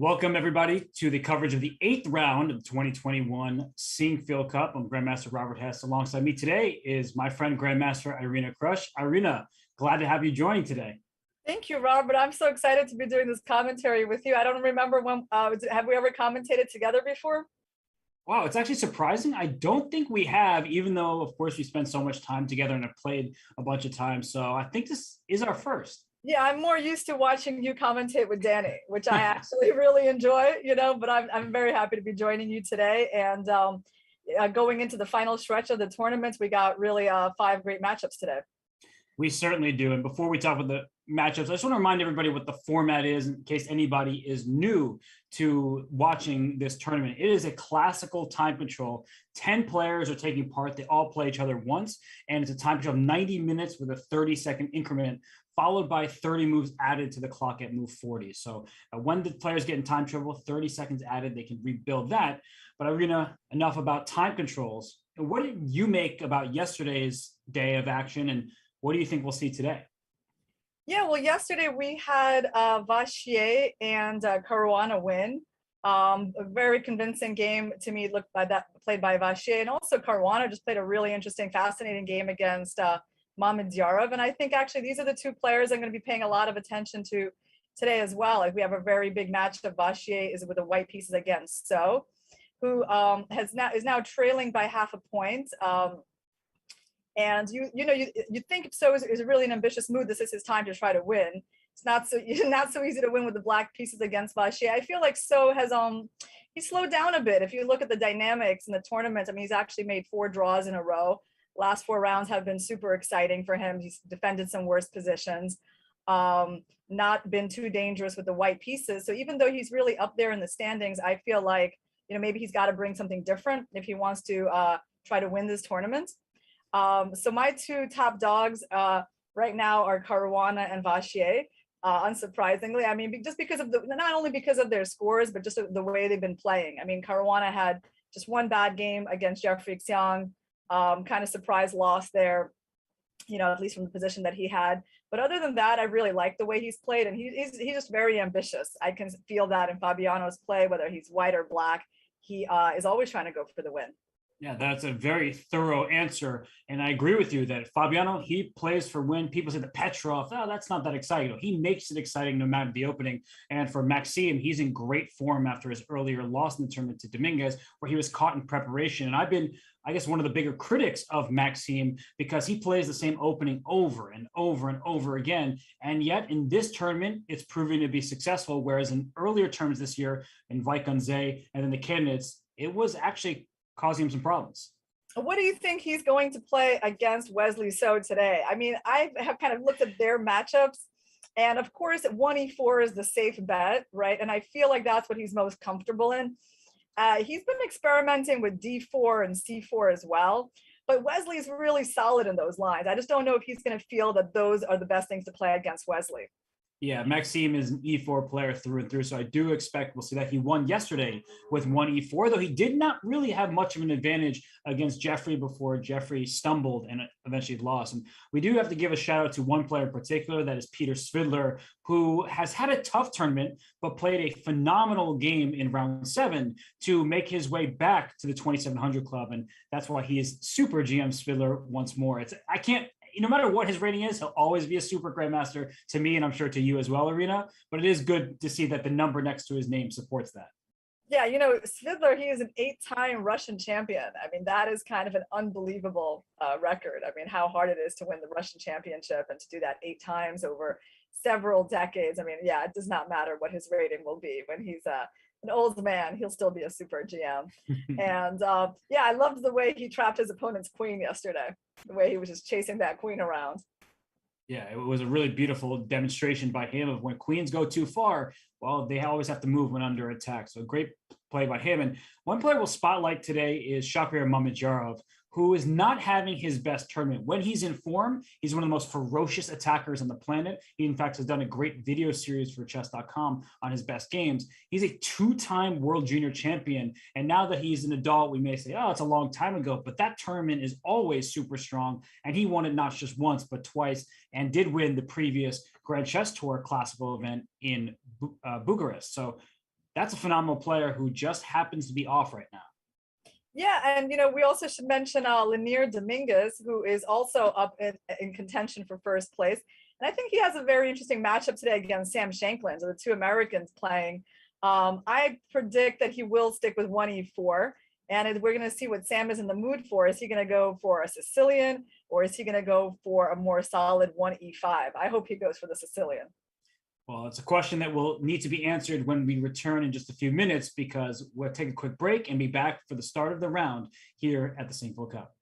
Welcome, everybody, to the coverage of the 8th round of the 2021 Sinquefield Cup. I'm Grandmaster Robert Hess. Alongside me today is my friend, Grandmaster Irina Krush. Irina, glad to have you joining today. Thank you, Robert. I'm so excited to be doing this commentary with you. I don't remember when, have we ever commentated together before? Wow, it's actually surprising. I don't think we have, even though, of course, we spent so much time together and have played a bunch of times. So I think this is our first. Yeah, I'm more used to watching you commentate with Danny, which I actually really enjoy, but I'm very happy to be joining you today. And going into the final stretch of the tournaments, we got really 5 great matchups today. We certainly do. And before we talk about the matchups, I just want to remind everybody what the format is in case anybody is new to watching this tournament. It is a classical time control. 10 players are taking part. They all play each other once. And it's a time control of 90 minutes with a 30-second increment, followed by 30 moves added to the clock at move 40. So when the players get in time trouble, 30 seconds added, they can rebuild that. But Irina, enough about time controls. What did you make about yesterday's day of action, and what do you think we'll see today? Yeah, well, yesterday we had Vachier and Caruana win. A very convincing game to me, played by Vachier, and also Caruana just played a really interesting, fascinating game against Mamedyarov. And I think actually these are the 2 players I'm going to be paying a lot of attention to today as well. Like we have a very big match of Vachier is with the white pieces against So, who is now trailing by half a point. And you think So is really an ambitious move. This is his time to try to win. It's not so easy to win with the black pieces against Vachier. I feel like So has he slowed down a bit. If you look at the dynamics in the tournament, I mean, he's actually made 4 draws in a row. Last 4 rounds have been super exciting for him. He's defended some worse positions, not been too dangerous with the white pieces. So even though he's really up there in the standings, I feel like maybe he's got to bring something different if he wants to try to win this tournament. So my 2 top dogs right now are Caruana and Vachier. Unsurprisingly, I mean, just because of not only because of their scores, but just the way they've been playing. I mean, Caruana had just 1 bad game against Jeffrey Xiang, kind of surprise loss there, at least from the position that he had. But other than that, I really like the way he's played, and he's just very ambitious. I can feel that in Fabiano's play, whether he's white or black, he is always trying to go for the win. Yeah, that's a very thorough answer. And I agree with you that Fabiano, he plays for win. People say the Petrov, oh, that's not that exciting. He makes it exciting no matter the opening. And for Maxime, he's in great form after his earlier loss in the tournament to Dominguez, where he was caught in preparation. And I've been, I guess, one of the bigger critics of Maxime because he plays the same opening over and over and over again. And yet in this tournament, it's proving to be successful. Whereas in earlier tournaments this year, in Vaikonze and then the candidates, it was actually causing him some problems. What do you think he's going to play against Wesley So today? I mean, I have kind of looked at their matchups, and of course, 1e4 is the safe bet, right? And I feel like that's what he's most comfortable in. He's been experimenting with d4 and c4 as well, but Wesley's really solid in those lines. I just don't know if he's going to feel that those are the best things to play against Wesley. Yeah, Maxime is an e4 player through and through, so I do expect we'll see that. He won yesterday with 1e4, though he did not really have much of an advantage against Jeffrey before Jeffrey stumbled and eventually lost. And we do have to give a shout out to one player in particular, that is Peter Svidler, who has had a tough tournament, but played a phenomenal game in round 7 to make his way back to the 2700 club. And that's why he is super GM Svidler once more. No matter what his rating is, he'll always be a super grandmaster to me, and I'm sure to you as well, Irina. But it is good to see that the number next to his name supports that. Yeah, Svidler, he is an 8-time Russian champion. I mean, that is kind of an unbelievable record. I mean, how hard it is to win the Russian championship and to do that 8 times over several decades. I mean, yeah, it does not matter what his rating will be. When he's an old man, he'll still be a super GM. And yeah, I loved the way he trapped his opponent's queen yesterday, the way he was just chasing that queen around. Yeah, it was a really beautiful demonstration by him of when queens go too far, well, they always have to move when under attack. So great play by him. And one player we'll spotlight today is Shahriar Mamedyarov, who is not having his best tournament. When he's in form, he's one of the most ferocious attackers on the planet. He, in fact, has done a great video series for Chess.com on his best games. He's a 2-time world junior champion. And now that he's an adult, we may say, oh, it's a long time ago, but that tournament is always super strong. And he won it not just once, but twice, and did win the previous Grand Chess Tour classical event in Bucharest. So that's a phenomenal player who just happens to be off right now. Yeah, and we also should mention Lanier Dominguez, who is also up in contention for first place. And I think he has a very interesting matchup today against Sam Shankland, so the two Americans playing. I predict that he will stick with 1e4, and we're going to see what Sam is in the mood for. Is he going to go for a Sicilian, or is he going to go for a more solid 1e5? I hope he goes for the Sicilian. Well, it's a question that will need to be answered when we return in just a few minutes, because we'll take a quick break and be back for the start of the round here at the Sinquefield Cup.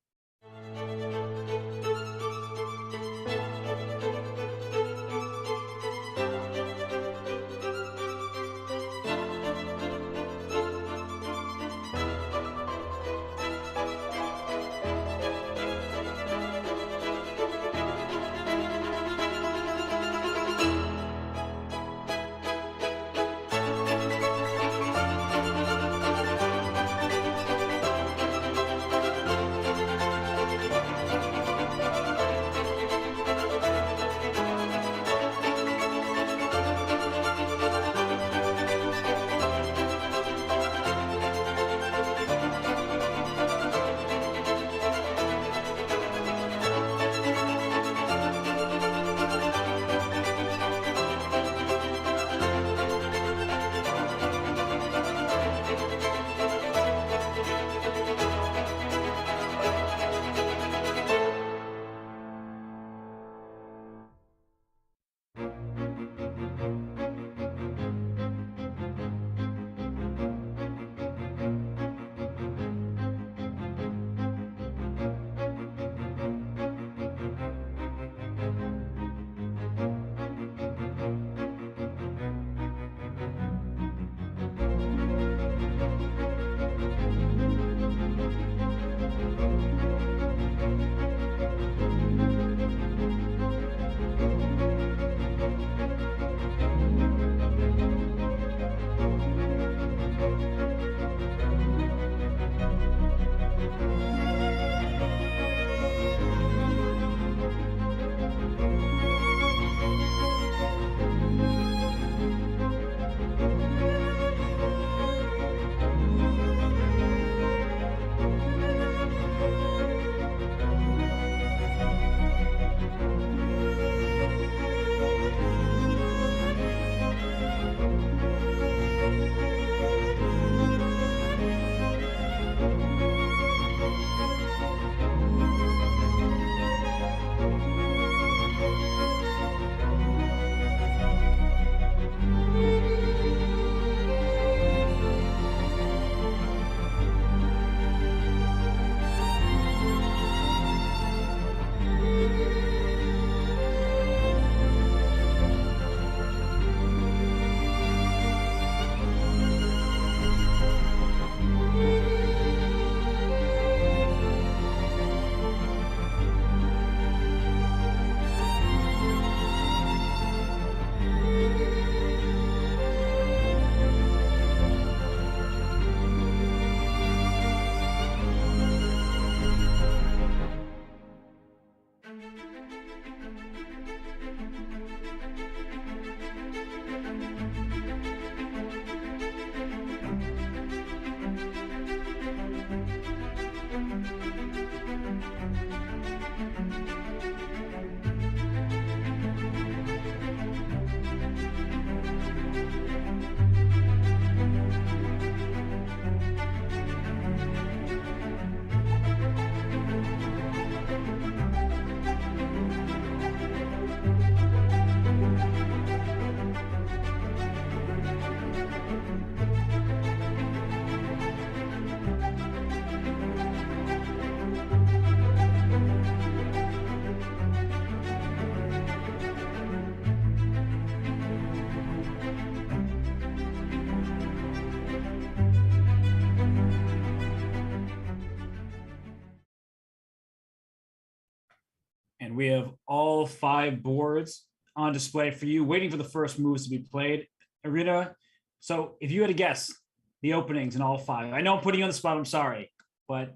And we have all 5 boards on display for you, waiting for the first moves to be played. Irina, so if you had to guess the openings in all 5, I know I'm putting you on the spot, I'm sorry, but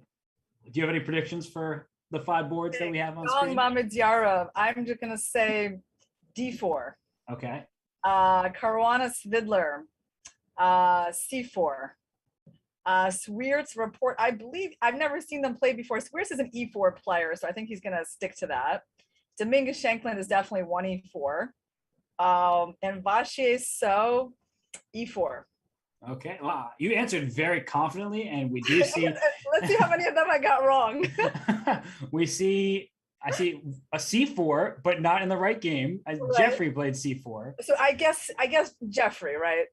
do you have any predictions for the 5 boards that we have on screen? Mamedyarov, I'm just going to say D4. Okay. Caruana Svidler, C4. Sweerts report, I believe, I've never seen them play before. Sweerts is an E4 player, so I think he's going to stick to that. Dominguez Shankland is definitely 1E4. And Vachier So, E4. Okay, wow, you answered very confidently, and we do see. Let's see how many of them I got wrong. I see a C4, but not in the right game. As Right. Jeffrey played C4. So I guess Jeffrey, right?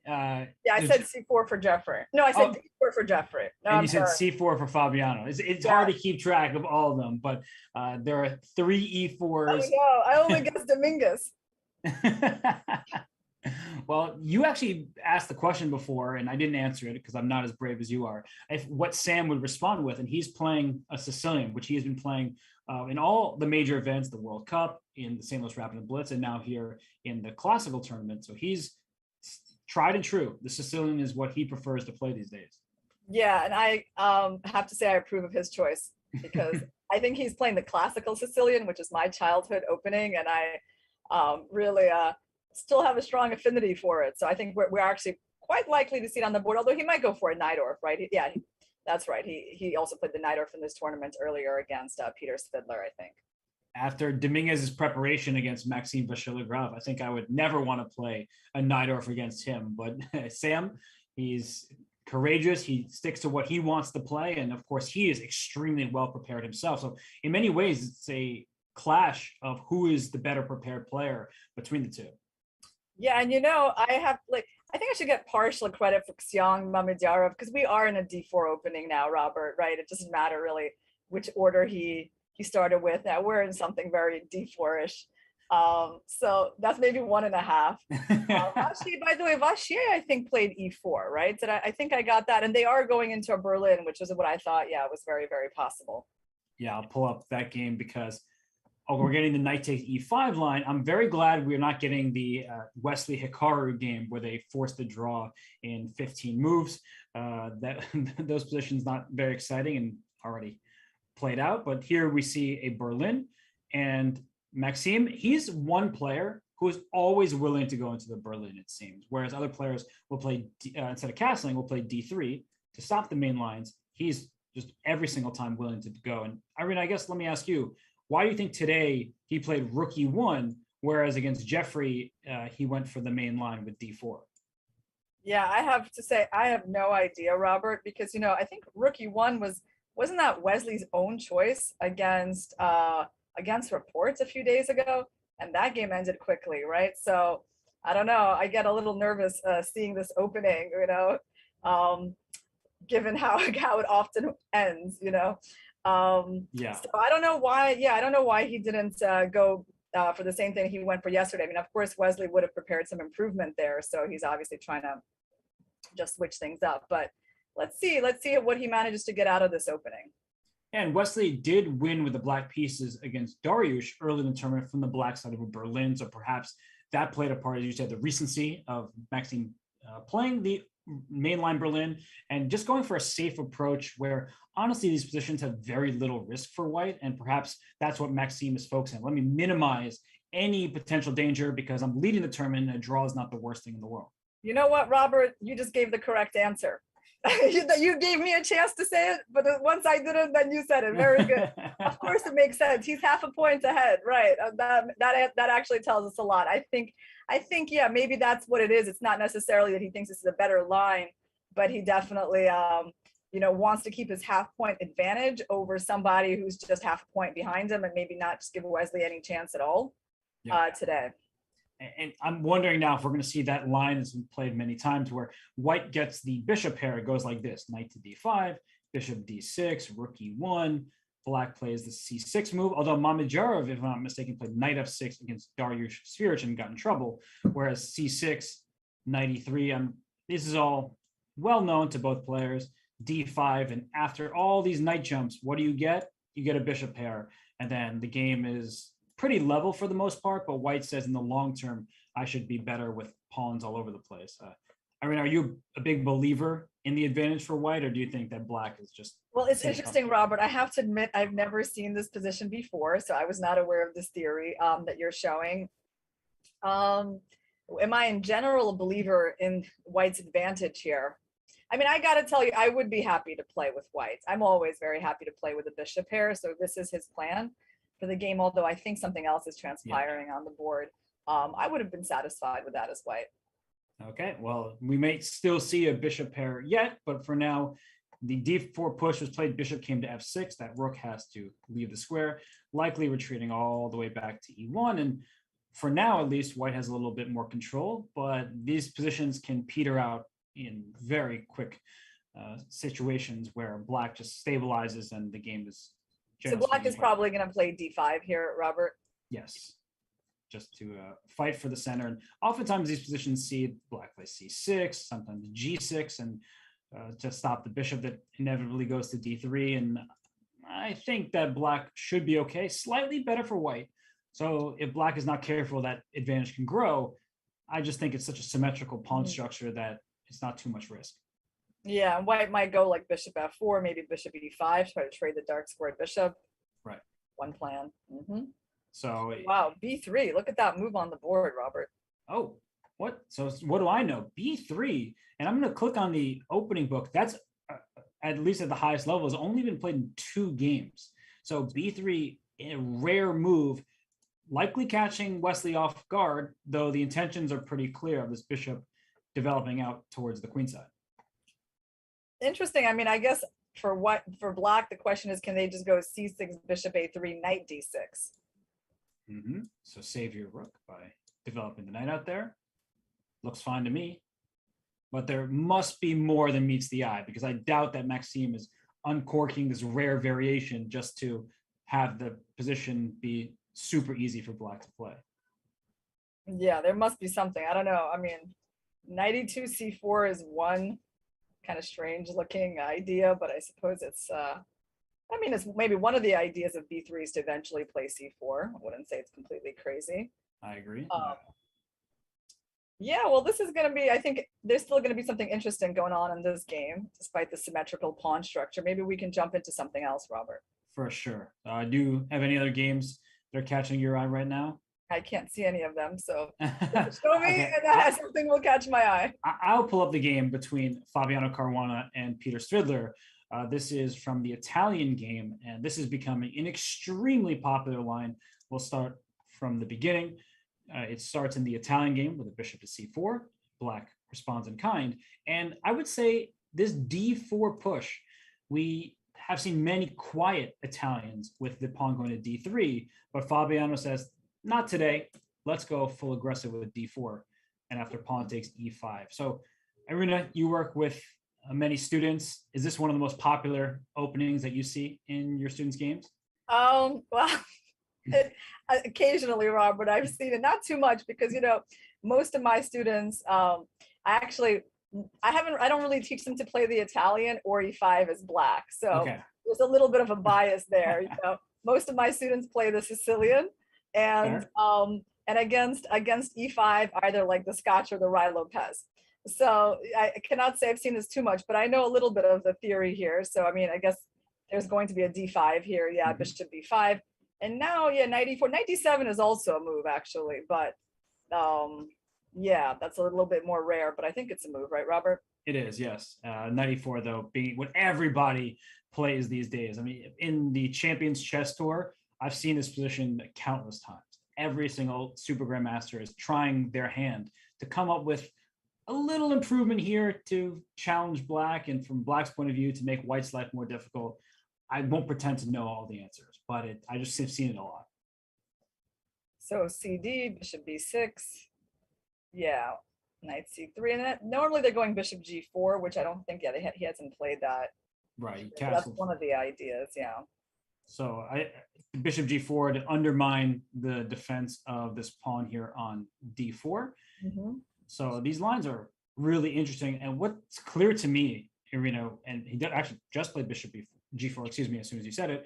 Yeah, I said C4 for Jeffrey. No, I said D4 for Jeffrey. No, and you said C4 for Fabiano. It's hard to keep track of all of them, but there are 3 E4s. Oh, no, I only guessed Dominguez. Well, you actually asked the question before, and I didn't answer it because I'm not as brave as you are. What Sam would respond with, and he's playing a Sicilian, which he has been playing in all the major events, the World Cup, in the St. Louis Rapid and Blitz, and now here in the Classical tournament. So he's tried and true. The Sicilian is what he prefers to play these days. Yeah, and I have to say I approve of his choice because I think he's playing the Classical Sicilian, which is my childhood opening, and I really still have a strong affinity for it. So I think we're actually quite likely to see it on the board, although he might go for a Najdorf, right? Yeah, that's right. He also played the Najdorf in this tournament earlier against Peter Svidler, I think. After Dominguez's preparation against Maxime Vachier-Lagrave, I think I would never want to play a Najdorf against him. But Sam, he's courageous. He sticks to what he wants to play. And of course, he is extremely well prepared himself. So in many ways, it's a clash of who is the better prepared player between the two. Yeah, and I think I should get partial credit for Xiong Mamedyarov because we are in a D4 opening now, Robert, right? It doesn't matter really which order he started with. Now we're in something very D4-ish. So that's maybe 1.5. Actually, by the way, Vachier, I think, played E4, right? I think I got that. And they are going into a Berlin, which is what I thought, was very, very possible. Yeah, I'll pull up that game because we're getting the knight takes E5 line. I'm very glad we're not getting the Wesley Hikaru game where they forced the draw in 15 moves. Those positions not very exciting and already played out. But here we see a Berlin, and Maxime, he's one player who is always willing to go into the Berlin, it seems. Whereas other players will play, instead of castling, will play D3 to stop the main lines. He's just every single time willing to go. And Irene, I guess let me ask you, why do you think today he played rook E1, whereas against Jeffrey, he went for the main line with D4? Yeah, I have to say, I have no idea, Robert, because, I think rook E1 wasn't that Wesley's own choice against Reports a few days ago? And that game ended quickly, right? So I don't know. I get a little nervous seeing this opening, given how it often ends, Yeah. So I don't know why. Yeah, I don't know why he didn't go for the same thing he went for yesterday. I mean, of course, Wesley would have prepared some improvement there, so he's obviously trying to just switch things up. But let's see what he manages to get out of this opening. And Wesley did win with the black pieces against Dariush early in the tournament from the black side of Berlin. So perhaps that played a part, as you said, the recency of Maxime playing the mainline Berlin and just going for a safe approach where honestly these positions have very little risk for white, and perhaps that's what Maxime is focusing on. Let me minimize any potential danger because I'm leading the tournament and a draw is not the worst thing in the world. You know what, Robert? You just gave the correct answer. You gave me a chance to say it, but once I didn't, then you said it. Very good. Of course it makes sense. He's half a point ahead, right? That actually tells us a lot. I think yeah, maybe that's what it is. It's not necessarily that he thinks this is a better line, but he definitely wants to keep his half point advantage over somebody who's just half a point behind him and maybe not just give Wesley any chance at all today. And I'm wondering now if we're going to see that line that's been played many times where white gets the bishop pair. It goes like this: knight to d5, bishop d6, rook e1. Black plays the c6 move, although Mamedyarov, if I'm not mistaken, played knight f6 against Dariush Svirich and got in trouble, whereas c6, knight e3. This is all well known to both players. d5, and after all these knight jumps, what do? You get a bishop pair, and then the game is pretty level for the most part, but white says in the long term, I should be better with pawns all over the place. I mean, are you a big believer in the advantage for white, or do you think that black is just... Well, it's interesting, Robert. I have to admit, I've never seen this position before, so I was not aware of this theory that you're showing. am I in general a believer in White's advantage here? I mean, I got to tell you, I would be happy to play with White. I'm always very happy to play with a bishop pair. So this is his plan for the game, although I think something else is transpiring on the board. I would have been satisfied with that as White. Okay, well, we may still see a bishop pair yet, but for now, the d4 push was played, bishop came to f6, that rook has to leave the square, likely retreating all the way back to e1. And for now, at least, White has a little bit more control, but these positions can peter out in very quick situations where Black just stabilizes and the game is. So Black is probably going to play d5 here, Robert. Yes, just to fight for the center. And oftentimes these positions see Black play c6, sometimes g6, and to stop the bishop that inevitably goes to d3. And I think that Black should be okay, slightly better for White. So if Black is not careful, that advantage can grow. I just think it's such a symmetrical pawn structure that it's not too much risk. Yeah, White might go like bishop f4, maybe bishop e5, try to trade the dark squared bishop. Right. One plan. So wow, b3. Look at that move on the board, Robert. Oh, what? So what do I know? b3, and I'm going to click on the opening book. That's at least at the highest level, has only been played in 2 games. So b3, a rare move, likely catching Wesley off guard, though the intentions are pretty clear of this bishop developing out towards the queen side. Interesting. I mean, I guess for Black, the question is, can they just go c6, bishop a3, knight d6? So save your rook by developing the knight out there. Looks fine to me. But there must be more than meets the eye, because I doubt that Maxime is uncorking this rare variation just to have the position be super easy for Black to play. Yeah, there must be something. I don't know. I mean, knight e2 c4 is one kind of strange looking idea, but I suppose it's I mean, it's maybe one of the ideas of b3 is to eventually play c4. I wouldn't say it's completely crazy. I agree. Yeah, well, this is going to be, I think there's still going to be something interesting going on in this game, despite the symmetrical pawn structure. Maybe we can jump into something else, Robert. For sure. Do you have any other games that are catching your eye right now? I can't see any of them, so show me, okay. And something will catch my eye. I'll pull up the game between Fabiano Caruana and Peter Stridler. This is from the Italian game, and this is becoming an extremely popular line. We'll start from the beginning. It starts in the Italian game with a bishop to c4. Black responds in kind. And I would say this d4 push, we have seen many quiet Italians with the pawn going to d3, but Fabiano says, not today. Let's go full aggressive with d4. And after pawn takes e5. So, Irina, you work with many students. Is this one of the most popular openings that you see in your students' games? Well, occasionally, Robert, I've seen it, not too much, because, you know, most of my students, I don't really teach them to play the Italian or e5 as Black. So there's a little bit of a bias there. You know, most of my students play the Sicilian, and against e5, either like the Scotch or the Rai Lopez. So I cannot say I've seen this too much, but I know a little bit of the theory here. So, I mean, I guess there's going to be a d5 here. Yeah, bishop b5. And now, yeah, knight e4. Knight d7 is also a move, actually. But, yeah, that's a little bit more rare. But I think it's a move, right, Robert? It is, yes. Knight e4, though, being what everybody plays these days. I mean, in the Champions Chess Tour, I've seen this position countless times. Every single Super Grandmaster is trying their hand to come up with a little improvement here to challenge Black, and from Black's point of view, to make White's life more difficult. I won't pretend to know all the answers, but I just have seen it a lot. So CD, bishop b6. Yeah, knight c3. And then normally they're going bishop g4, which I don't think, he hasn't played that. Right. So that's one of the ideas, yeah. So bishop g4 to undermine the defense of this pawn here on d4. So these lines are really interesting. And what's clear to me, Irina, and he did actually just play bishop g4, excuse me, as soon as you said it,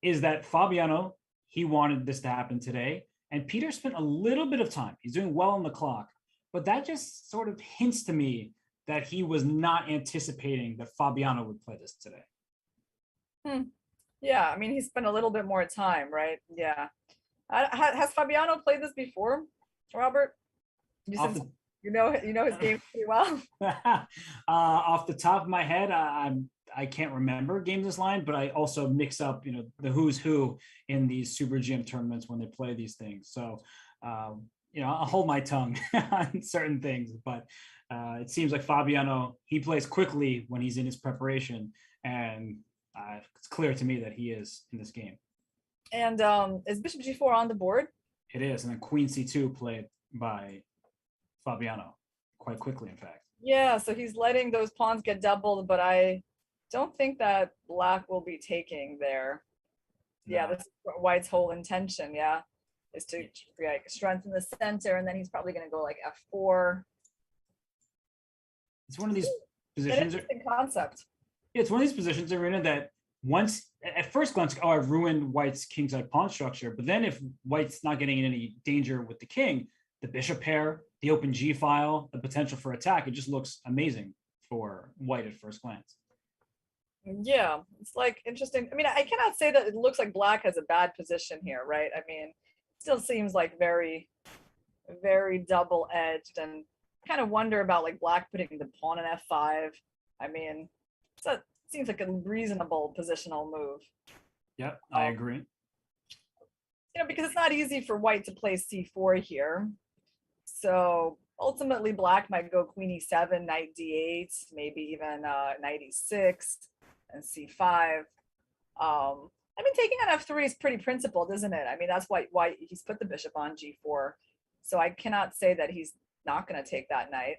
is that Fabiano, he wanted this to happen today. And Peter spent a little bit of time. He's doing well on the clock. But that just sort of hints to me that he was not anticipating that Fabiano would play this today. Yeah, I mean, he spent a little bit more time, right? Yeah. Has Fabiano played this before, Robert? Off the, You know his game pretty well. off the top of my head, I can't remember games this line, but I also mix up, the who's who in these Super GM tournaments when they play these things. So, I'll hold my tongue on certain things, but it seems like Fabiano, he plays quickly when he's in his preparation, and it's clear to me that he is in this game. And is Bishop G4 on the board? It is, and then Queen C2 played by Fabiano quite quickly, in fact. Yeah, so he's letting those pawns get doubled, but I don't think that black will be taking there. No. Yeah, this is white's whole intention, is to strengthen the center, and then he's probably going to go like F4. It's one of these positions. Interesting concept. Yeah, it's one of these positions, Irina, that once at first glance, I've ruined white's kingside pawn structure. But then if white's not getting in any danger with the king, the bishop pair, the open G file, the potential for attack, it just looks amazing for white at first glance. Yeah, it's like interesting. I mean, I cannot say that it looks like black has a bad position here, right? I mean, it still seems like very, very double-edged, and kind of wonder about like black putting the pawn in F5. I mean, it seems like a reasonable positional move. Yep, I agree. Because it's not easy for white to play C4 here. So ultimately, black might go Queen E7, Knight D8, maybe even Knight E6 and C5. I mean, taking on F3 is pretty principled, isn't it? I mean, that's why he's put the bishop on G4. So I cannot say that he's not going to take that knight.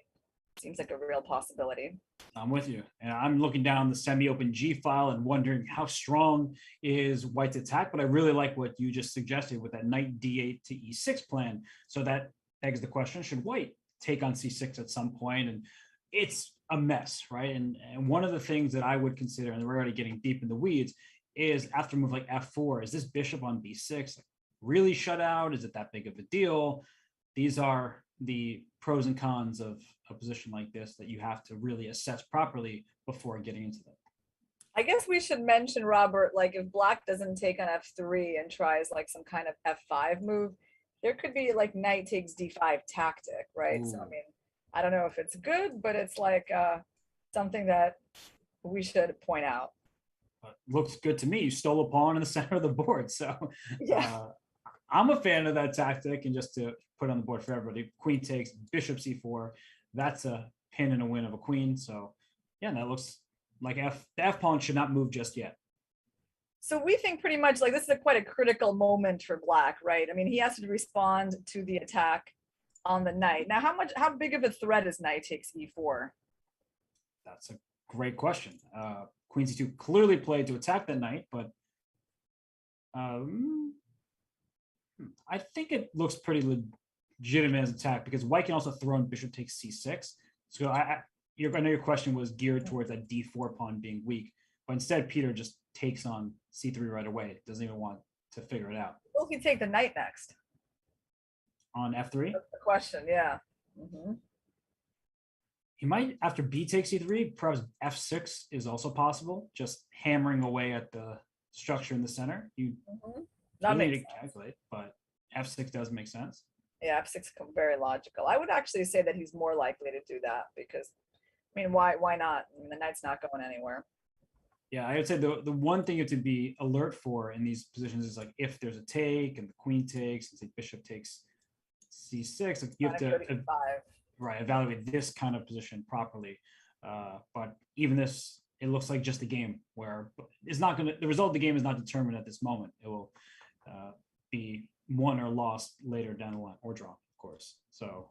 Seems like a real possibility. I'm with you. And I'm looking down the semi-open G file and wondering how strong is white's attack. But I really like what you just suggested with that Knight D8 to E6 plan. So that begs the question, should white take on C6 at some point? And it's a mess, right? And one of the things that I would consider, and we're already getting deep in the weeds, is after a move like F4, is this bishop on B6 really shut out? Is it that big of a deal? These are the pros and cons of a position like this that you have to really assess properly before getting into them. I guess we should mention, Robert, like if black doesn't take on F3 and tries like some kind of F5 move, there could be like knight takes D5 tactic, right? Ooh. So, I mean, I don't know if it's good, but it's like something that we should point out. Looks good to me. You stole a pawn in the center of the board. So yeah. I'm a fan of that tactic, and just to put on the board for everybody, queen takes, bishop C4. That's a pin and a win of a queen. So yeah, that looks like the F pawn should not move just yet. So we think pretty much like this is quite a critical moment for black, right? I mean, he has to respond to the attack on the knight. Now, how big of a threat is knight takes E4? That's a great question. Queen C2 clearly played to attack the knight, but I think it looks pretty legitimate as attack, because white can also throw in bishop takes C6. So I know your question was geared towards that D4 pawn being weak, but instead Peter just takes on C3 right away. Doesn't even want to figure it out. Will he take the knight next? On F3? That's the question, yeah. Mm-hmm. He might, after B takes C3, perhaps F6 is also possible, just hammering away at the structure in the center. You That need makes to calculate, but F6 does make sense. Yeah, F6 very logical. I would actually say that he's more likely to do that because, I mean, why not? I mean, the knight's not going anywhere. Yeah, I would say the one thing you have to be alert for in these positions is like if there's a take and the queen takes and say bishop takes C6, like you have to evaluate this kind of position properly. But even this, it looks like just a game where it's not going to, the result of the game is not determined at this moment. It will be won or lost later down the line, or draw, of course. So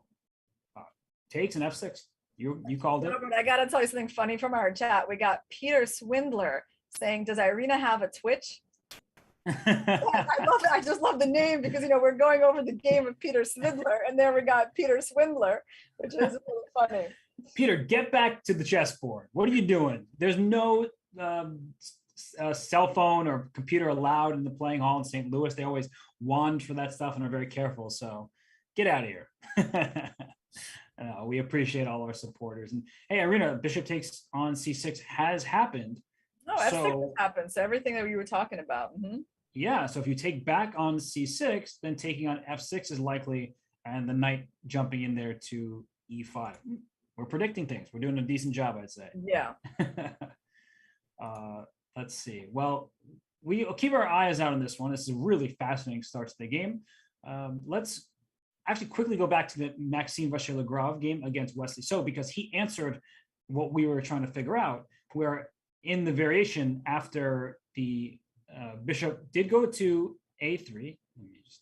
takes an F6. You called it. Robert, I got to tell you something funny from our chat. We got Peter Swindler saying, does Irina have a Twitch? I love it. I just love the name because, we're going over the game of Peter Swindler, and there we got Peter Swindler, which is really funny. Peter, get back to the chessboard. What are you doing? There's no cell phone or computer allowed in the playing hall in St. Louis. They always wand for that stuff and are very careful. So get out of here. We appreciate all our supporters. And hey, Irina, bishop takes on C6 has happened. No, F6 has happened. So everything that we were talking about. Mm-hmm. Yeah. So if you take back on C6, then taking on F6 is likely and the knight jumping in there to e5. We're predicting things. We're doing a decent job, I'd say. Yeah. Let's see. Well, we'll keep our eyes out on this one. This is a really fascinating start to the game. Let's actually quickly go back to the Maxime Vachier-Lagrave game against Wesley So, because he answered what we were trying to figure out, where in the variation after the bishop did go to a3. Let me just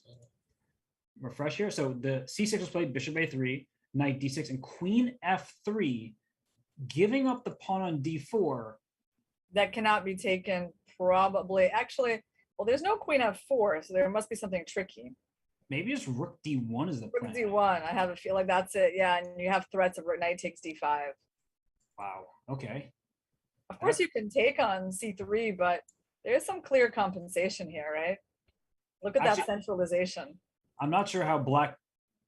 refresh here. So the c6 was played, bishop a3, knight d6, and queen f3, giving up the pawn on d4. That cannot be taken, probably. Actually, well, there's no queen f4, so there must be something tricky. Maybe it's rook d1 is the Rook plan. d1. I have a feel like that's it. Yeah, and you have threats of rook knight takes d5. Wow. Okay. Of course, you can take on c3, but there's some clear compensation here, right? Look at that centralization. I'm not sure how black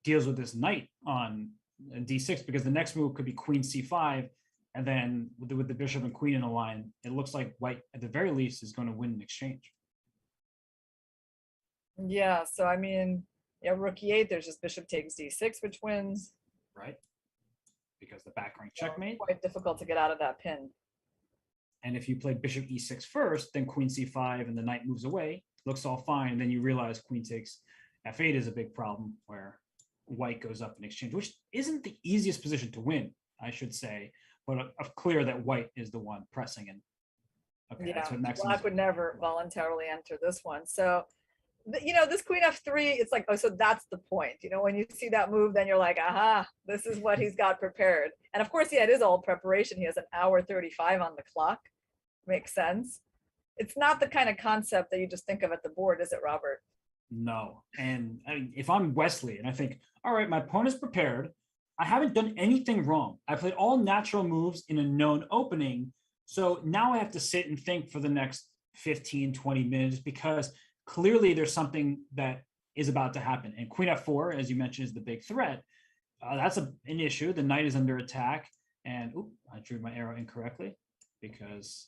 deals with this knight on d6, because the next move could be queen c5, and then with the bishop and queen in a line, it looks like white, at the very least, is going to win an exchange. Yeah, so I mean, yeah, rook e8, there's just bishop takes d6, which wins. Right. Because the back rank checkmate. Quite difficult to get out of that pin. And if you play bishop e6 first, then queen c5 and the knight moves away, looks all fine. And then you realize queen takes f8 is a big problem, where white goes up in exchange, which isn't the easiest position to win, I should say, but clear that white is the one pressing. And okay, yeah, that's what Maxime black would never voluntarily enter this one. So, you know, this queen f3, it's like, oh, so that's the point. You know, when you see that move, then you're like, aha, this is what he's got prepared. And of course, yeah, it is all preparation. He has an hour 35 on the clock. Makes sense. It's not the kind of concept that you just think of at the board, is it, Robert? No. And I mean, if I'm Wesley and I think, all right, my opponent's prepared, I haven't done anything wrong. I played all natural moves in a known opening. So now I have to sit and think for the next 15, 20 minutes, because clearly there's something that is about to happen. And queen f4, as you mentioned, is the big threat. That's an issue. The knight is under attack. And I drew my arrow incorrectly because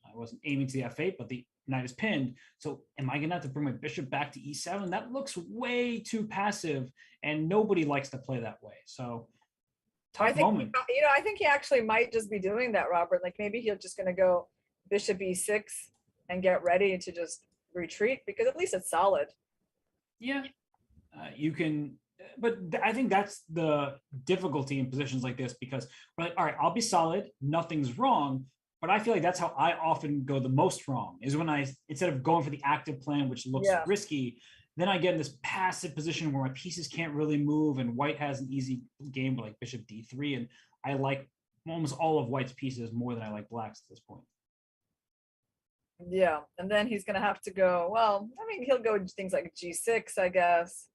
I wasn't aiming to the f8, but the knight is pinned. So am I going to have to bring my bishop back to e7? That looks way too passive, and nobody likes to play that way. So tough moment. You know, I think he actually might just be doing that, Robert. Like maybe he's just going to go bishop e6 and get ready to just retreat, because at least it's solid. Yeah, you can, but I think that's the difficulty in positions like this, because we're like, all right, I'll be solid, nothing's wrong. But I feel like that's how I often go the most wrong, is when I, instead of going for the active plan, which looks risky, then I get in this passive position where my pieces can't really move, and white has an easy game like bishop d3. And I like almost all of white's pieces more than I like black's at this point. Yeah, and then he's going to have to go, well, I mean, he'll go things like g6, I guess.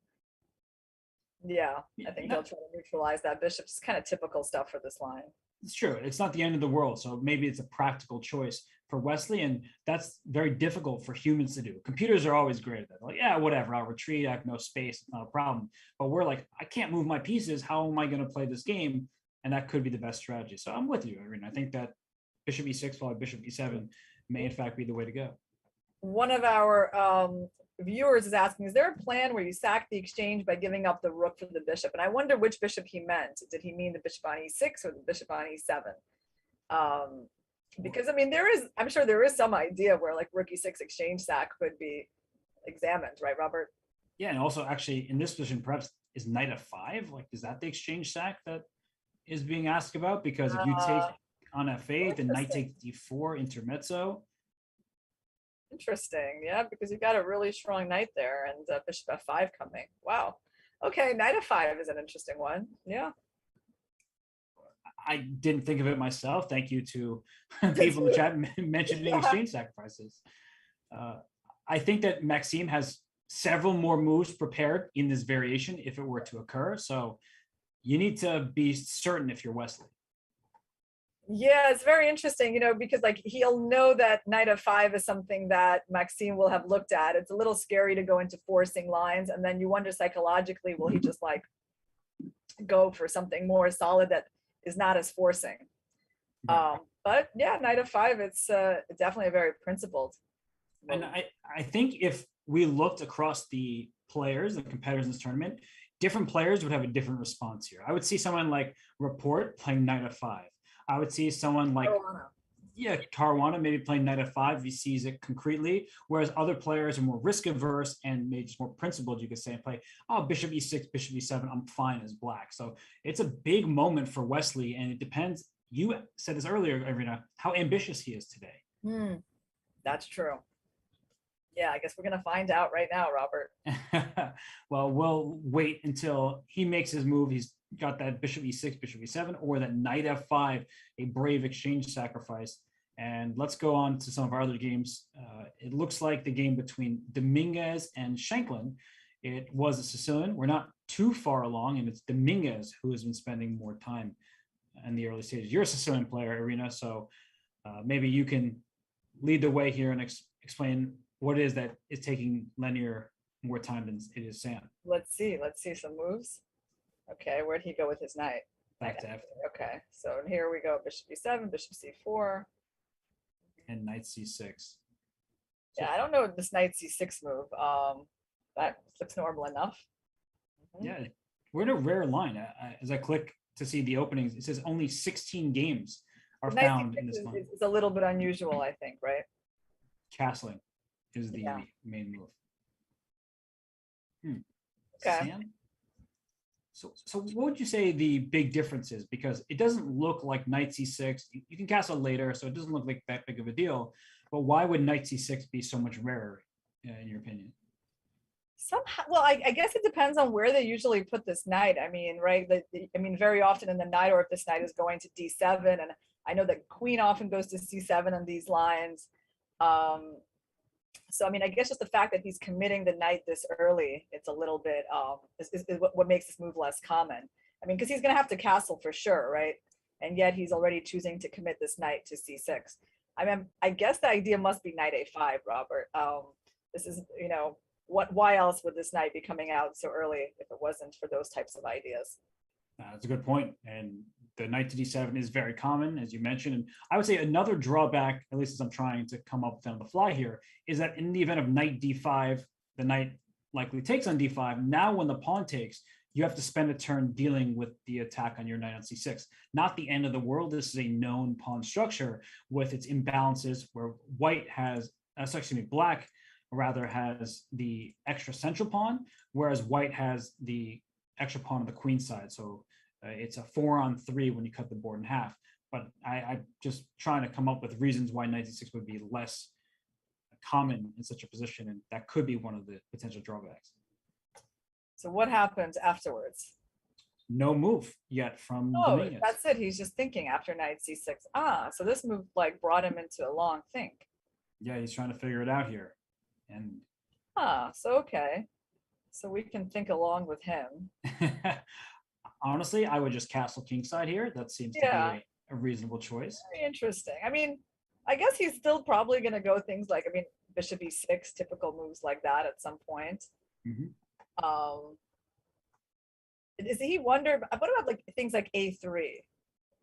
Yeah, I think he'll try to neutralize that bishop. It's kind of typical stuff for this line. It's true. It's not the end of the world. So maybe it's a practical choice for Wesley, and that's very difficult for humans to do. Computers are always great at that. Like, yeah, whatever, I'll retreat. I have no space. It's not a problem. But we're like, I can't move my pieces. How am I going to play this game? And that could be the best strategy. So I'm with you, Irene. I think that bishop e6 followed bishop e7 may in fact be the way to go. One of our viewers is asking, is there a plan where you sack the exchange by giving up the rook for the bishop? And I wonder which bishop he meant. Did he mean the bishop on e6 or the bishop on e7? Because I mean, I'm sure there is some idea where like rook e6 exchange sack could be examined, right, Robert? Yeah, and also actually in this position, perhaps is knight f5? Like, is that the exchange sack that is being asked about? Because if you take on f8, then knight takes d4 intermezzo. Interesting. Yeah, because you've got a really strong knight there, and bishop f5 coming. Wow. Okay, knight f5 is an interesting one. Yeah. I didn't think of it myself. Thank you to people in the chat mentioning exchange sacrifices. I think that Maxime has several more moves prepared in this variation if it were to occur. So you need to be certain if you're Wesley. Yeah, it's very interesting, you know, because like he'll know that knight f5 is something that Maxime will have looked at. It's a little scary to go into forcing lines, and then you wonder psychologically, will he just like go for something more solid that is not as forcing? But yeah, knight f5, it's definitely a very principled move. And I think if we looked across the players, the competitors in this tournament, different players would have a different response here. I would see someone like Report playing knight f5. I would see someone like Caruana maybe playing knight f5 if he sees it concretely, whereas other players are more risk averse and maybe just more principled, you could say, and play, oh, bishop e6, bishop e7, I'm fine as black. So it's a big moment for Wesley, and it depends. You said this earlier, Irina, how ambitious he is today. That's true. Yeah, I guess we're going to find out right now, Robert. Well, we'll wait until he makes his move. He's got that bishop e6, bishop e7, or that knight f5, a brave exchange sacrifice. And let's go on to some of our other games. It looks like the game between Dominguez and Shanklin. It was a Sicilian. We're not too far along, and it's Dominguez who has been spending more time in the early stages. You're a Sicilian player, Irina, so maybe you can lead the way here and explain what it is that is taking Lenier more time than it is Sam. Let's see some moves. Okay, where'd he go with his knight? Back to F3. Okay, so here we go, bishop e7, bishop c4. And knight c6. Yeah, I don't know this knight c6 move. That looks normal enough. Yeah, we're in a rare line. As I click to see the openings, it says only 16 games are found in this line. It's a little bit unusual, I think, right? Castling is the main move. Okay. Sam? So what would you say the big difference is? Because it doesn't look like knight c6. You can castle later, so it doesn't look like that big of a deal. But why would knight c6 be so much rarer, in your opinion? Somehow, well, I guess it depends on where they usually put this knight. I mean, right? Very often in the knight, or if this knight is going to d7, and I know that queen often goes to c7 on these lines. So, I mean, I guess just the fact that he's committing the knight this early, it's a little bit, is what makes this move less common. I mean, because he's going to have to castle for sure, right? And yet he's already choosing to commit this knight to c6. I mean, I guess the idea must be knight a5, Robert. This is, why else would this knight be coming out so early if it wasn't for those types of ideas? That's a good point. And the knight to d7 is very common, as you mentioned. And I would say another drawback, at least as I'm trying to come up with on the fly here, is that in the event of knight d5, the knight likely takes on d5. Now when the pawn takes, you have to spend a turn dealing with the attack on your knight on c6. Not the end of the world. This is a known pawn structure with its imbalances where black rather has the extra central pawn, whereas white has the extra pawn on the queen side. So it's a 4-on-3 when you cut the board in half. But I'm just trying to come up with reasons why knight c6 would be less common in such a position, and that could be one of the potential drawbacks. So what happens afterwards? No move yet from Dominguez. That's it. He's just thinking after knight c6. So this move brought him into a long think. Yeah, he's trying to figure it out here. And so okay. So we can think along with him. Honestly, I would just castle kingside here. That seems to be a reasonable choice. Very interesting. I mean, I guess he's still probably going to go things like, bishop e6, typical moves like that at some point. Does he wonder, what about things like a3?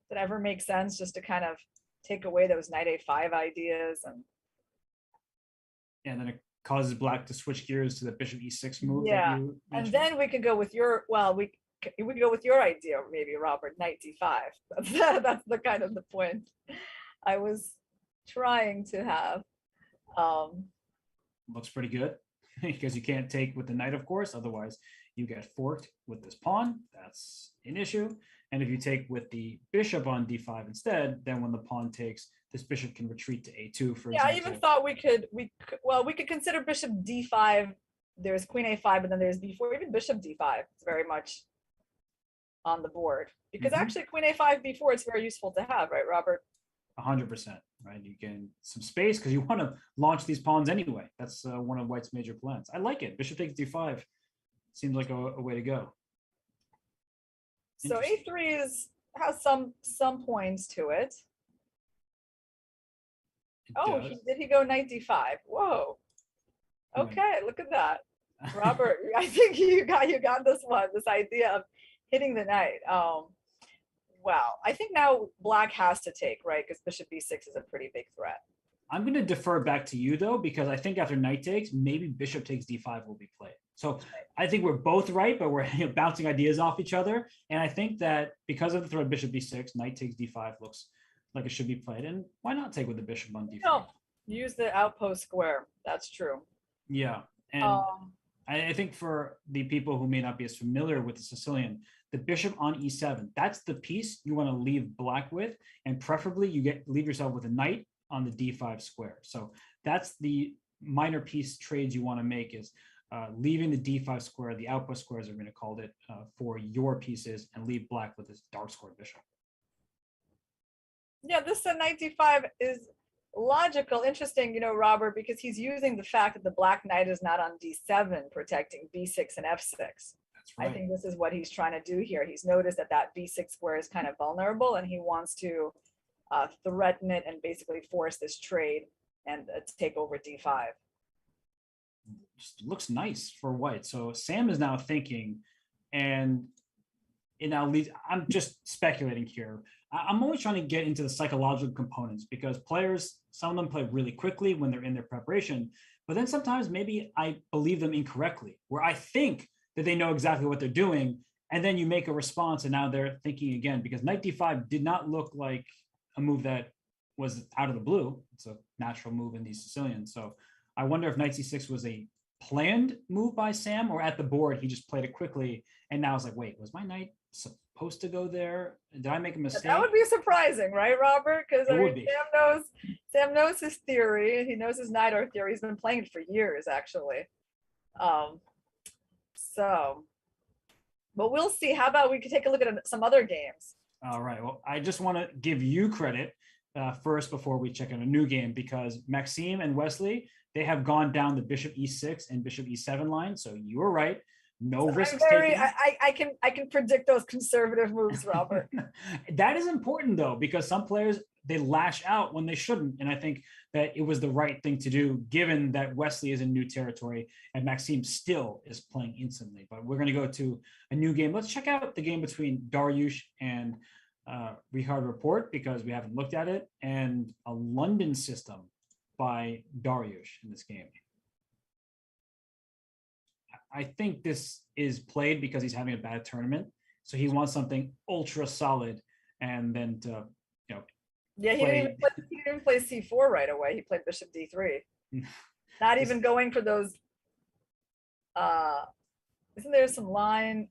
That ever make sense, just to kind of take away those knight a5 ideas? And then it causes black to switch gears to the bishop e6 move. Yeah, and then we could go with your, we could go with your idea, maybe, Robert, knight d5. That's the kind of the point I was trying to have. Looks pretty good because you can't take with the knight, of course. Otherwise, you get forked with this pawn. That's an issue. And if you take with the bishop on d5 instead, then when the pawn takes, this bishop can retreat to a2, for example. I even thought we could consider bishop d5. There's queen a5, but then there's b4. Even bishop d5 is very much on the board, because actually queen a5, b4 is very useful to have, right, Robert? 100%, right? You gain some space because you want to launch these pawns anyway. That's one of white's major plans. I like it. Bishop takes d5 seems like a way to go. So a3 has some points to it. Did he go knight d5? Whoa. Okay, look at that, Robert. I think you got this one. This idea of hitting the knight. Wow. I think now black has to take, right? Because bishop b6 is a pretty big threat. I'm going to defer back to you, though, because I think after knight takes, maybe bishop takes d5 will be played. So I think we're both right, but we're bouncing ideas off each other. And I think that because of the threat bishop b6, knight takes d5 looks like it should be played. And why not take with the bishop on d5? No, use the outpost square. That's true. Yeah. And I think for the people who may not be as familiar with the Sicilian, the bishop on e7, that's the piece you want to leave black with. And preferably you leave yourself with a knight on the d5 square. So that's the minor piece trades you want to make, is leaving the d5 square, the outpost square as we're going to call it, for your pieces, and leave black with this dark square bishop. Yeah, this knight d5 is logical, interesting, Robert, because he's using the fact that the black knight is not on d7, protecting b6 and f6. That's right. I think this is what he's trying to do here. He's noticed that b6 square is kind of vulnerable, and he wants to threaten it and basically force this trade and take over d5. Just looks nice for white. So Sam is now thinking, and it now leads, I'm just speculating here. I'm always trying to get into the psychological components, because players, some of them play really quickly when they're in their preparation, but then sometimes maybe I believe them incorrectly, where I think that they know exactly what they're doing, and then you make a response and now they're thinking again, because knight d5 did not look like a move that was out of the blue. It's a natural move in these Sicilians. So I wonder if knight c6 was a planned move by Sam, or at the board he just played it quickly and now it's like, wait, was my knight supposed to go there? Did I make a mistake? That would be surprising, right, Robert? Because Sam knows his theory. He knows his knight or theory. He's been playing it for years, actually. But we'll see. How about we could take a look at some other games? All right. Well, I just want to give you credit first before we check out a new game, because Maxime and Wesley, they have gone down the bishop e6 and bishop e7 line. So you were right. No risks taken. I can predict those conservative moves, Robert. That is important, though, because some players, they lash out when they shouldn't. And I think that it was the right thing to do, given that Wesley is in new territory and Maxime still is playing instantly. But we're going to go to a new game. Let's check out the game between Dariush and Richard Report, because we haven't looked at it, and a London system by Dariush in this game. I think this is played because he's having a bad tournament, so he wants something ultra solid, and then to yeah, he didn't even play c4 right away. He played bishop d3. Not even going for those. Isn't there some line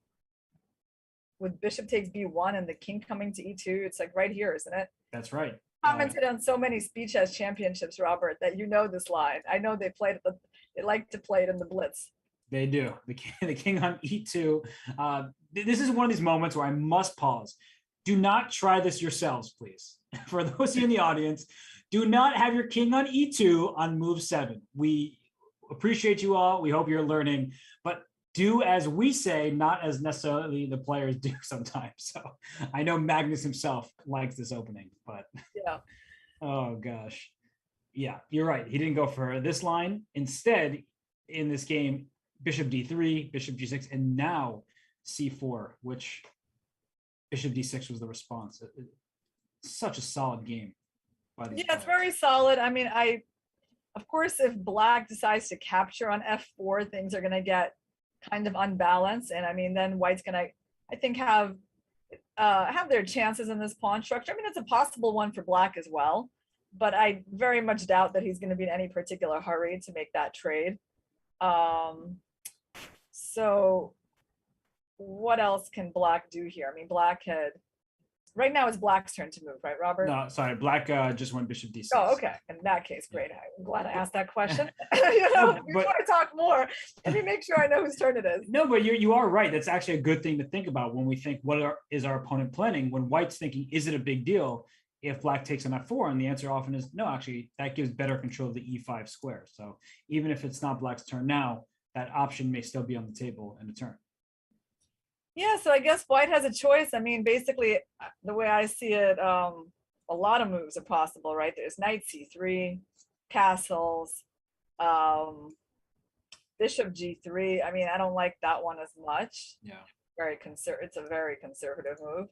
with bishop takes b1 and the king coming to e2? It's like right here, isn't it? That's right. Commented on so many speed chess championships, Robert, that this line. I know they like to play it in the blitz. They do. The king on e2. This is one of these moments where I must pause. Do not try this yourselves, please. For those of you in the audience, do not have your king on e2 on move 7. We appreciate you all. We hope you're learning, but do as we say, not as necessarily the players do sometimes. So I know Magnus himself likes this opening, but yeah. Oh gosh. Yeah, you're right. He didn't go for this line. Instead, in this game, bishop d3, bishop g6, and now c4, which bishop d6 was the response. Such a solid game by these players. It's very solid. I mean, of course, if black decides to capture on f4, things are going to get kind of unbalanced, and I mean, then white's going to, I think, have their chances in this pawn structure. I mean, it's a possible one for black as well, but I very much doubt that he's going to be in any particular hurry to make that trade. So what else can black do here? I mean, right now it's black's turn to move, right, Robert? No, sorry, black just went bishop d6. Oh, okay. In that case, great. I'm glad I asked that question. You want to talk more, let me make sure I know whose turn it is. No, but you are right. That's actually a good thing to think about when we think, is our opponent planning? When white's thinking, is it a big deal if black takes on f4? And the answer often is no, actually, that gives better control of the e5 square. So even if it's not black's turn now, that option may still be on the table in a turn. Yeah, so I guess white has a choice. I mean, basically, the way I see it, a lot of moves are possible, right? There's knight c3, castles, bishop g3. I mean, I don't like that one as much. Yeah. It's a very conservative move.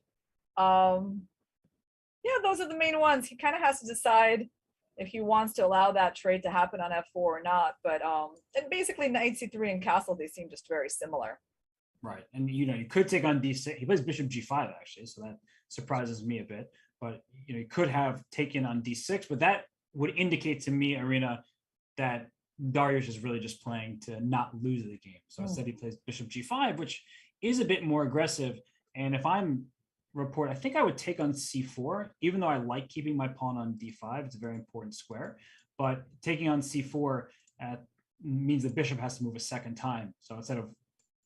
Yeah, those are the main ones. He kind of has to decide if he wants to allow that trade to happen on f4 or not. But and basically knight c3 and castle, they seem just very similar. Right. And, you could take on d6. He plays bishop g5, actually, so that surprises me a bit. But, he could have taken on d6, but that would indicate to me, Irina, that Dariush is really just playing to not lose the game. So instead he plays bishop g5, which is a bit more aggressive. And if I'm report, I think I would take on c4, even though I like keeping my pawn on d5. It's a very important square. But taking on c4 means the bishop has to move a second time. So instead of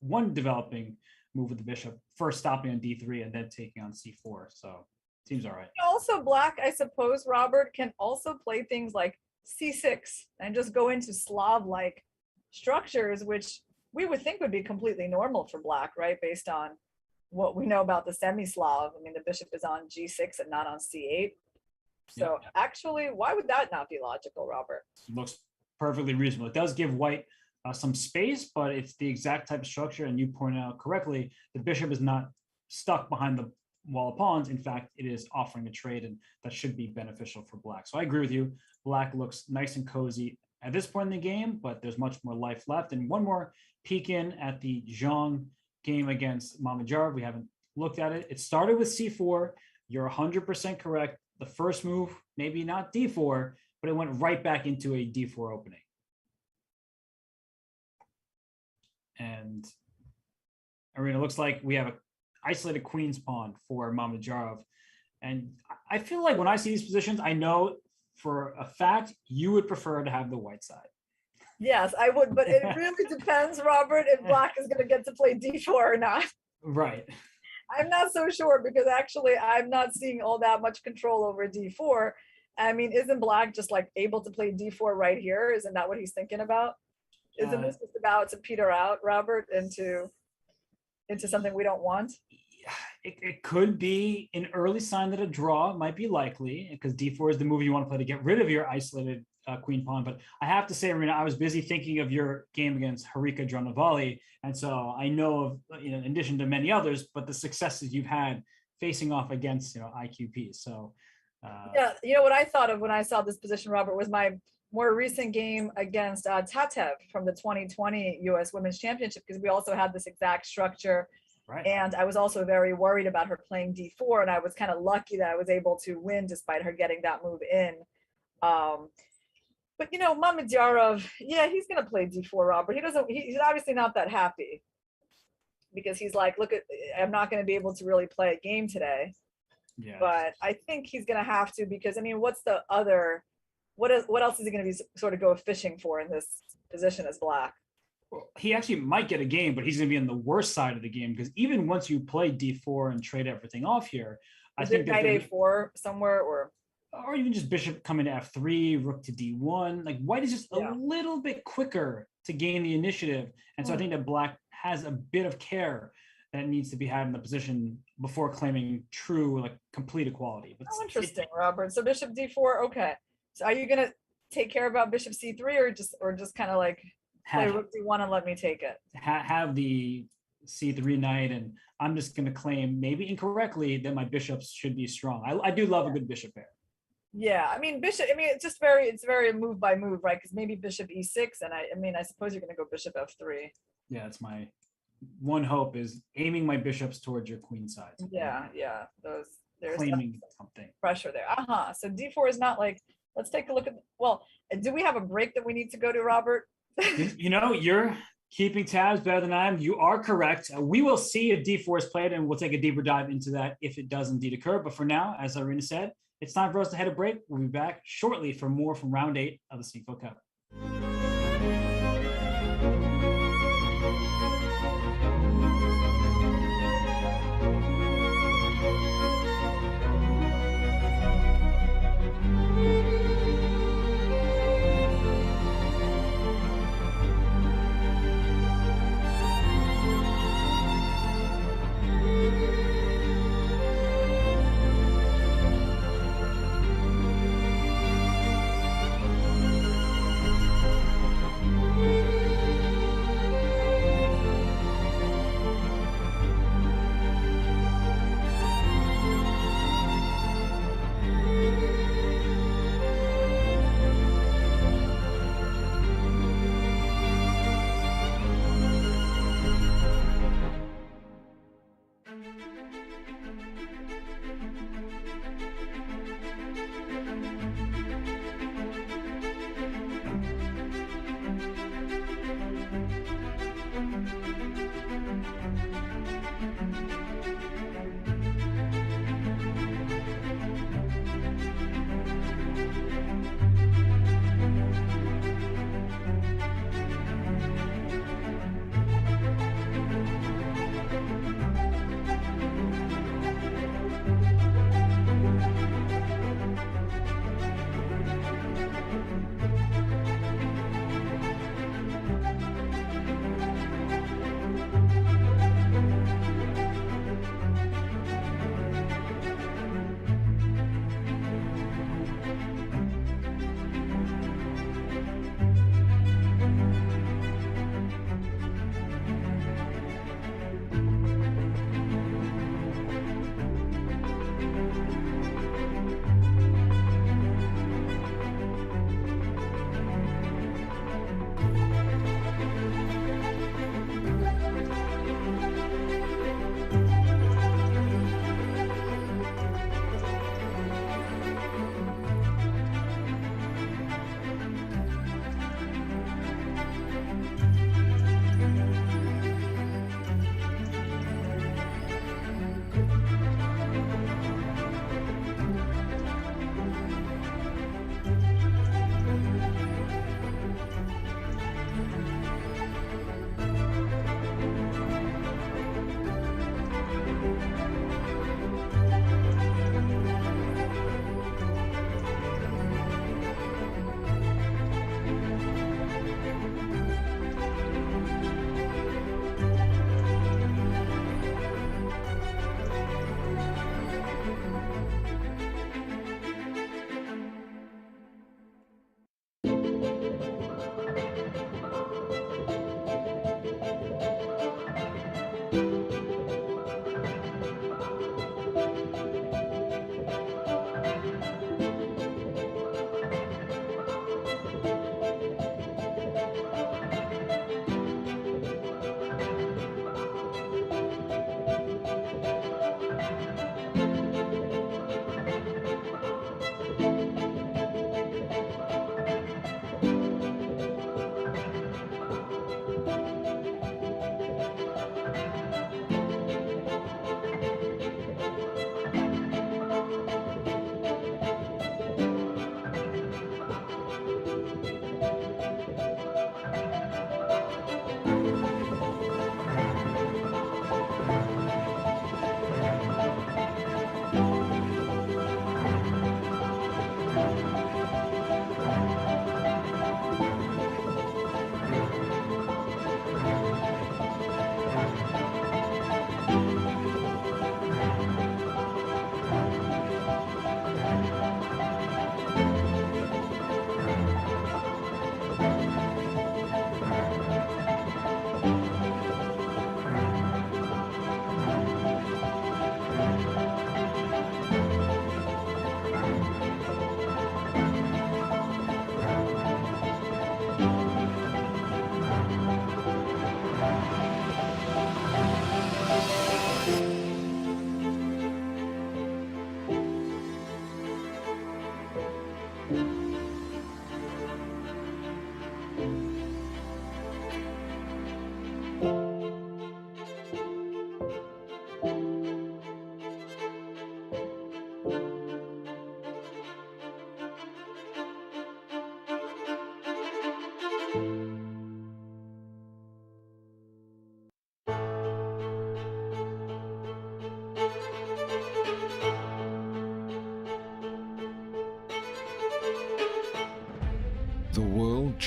one developing move with the bishop, first stopping on d3 and then taking on c4. So seems all right. Also, black, I suppose, Robert, can also play things like c6 and just go into Slav-like structures, which we would think would be completely normal for black, right? Based on what we know about the semi-Slav. I mean, the bishop is on g6 and not on c8. So actually, why would that not be logical, Robert? Looks perfectly reasonable. It does give white some space, but it's the exact type of structure. And you pointed out correctly, the bishop is not stuck behind the wall of pawns. In fact, it is offering a trade, and that should be beneficial for black. So I agree with you. Black looks nice and cozy at this point in the game, but there's much more life left. And one more peek in at the Zhang game against Mamedyarov. We haven't looked at it. It started with c4. You're 100% correct. The first move, maybe not d4, but it went right back into a d4 opening. And Irina, looks like we have an isolated queen's pawn for Mamedyarov. And I feel like when I see these positions, I know for a fact you would prefer to have the white side. Yes, I would, but it really depends, Robert, if black is going to get to play d4 or not. Right. I'm not so sure, because actually I'm not seeing all that much control over d4. I mean, isn't black just like able to play d4 right here? Isn't that what he's thinking about? Isn't this just about to peter out, Robert, into something we don't want? It could be an early sign that a draw might be likely, because d4 is the move you want to play to get rid of your isolated queen pawn. But I have to say, Irina, I was busy thinking of your game against Harika Dronavali, and so I know of, in addition to many others, but the successes you've had facing off against IQP. So yeah, what I thought of when I saw this position, Robert, was my more recent game against Tatev from the 2020 U.S. Women's Championship, because we also had this exact structure. Right. And I was also very worried about her playing d4, and I was kind of lucky that I was able to win despite her getting that move in. But Mamedyarov, yeah, he's going to play d4, Robert. He's obviously not that happy, because he's like, look, I'm not going to be able to really play a game today. Yeah. But I think he's going to have to, because I mean, what else is he going to be sort of go fishing for in this position as black? Well, he actually might get a game, but he's going to be on the worst side of the game, because even once you play d4 and trade everything off here, I think knight a4 somewhere, or even just bishop coming to f3, rook to d1. Like white is just a little bit quicker to gain the initiative, and so I think that black has a bit of care that needs to be had in the position before claiming true, like, complete equality. But interesting, Robert. So bishop d4. Okay. So are you going to take care about bishop c3, or just kind of like play rook d1 and let me take it? Have the c3 knight, and I'm just going to claim, maybe incorrectly, that my bishops should be strong. I do love a good bishop pair. Yeah, I mean, it's very move by move, right? Because maybe bishop e6, and I suppose you're going to go bishop f3. Yeah, that's my one hope, is aiming my bishops towards your queen side. Yeah, there's claiming something. Pressure there. So d4 is not like, let's take a look at, well, do we have a break that we need to go to, Robert? You're keeping tabs better than I am. You are correct. We will see if d4 is played, and we'll take a deeper dive into that if it does indeed occur. But for now, as Irina said, it's time for us to head a break. We'll be back shortly for more from round 8 of the Sinquefield Cup.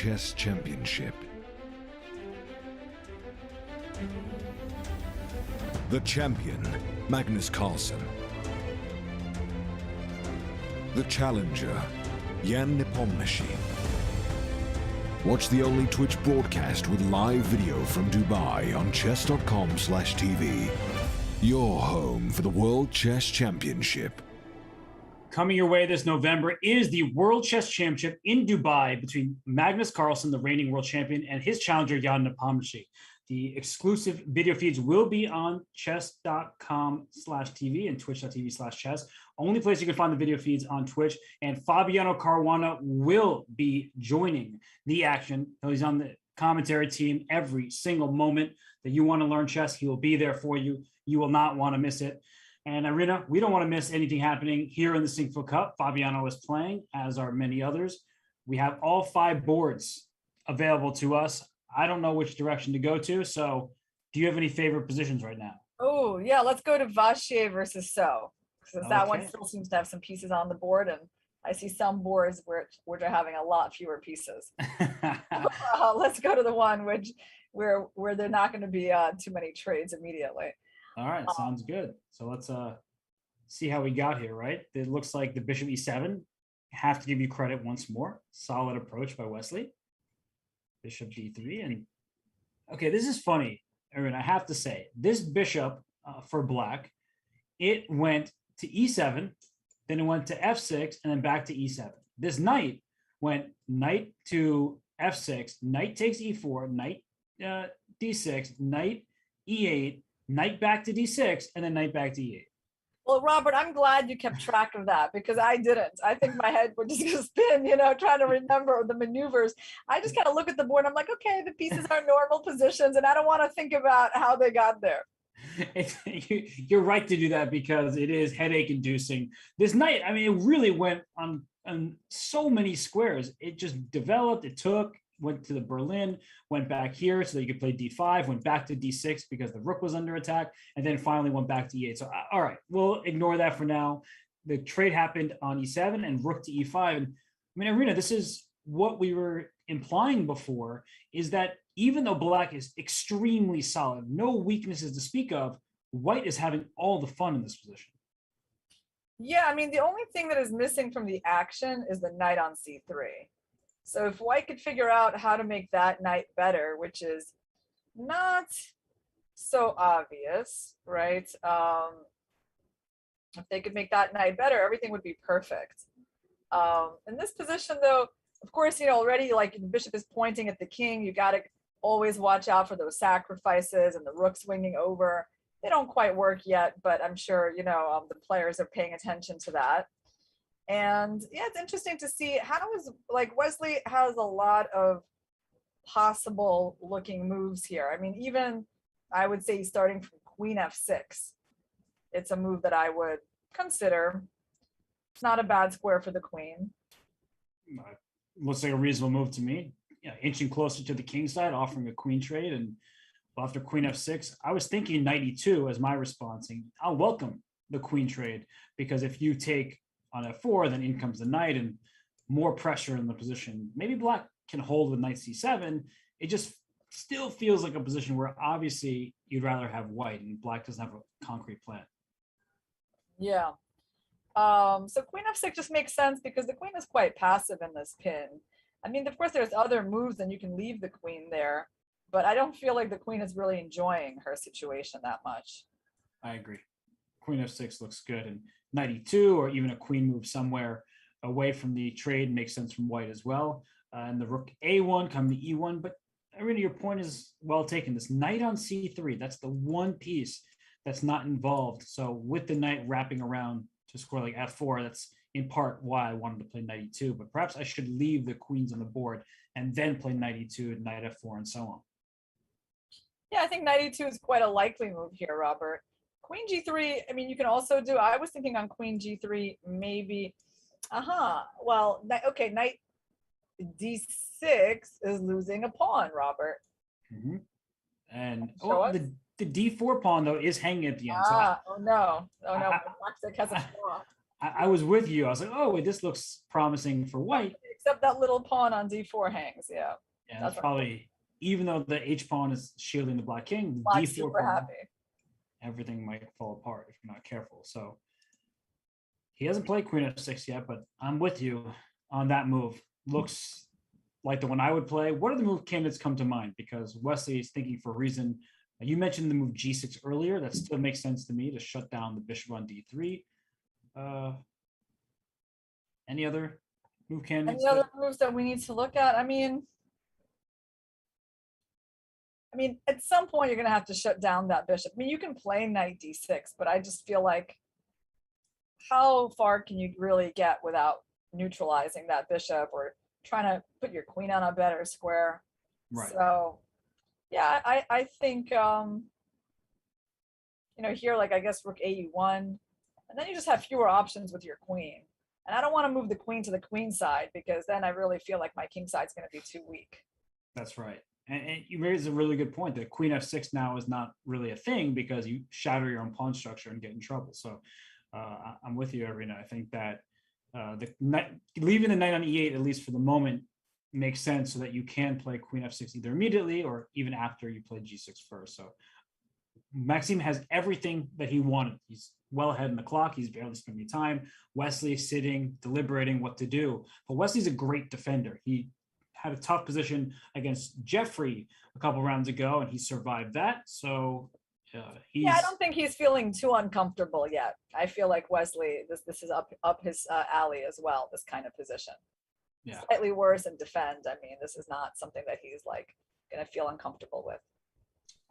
Chess Championship. The champion, Magnus Carlsen. The challenger, Jan Nepomniachtchi. Watch the only Twitch broadcast with live video from Dubai on Chess.com/TV. Your home for the World Chess Championship. Coming your way this November is the World Chess Championship in Dubai between Magnus Carlsen, the reigning world champion, and his challenger, Jan Nepomniachtchi. The exclusive video feeds will be on Chess.com/TV and Twitch.tv/chess. Only place you can find the video feeds on Twitch. And Fabiano Caruana will be joining the action. He's on the commentary team every single moment that you want to learn chess. He will be there for you. You will not want to miss it. And Irina, we don't want to miss anything happening here in the Sinquefield Cup. Fabiano is playing, as are many others. We have all 5 boards available to us. I don't know which direction to go to. So do you have any favorite positions right now? Oh, yeah. Let's go to Vachier versus So. Because that one still seems to have some pieces on the board. And I see some boards which are having a lot fewer pieces. Let's go to the one where they're not going to be too many trades immediately. All right. Sounds good. So let's see how we got here, right? It looks like the bishop e7. Have to give you credit once more. Solid approach by Wesley. Bishop d3. And okay, this is funny, Aaron. I have to say, this bishop for black, it went to e7, then it went to f6, and then back to e7. This knight went knight to f6, knight takes e4, knight d6, knight e8, knight back to d6, and then knight back to e8. Well, Robert, I'm glad you kept track of that because I didn't. I think my head would just go spin, trying to remember the maneuvers. I just kind of look at the board. I'm like, okay, the pieces are normal positions, and I don't want to think about how they got there. You're right to do that because it is headache inducing. This knight, I mean, it really went on so many squares. It just developed, went to the Berlin, went back here so that you could play d5, went back to d6 because the rook was under attack, and then finally went back to e8. So, all right, we'll ignore that for now. The trade happened on e7 and rook to e5. And I mean, Irina, this is what we were implying before, is that even though black is extremely solid, no weaknesses to speak of, white is having all the fun in this position. Yeah, I mean, the only thing that is missing from the action is the knight on c3. So if white could figure out how to make that knight better, which is not so obvious, right? If they could make that knight better, everything would be perfect. In this position, though, of course, already like the bishop is pointing at the king, you got to always watch out for those sacrifices and the rook swinging over. They don't quite work yet, but I'm sure, the players are paying attention to that. And yeah, it's interesting to see Wesley has a lot of possible looking moves here. I mean, even I would say starting from queen f6. It's a move that I would consider. It's not a bad square for the queen. Looks like a reasonable move to me. Yeah, inching closer to the king side, offering a queen trade. And after queen f6, I was thinking knight e2 as my response. I'll welcome the queen trade because if you take on f4, then in comes the knight and more pressure in the position. Maybe black can hold with knight c7. It just still feels like a position where obviously you'd rather have white and black doesn't have a concrete plan. Yeah. So queen f6 just makes sense because the queen is quite passive in this pin. I mean, of course, there's other moves and you can leave the queen there, but I don't feel like the queen is really enjoying her situation that much. I agree. Queen f6 looks good, and knight e2 or even a queen move somewhere away from the trade makes sense from white as well. And the rook a1 come to e1, but really your point is well taken. This knight on c3, that's the one piece that's not involved. So with the knight wrapping around to square like f4, that's in part why I wanted to play knight e2, but perhaps I should leave the queens on the board and then play knight e2 and knight f4 and so on. Yeah, I think knight e2 is quite a likely move here, Robert. Queen g3, I mean, you can also do, I was thinking on queen g3, maybe, well, okay, knight d6 is losing a pawn, Robert. Mm-hmm. And the d4 pawn, though, is hanging at the end. Oh no. Black has a flaw. I was with you. I was like, oh, wait, this looks promising for white. Except that little pawn on d4 hangs. Yeah. Yeah, that's probably, even though the H pawn is shielding the black king, the Black's D4 super pawn, happy. everything might fall apart if you're not careful. So he hasn't played Queen F6 yet, but I'm with you on that move. Looks like the one I would play. What are the move candidates come to mind? Because Wesley is thinking for a reason. You mentioned the move G6 earlier. That still makes sense to me to shut down the bishop on D3. Any other move candidates? Any other moves that we need to look at? I mean, at some point you're going to have to shut down that bishop. I mean, you can play knight d6, but I just feel like how far can you really get without neutralizing that bishop or trying to put your queen on a better square? Right. So, yeah, I think, here, like, I guess rook AE1, and then you just have fewer options with your queen. And I don't want to move the queen to the queen side because then I really feel like my king side's going to be too weak. That's right. And you raise a really good point that Queen F6 now is not really a thing because you shatter your own pawn structure and get in trouble. So I'm with you, Arena. I think that leaving the knight on E8, at least for the moment, makes sense so that you can play Queen F6 either immediately or even after you play G6 first. So Maxime has everything that he wanted. He's well ahead in the clock. He's barely spending time. Wesley sitting, deliberating what to do. But Wesley's a great defender. He had a tough position against Jeffrey a couple rounds ago, and he survived that. So I don't think he's feeling too uncomfortable yet. I feel like Wesley, this is up his alley as well, this kind of position. Yeah. Slightly worse and defend. I mean, this is not something that he's like going to feel uncomfortable with.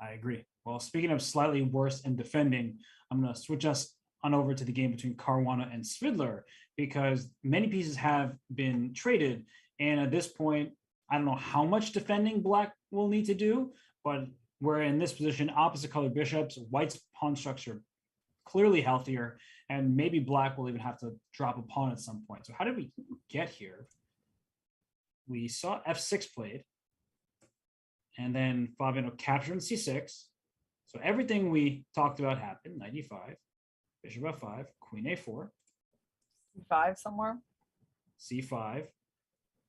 I agree. Well, speaking of slightly worse and defending, I'm going to switch us on over to the game between Caruana and Svidler because many pieces have been traded. And at this point, I don't know how much defending Black will need to do, but we're in this position, opposite colored bishops, White's pawn structure clearly healthier, and maybe Black will even have to drop a pawn at some point. So how did we get here? We saw F6 played, and then Fabiano captured in C6. So everything we talked about happened. Knight E5, bishop F5, queen A4. C5 somewhere. C5,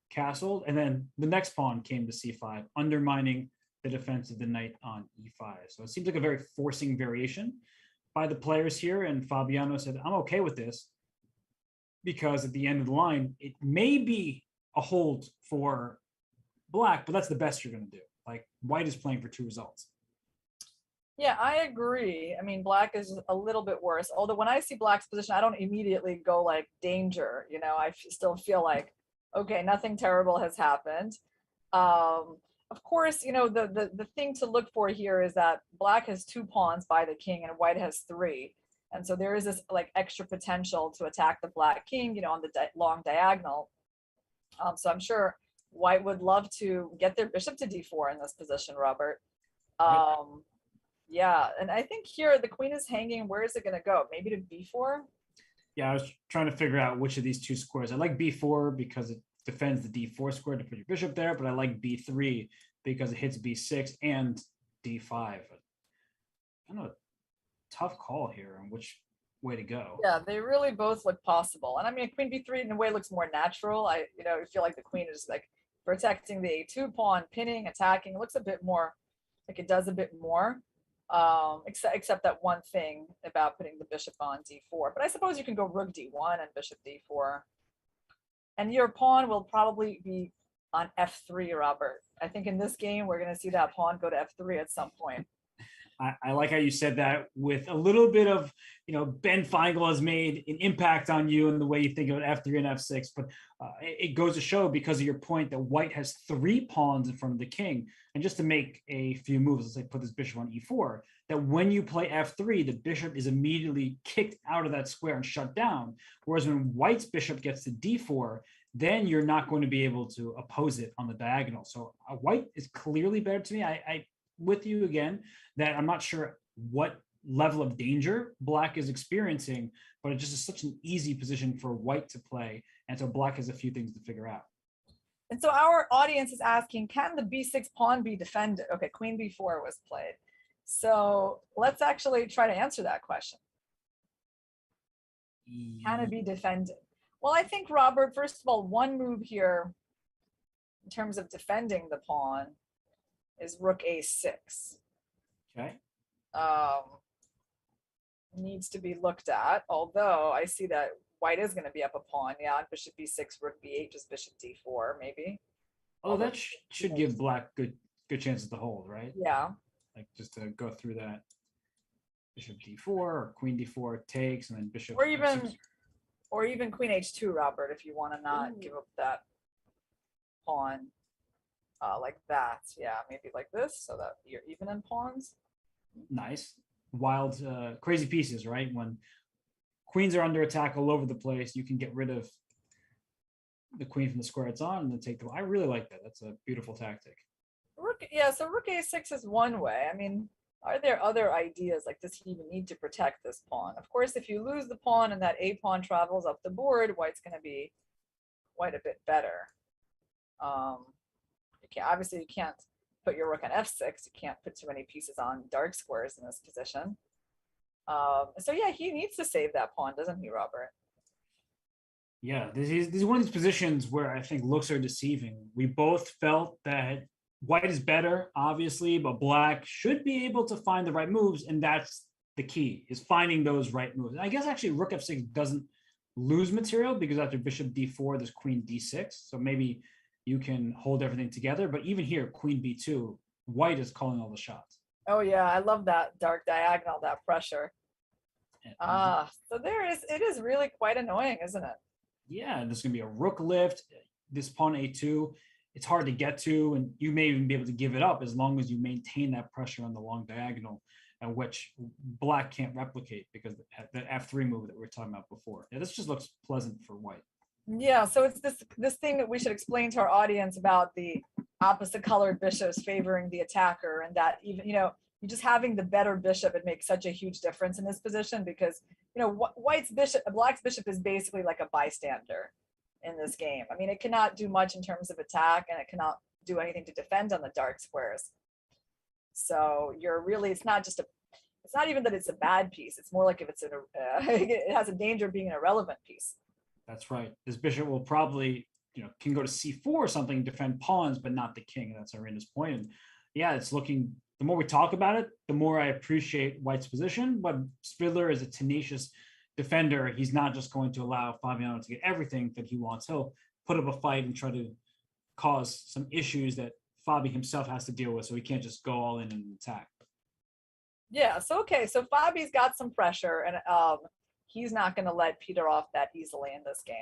castled, and then the next pawn came to C5, undermining the defense of the knight on E5. So it seems like a very forcing variation by the players here, and Fabiano said, I'm okay with this because at the end of the line, it may be a hold for Black, but that's the best you're going to do. Like, White is playing for two results. Yeah, I agree. I mean, Black is a little bit worse. Although when I see Black's position, I don't immediately go like danger. I still feel like, okay, nothing terrible has happened. Of course, the thing to look for here is that Black has 2 pawns by the king and White has 3. And so there is this like extra potential to attack the Black king, on the long diagonal. So I'm sure White would love to get their bishop to D4 in this position, Robert. Yeah, and I think here the queen is hanging. Where is it going to go? Maybe to B4? Yeah, I was trying to figure out which of these two squares. I like B4 because it defends the D4 square to put your bishop there, but I like B3 because it hits B6 and D5. Kind of a tough call here on which way to go. Yeah, they really both look possible. And I mean, queen B3 in a way looks more natural. I feel like the queen is like protecting the A2 pawn, pinning, attacking. It looks a bit more like it does a bit more. Except that one thing about putting the bishop on D4. But I suppose you can go rook D1 and bishop D4. And your pawn will probably be on F3, Robert. I think in this game, we're going to see that pawn go to F3 at some point. I like how you said that with a little bit of, Ben Feingold has made an impact on you in the way you think about F3 and F6, but it goes to show because of your point that White has 3 pawns in front of the king. And just to make a few moves, let's say put this bishop on E4, that when you play F3, the bishop is immediately kicked out of that square and shut down. Whereas when White's bishop gets to D4, then you're not going to be able to oppose it on the diagonal. So White is clearly better to me. I with you again that I'm not sure what level of danger Black is experiencing, but it just is such an easy position for White to play. And so Black has a few things to figure out. And so our audience is asking, can the B6 pawn be defended? Okay, queen B4 was played. So let's actually try to answer that question. Can it be defended? Well, I think, Robert, first of all, one move here in terms of defending the pawn is rook a6. Okay. Needs to be looked at, although I see that white is going to be up a pawn. Yeah, bishop b6, rook b8, just bishop d4, maybe. Oh, that should give black good chances to hold, right? Yeah. Like just to go through that. Bishop d4 or queen d4 takes, and then bishop or even queen h2, Robert, if you want to not give up that pawn like that. Yeah, maybe like this, so that you're even in pawns. Nice. Wild, crazy pieces, right? When queens are under attack all over the place, you can get rid of the queen from the square it's on and then take the. I really like that. That's a beautiful tactic. So rook a6 is one way. I mean, are there other ideas? Like, does he even need to protect this pawn? Of course, if you lose the pawn and that a pawn travels up the board, white's going to be quite a bit better. Obviously you can't put your rook on f6. You can't put too many pieces on dark squares in this position. So yeah, he needs to save that pawn, doesn't he, Robert? Yeah, this is one of these positions where I think looks are deceiving. We both felt that white is better, obviously, but black should be able to find the right moves, and that's the key, is finding those right moves. And I guess actually rook f6 doesn't lose material because after bishop d4, there's queen d6. So maybe you can hold everything together. But even here, queen b2, white is calling all the shots. Oh yeah, I love that dark diagonal, that pressure. So it is really quite annoying, isn't it? Yeah, there's going to be a rook lift, this pawn a2. It's hard to get to, and you may even be able to give it up as long as you maintain that pressure on the long diagonal, which black can't replicate because the f3 move that we were talking about before. Yeah, this just looks pleasant for white. Yeah, so it's this thing that we should explain to our audience about the opposite colored bishops favoring the attacker, and that even, you just having the better bishop, it makes such a huge difference in this position because, black's bishop is basically like a bystander in this game. I mean, it cannot do much in terms of attack, and it cannot do anything to defend on the dark squares. So it's not even that it's a bad piece. It's more like if it's it has a danger of being an irrelevant piece. That's right. This bishop will probably, can go to c4 or something, defend pawns, but not the king. That's Irina's point. And yeah, it's looking, the more we talk about it, the more I appreciate white's position. But Spidler is a tenacious defender. He's not just going to allow Fabiano to get everything that he wants. He'll put up a fight and try to cause some issues that Fabi himself has to deal with. So he can't just go all in and attack. Yeah. So Fabi's got some pressure, and he's not going to let Peter off that easily in this game.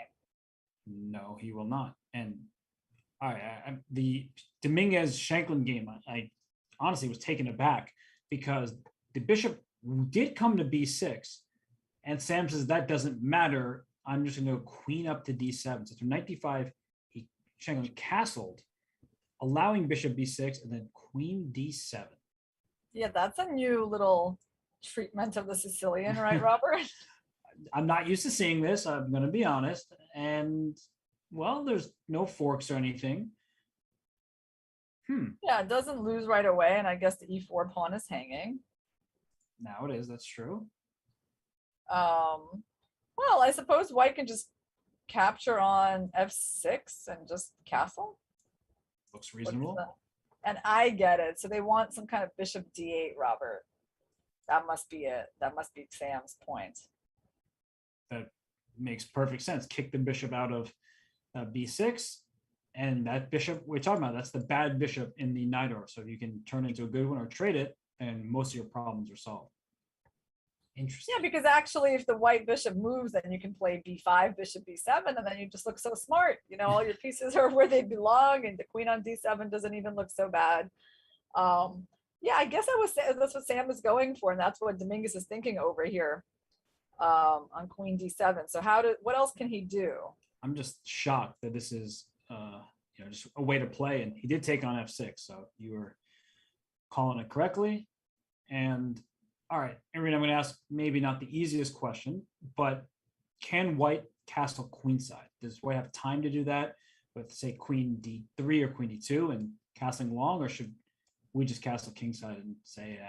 No, he will not. And all right, the Dominguez-Shanklin game, I honestly was taken aback because the bishop did come to b6, and Sam says that doesn't matter. I'm just going to go queen up to d7. So through knight d5, Shanklin castled, allowing bishop b6, and then queen d7. Yeah, that's a new little treatment of the Sicilian, right, Robert? I'm not used to seeing this, I'm going to be honest. And, well, there's no forks or anything. Yeah, it doesn't lose right away, and I guess the e4 pawn is hanging. Now it is, that's true. Well, I suppose white can just capture on f6 and just castle. Looks reasonable. And I get it. So they want some kind of bishop d8, Robert. That must be it. That must be Sam's point. That makes perfect sense. Kick the bishop out of b6, and that bishop we're talking about, that's the bad bishop in the knight order. So if you can turn it into a good one or trade it, then most of your problems are solved. Interesting. Yeah, because actually if the white bishop moves, then you can play b5, bishop b7, and then you just look so smart. All your pieces are where they belong, and the queen on d7 doesn't even look so bad. Yeah, I guess that's what Sam is going for, and that's what Dominguez is thinking over here on queen d7. So what else can he do? I'm just shocked that this is just a way to play, and he did take on f6, so you were calling it correctly. And all right, Irina, I'm going to ask maybe not the easiest question, but can white castle queenside? Does white have time to do that with, say, queen d3 or queen d2 and castling long, or should we just castle kingside and say,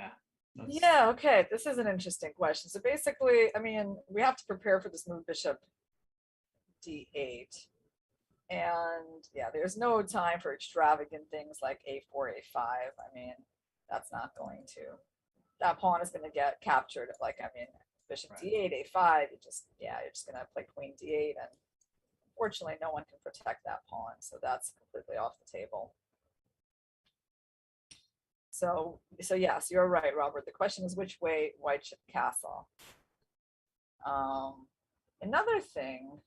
yeah, okay, this is an interesting question. So basically, I mean, we have to prepare for this move bishop d8. And yeah, there's no time for extravagant things like a4, a5. I mean, that's not going to, that pawn is going to get captured. Like, I mean, bishop d8, a5, you're just going to play queen d8. And unfortunately, no one can protect that pawn. So that's completely off the table. So yes, you're right, Robert. The question is which way white should castle. Another thing,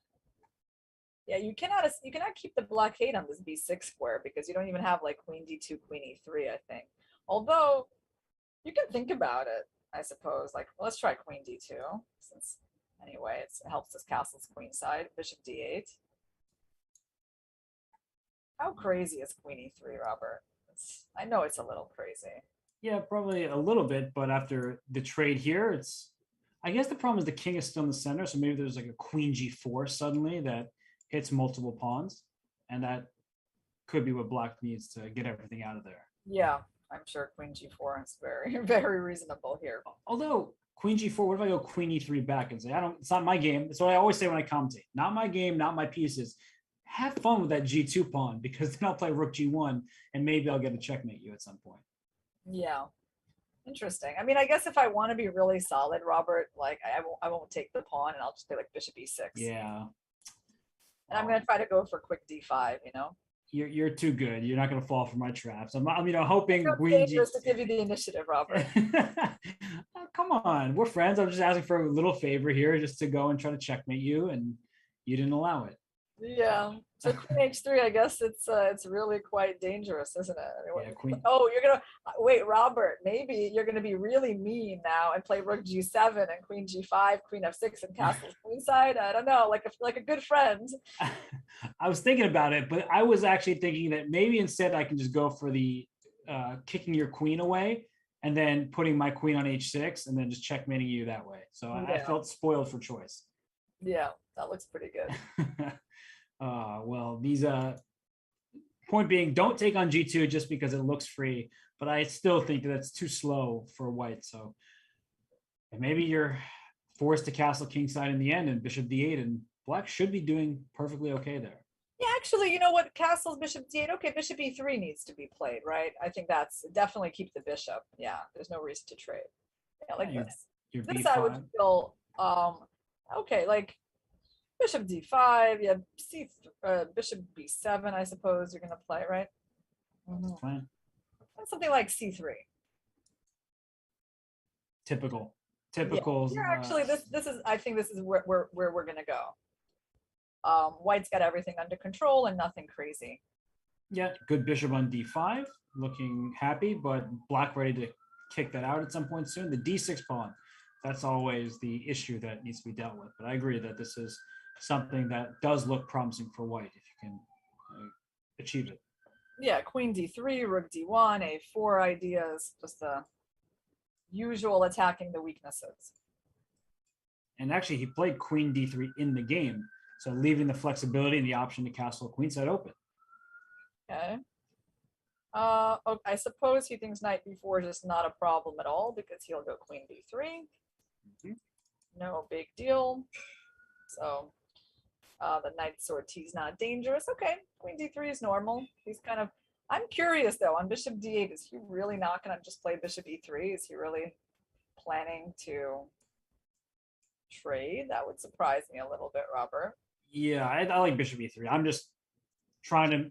yeah, you cannot keep the blockade on this b6 square because you don't even have like queen d2, queen e3, I think. Although you can think about it, I suppose. Like, well, let's try queen d2, since anyway it helps this castle's queen side. Bishop d8. How crazy is queen e3, Robert? I know it's a little crazy. Yeah, probably a little bit, but after the trade here, I guess the problem is the king is still in the center, so maybe there's like a queen g4 suddenly that hits multiple pawns, and that could be what black needs to get everything out of there. Yeah, I'm sure queen g4 is very, very reasonable here. Although queen g4, what if I go queen e3 back and say, it's not my game. That's what I always say when I commentate. Not my game, not my pieces. Have fun with that g2 pawn, because then I'll play rook g1 and maybe I'll get a checkmate you at some point. Yeah, interesting. I mean, I guess if I want to be really solid, Robert, like I won't take the pawn and I'll just play like bishop e6. Yeah. And I'm going to try to go for quick d5, you know? You're too good. You're not going to fall for my traps. I'm hoping queen g. To give you the initiative, Robert. Oh, come on, we're friends. I'm just asking for a little favor here, just to go and try to checkmate you, and you didn't allow it. Yeah. So queen h3, I guess it's really quite dangerous, isn't it? I mean, yeah, queen. Oh, you're gonna wait, Robert. Maybe you're gonna be really mean now and play rook g7 and queen g5, queen f6, and castle's queenside. I don't know, like a good friend. I was thinking about it, but I was actually thinking that maybe instead I can just go for the kicking your queen away and then putting my queen on h6 and then just checkmating you that way. So I felt spoiled for choice. Yeah, that looks pretty good. Well, these point being, don't take on g2 just because it looks free, but I still think that's too slow for white. So maybe you're forced to castle kingside in the end and bishop d8, and black should be doing perfectly okay there. Yeah, actually, you know what? Castle's bishop d8. Okay, bishop e3 needs to be played, right? I think that's definitely keep the bishop. Yeah, there's no reason to trade. Yeah, like this I would feel okay, like bishop d5, yeah, bishop b7, I suppose you're going to play, right? Mm-hmm. And something like c3. Typical. Yeah, actually, this is, I think this is where we're going to go. White's got everything under control and nothing crazy. Yeah, good bishop on d5, looking happy, but black ready to kick that out at some point soon. The d6 pawn, that's always the issue that needs to be dealt with. But I agree that this is something that does look promising for white if you can achieve it. Yeah, queen d3, rook d1, a4 ideas, just the usual attacking the weaknesses. And actually, he played queen d3 in the game, so leaving the flexibility and the option to castle queenside open. Okay. I suppose he thinks knight b4 is just not a problem at all because he'll go queen b3. Mm-hmm. No big deal. So the knight sortie is not dangerous. Okay, queen d3 is normal. He's kind of, I'm curious though, on bishop d8, is he really not going to just play bishop e3? Is he really planning to trade? That would surprise me a little bit, Robert. Yeah, I like bishop e3. I'm just trying to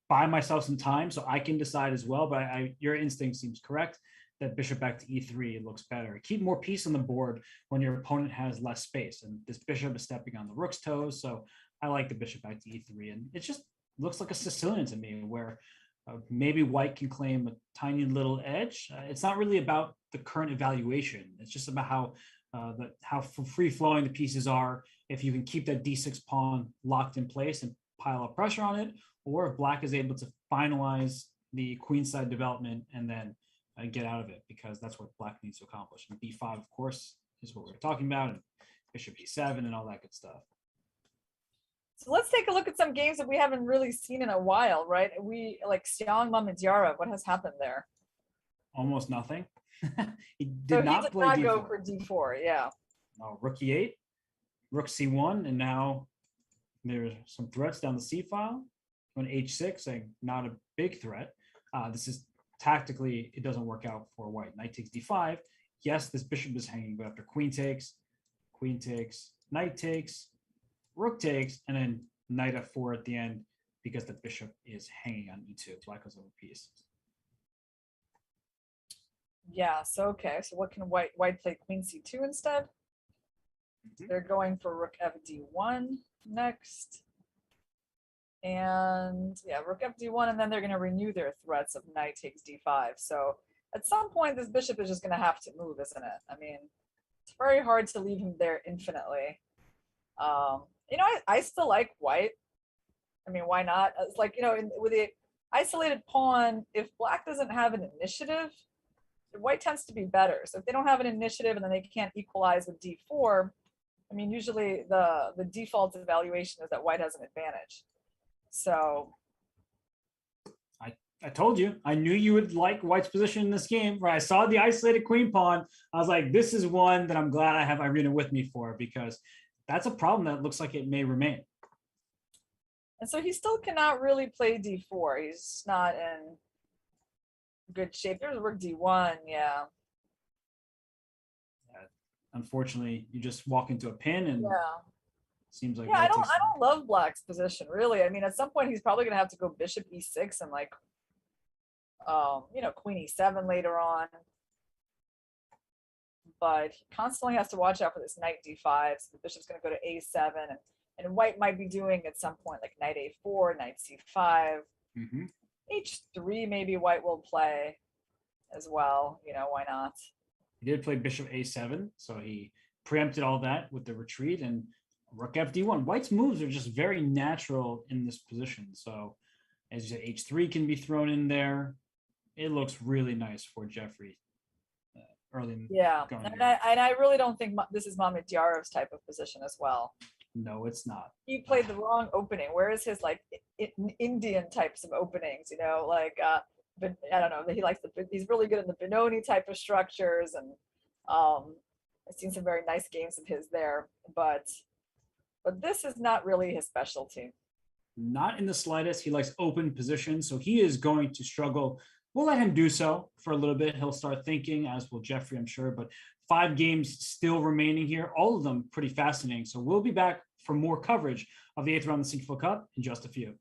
buy myself some time so I can decide as well, but your instinct seems correct that bishop back to e3 looks better. Keep more peace on the board when your opponent has less space, and this bishop is stepping on the rook's toes, so I like the bishop back to e3, and it just looks like a Sicilian to me where maybe white can claim a tiny little edge. It's not really about the current evaluation. It's just about how free-flowing the pieces are, if you can keep that d6 pawn locked in place and pile up pressure on it, or if black is able to finalize the queenside development and then get out of it, because that's what black needs to accomplish. And b5, of course, is what we're talking about, and bishop e7 and all that good stuff. So let's take a look at some games that we haven't really seen in a while, right? We like Xiang Mamedyarov. What has happened there? Almost nothing. He did not go for d4. Yeah. Oh, rook e8, rook c1, and now There's some threats down the c file. On h6, saying not a big threat. This is tactically, it doesn't work out for white. Knight takes d5. Yes, this bishop is hanging, but after queen takes, knight takes, rook takes, and then knight f4 at the end because the bishop is hanging on e2. Black goes over piece. Yeah, so okay. So what can white play queen c2 instead? They're going for rook fd1 next. And yeah, rook fd1, and then they're going to renew their threats of knight takes d5. So at some point, this bishop is just going to have to move, isn't it? I mean, it's very hard to leave him there infinitely. You know, I still like white. I mean, why not? It's like, you know, with the isolated pawn, if black doesn't have an initiative, white tends to be better. So if they don't have an initiative and then they can't equalize with d4, I mean, usually the default evaluation is that white has an advantage. So I told you, I knew you would like white's position in this game. Right, I saw the isolated queen pawn. I was like, this is one that I'm glad I have Irina with me for, because that's a problem that looks like it may remain. And so he still cannot really play d4. He's not in good shape. There's rook d1, yeah. Unfortunately, you just walk into a pin and seems like I don't love black's position, really. I mean, at some point he's probably gonna have to go bishop e6 and like you know, queen e7 later on. But he constantly has to watch out for this knight d5. So the bishop's gonna go to a7, and white might be doing at some point like knight a4, knight c5. H3 maybe white will play as well. You know, why not? He did play bishop a7, so he preempted all that with the retreat, and rook fd1. White's moves are just very natural in this position. So as you said, h3 can be thrown in there. It looks really nice for Jeffrey early in and I really don't think this is Mamedyarev's type of position as well. No, it's not. He played the wrong opening. Where is his like Indian types of openings? You know, like but I don't know. He's really good in the Benoni type of structures, and I've seen some very nice games of his there. But this is not really his specialty. Not in the slightest. He likes open positions, so he is going to struggle. We'll let him do so for a little bit. He'll start thinking, as will Jeffrey, I'm sure. But 5 games still remaining here, all of them pretty fascinating. So we'll be back for more coverage of the 8th round of the Sinquefield Cup in just a few.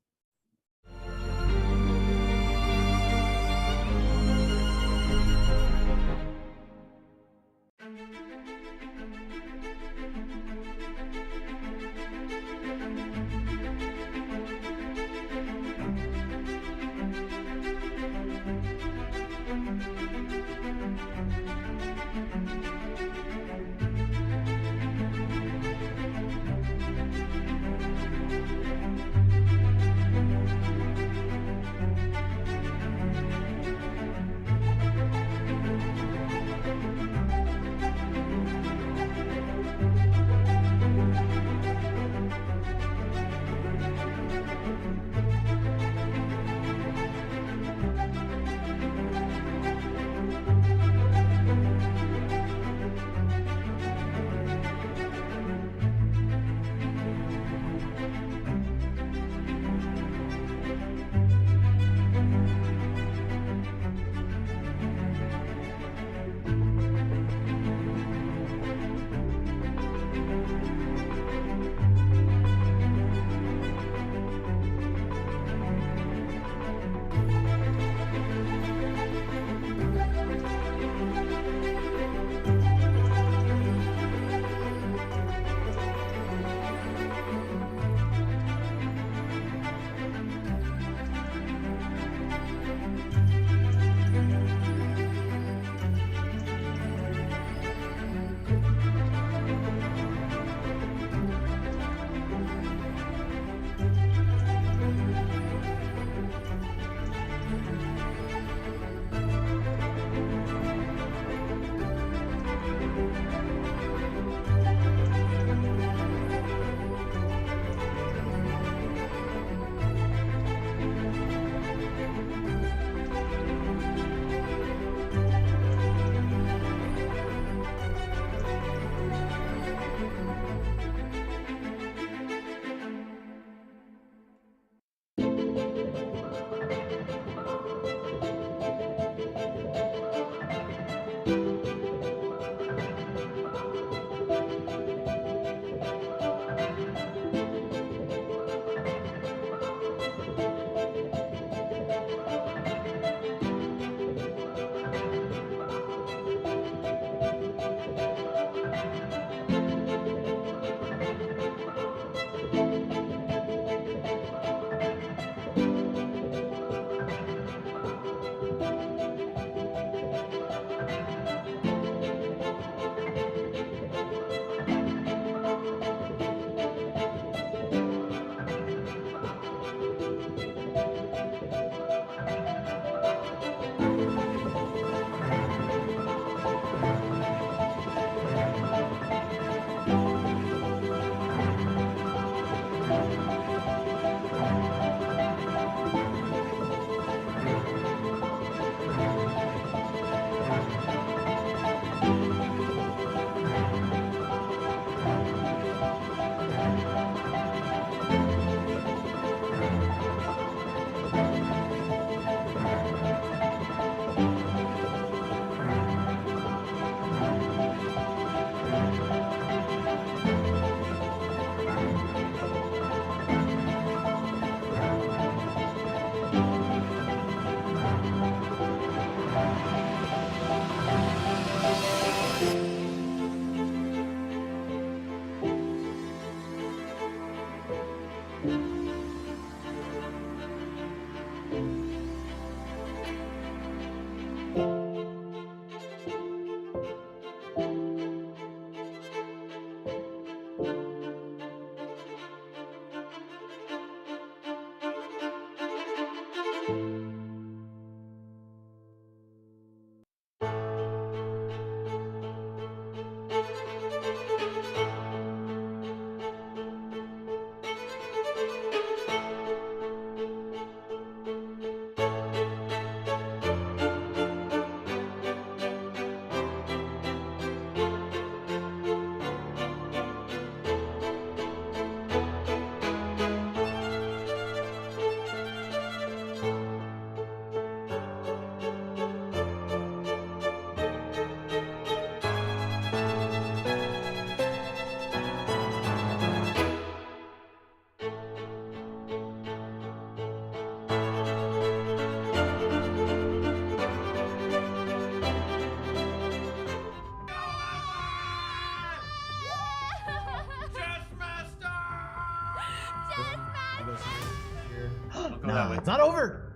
No, it's not over.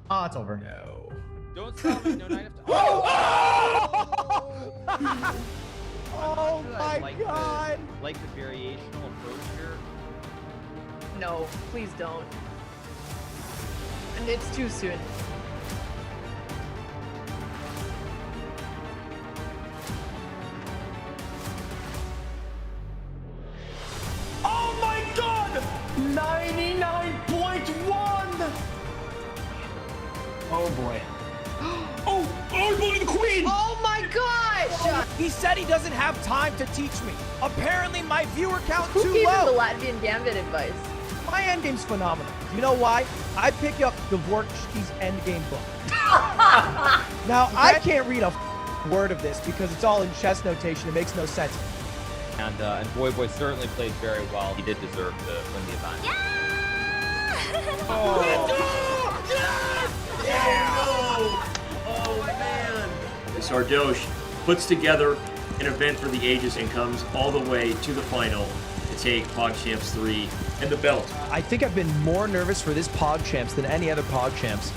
Oh, it's over. No. Don't stop me. No knight of Oh my god! Like the variational approach here. No, please don't. And it's too soon. Oh my god! 99.1! Oh boy. Oh, he's moving the queen! Oh my gosh! He said he doesn't have time to teach me. Apparently my viewer count Who too gave him the low. Latvian Gambit advice? My endgame's phenomenal. You know why? I pick up Dvorak's endgame book. Now, I can't read a word of this because it's all in chess notation. It makes no sense. And Boy certainly played very well. He did deserve to win the event. Oh man! Sardoche puts together an event for the ages and comes all the way to the final to take PogChamps 3 and the belt. I think I've been more nervous for this PogChamps than any other PogChamps.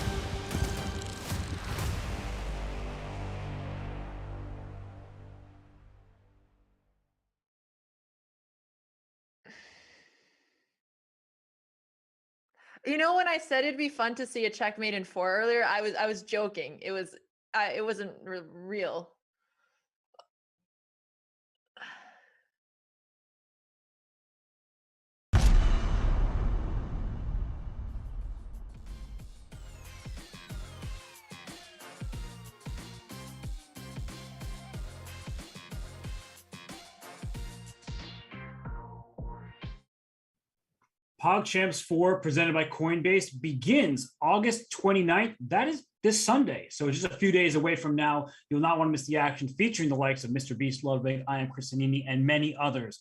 You know, when I said it'd be fun to see a checkmate in 4 earlier, I was joking. It wasn't real. PogChamps 4 presented by Coinbase begins August 29th. That is this Sunday. So just a few days away from now. You'll not want to miss the action featuring the likes of Mr. Beast, Ludwig, I Am Christianini, and many others.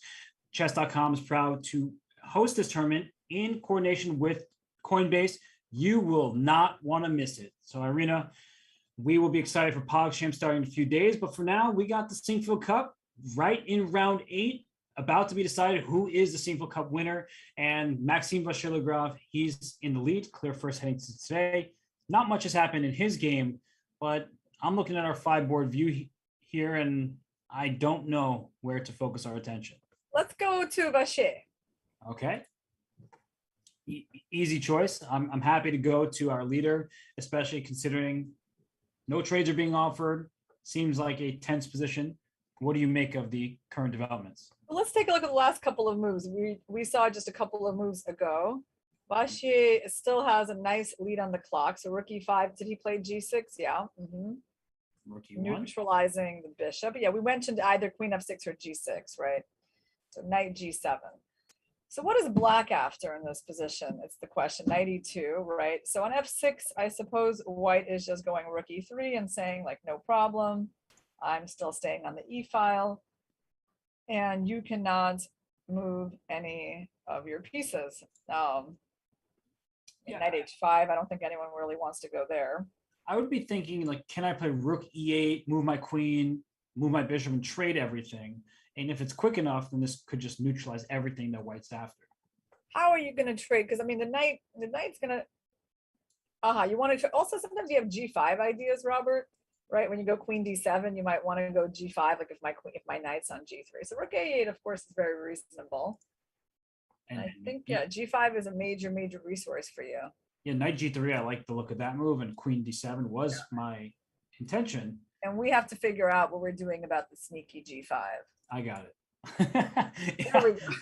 Chess.com is proud to host this tournament in coordination with Coinbase. You will not want to miss it. So Irina, we will be excited for PogChamps starting in a few days. But for now, we got the Sinquefield Cup right in round 8. About to be decided who is the Sinquefield Cup winner, and Maxime Vachier-Lagrave, he's in the lead, clear first heading to today. Not much has happened in his game, but I'm looking at our 5-board view here, and I don't know where to focus our attention. Let's go to Vachier. Okay. Easy choice. I'm happy to go to our leader, especially considering no trades are being offered. Seems like a tense position. What do you make of the current developments? Well, let's take a look at the last couple of moves. We saw just a couple of moves ago. Vachier still has a nice lead on the clock. So rook e5. Did he play g6? Yeah. Rook e1. Neutralizing the bishop. Yeah, we mentioned either queen f6 or g6, right? So knight g7. So what is black after in this position? It's the question. Knight e2, right? So on f6, I suppose white is just going rook e3 and saying like, no problem. I'm still staying on the e file. And you cannot move any of your pieces. Knight h5, I don't think anyone really wants to go there. I would be thinking, like, can I play rook e8, move my queen, move my bishop, and trade everything? And if it's quick enough, then this could just neutralize everything that white's after. How are you going to trade? Because I mean, the knight's going to. You want to also sometimes you have G5 ideas, Robert, right? When you go Queen D7, you might want to go G5, like if my knight's on G3. So Rook A8, of course, is very reasonable. And I think G5 is a major resource for you. Yeah, Knight G3. I like the look of that move, and Queen D7 was my intention. And we have to figure out what we're doing about the sneaky G5. I got it.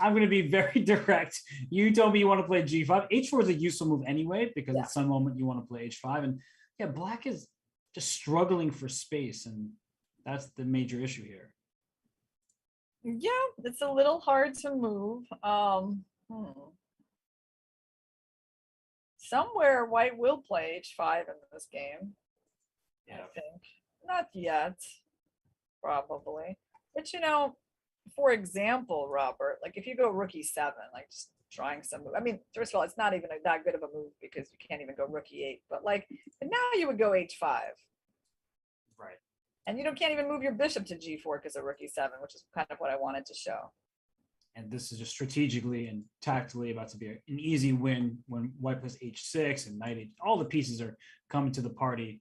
I'm going to be very direct. You told me you want to play G5. H4 is a useful move anyway, because at some moment you want to play H5. And yeah, black is just struggling for space, and that's the major issue here. Yeah, it's a little hard to move. Somewhere white will play H5 in this game. I think. Not yet, probably. But for example, Robert, like if you go Rook E7, like just trying some move. I mean, first of all, it's not even that good of a move because you can't even go Rook E8. But now you would go H5. Right. And you can't even move your bishop to G4 because of Rook E7, which is kind of what I wanted to show. And this is just strategically and tactically about to be an easy win when white plays H6 and knight H. All the pieces are coming to the party.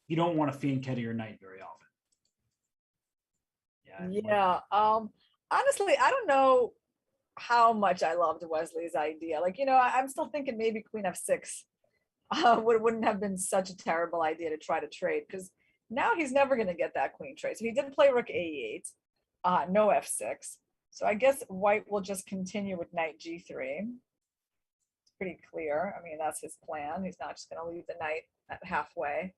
You don't want to Fianchetto your knight very often. Yeah. Honestly, I don't know how much I loved Wesley's idea. I'm still thinking maybe Queen F6 wouldn't have been such a terrible idea to try to trade, because now he's never going to get that queen trade. So he did play Rook A8, no F6. So I guess white will just continue with Knight G3. It's pretty clear. I mean, that's his plan. He's not just going to leave the knight at halfway